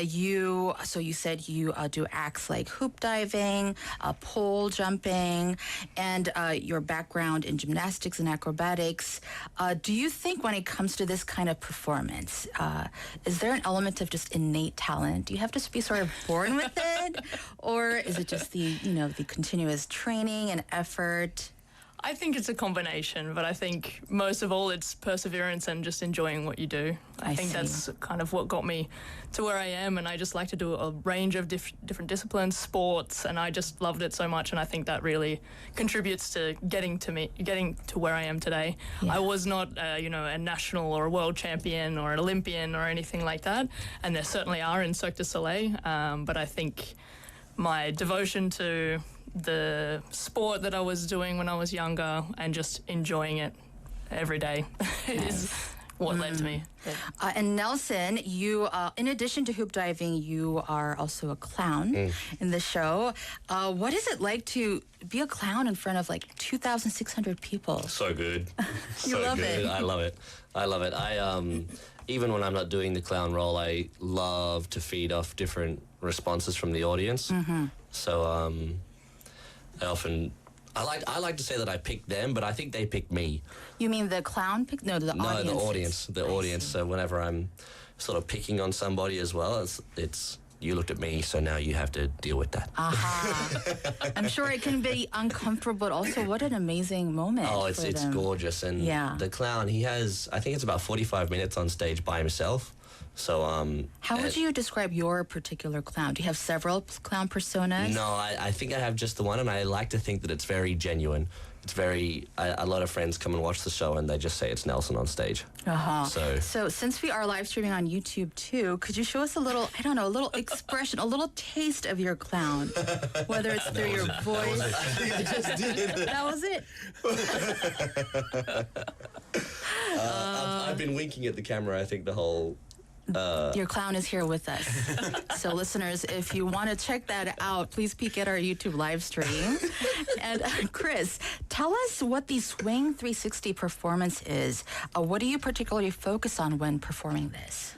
You said you do acts like hoop diving, pole jumping, and your background in gymnastics and acrobatics. Do you think when it comes to this kind of performance, is there an element of just innate talent? Do you have to be sort of born with it, or is it just the continuous training and effort? I think it's a combination, but I think most of all it's perseverance and just enjoying what you do. I think that's kind of what got me to where I am, and I just like to do a range of different disciplines, sports, and I just loved it so much, and I think that really contributes to getting to where I am today. Yeah. I was not, a national or a world champion or an Olympian or anything like that, and there certainly are in Cirque du Soleil, but I think my devotion to the sport that I was doing when I was younger and just enjoying it every day is what led to me. And Nelson, you, in addition to hoop diving, you are also a clown in the show. What is it like to be a clown in front of like 2,600 people? So good. You love it. I love it. I love it. Even when I'm not doing the clown role, I love to feed off different responses from the audience. So I like to say that I picked them, but I think they picked me. You mean the clown picked? No, the audience. The audience. So whenever I'm sort of picking on somebody as well, it's you looked at me, so now you have to deal with that. I'm sure it can be uncomfortable, but also what an amazing moment. Oh, it's gorgeous. And the clown, he has, I think it's about 45 minutes on stage by himself. So, how would you describe your particular clown? Do you have several clown personas? No, I think I have just the one, and I like to think that it's very genuine. It's very, a lot of friends come and watch the show, and they just say it's Nelson on stage. So since we are live streaming on YouTube too, could you show us a little, a little expression, a little taste of your clown? Whether it's through your voice. That was it. I've been winking at the camera, I think, the whole... Your clown is here with us. So listeners, if you want to check that out, please peek at our YouTube live stream. And Chris, tell us what the Swing 360 performance is. What do you particularly focus on when performing this?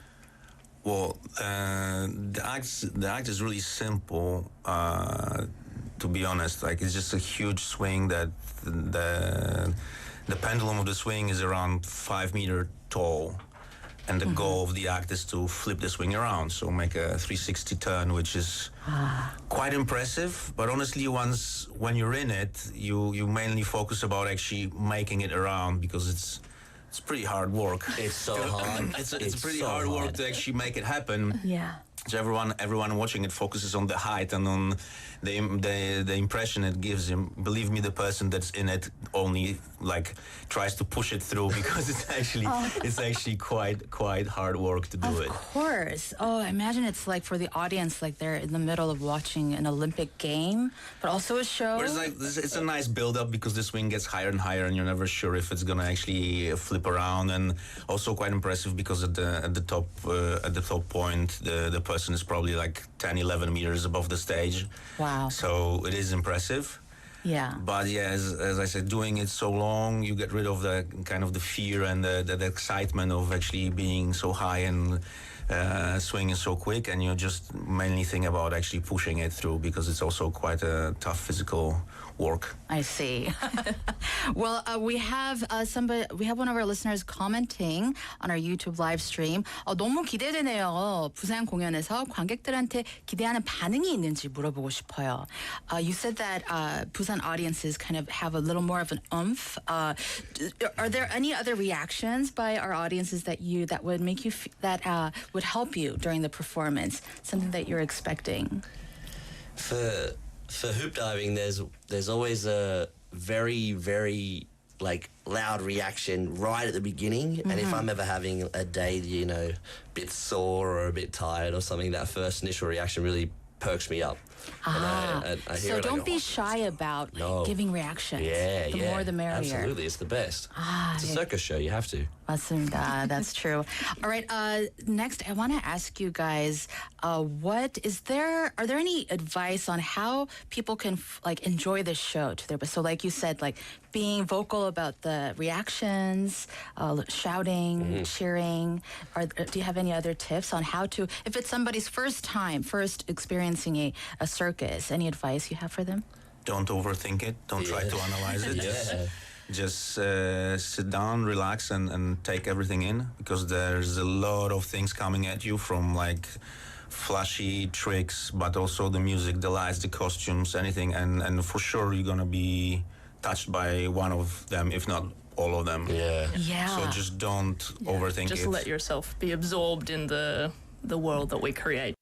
Well, the act is really simple, to be honest. Like, it's just a huge swing that the pendulum of the swing is around 5 meters tall. And the goal of the act is to flip the swing around, so make a 360 turn, which is quite impressive. But honestly, when you're in it, you mainly focus about actually making it around, because it's pretty hard work. It's so hard. It's pretty hard work to actually make it happen. Yeah. So everyone watching it focuses on the height and on the impression it gives him. Believe me, the person that's in it only like tries to push it through, because it's actually quite hard work to do it. Of course. Oh, I imagine it's like for the audience, like they're in the middle of watching an Olympic game, but also a show. But it's a nice build-up, because the swing gets higher and higher, and you're never sure if it's gonna actually flip around. And also quite impressive, because at the top point, the person is probably like 10-11 meters above the stage. Wow. So it is impressive. Yeah. But yeah, as I said, doing it so long, you get rid of the kind of the fear and the excitement of actually being so high and swinging so quick, and you just mainly think about actually pushing it through, because it's also quite a tough physical work. I see. Well, we have one of our listeners commenting on our YouTube live stream. 너무 기대되네요. 부산 공연에서 관객들한테 기대하는 반응이 있는지 물어보고 싶어요. You said that Busan audiences kind of have a little more of an oomph. Are there any other reactions by our audiences that would make you that would help you during the performance? Something that you're expecting? For hoop diving, there's always a very, very like loud reaction right at the beginning. And if I'm ever having a day, a bit sore or a bit tired or something, that first initial reaction really perks me up. And I hear so it, don't be shy about giving reactions. The more the merrier. Absolutely, it's the best. It's a circus show, you have to. 맞습니다. That's true. All right. Next, I want to ask you guys, are there any advice on how people can enjoy the show to their best? So like you said, like being vocal about the reactions, shouting, cheering. Do you have any other tips on how to, if it's somebody's first experiencing a circus, any advice you have for them? Don't overthink it. Don't try to analyze it. Just sit down, relax, and take everything in, because there's a lot of things coming at you, from like flashy tricks, but also the music, the lights, the costumes, anything. And for sure you're gonna be touched by one of them, if not all of them. Yeah. So just don't overthink it. Just let yourself be absorbed in the world that we create.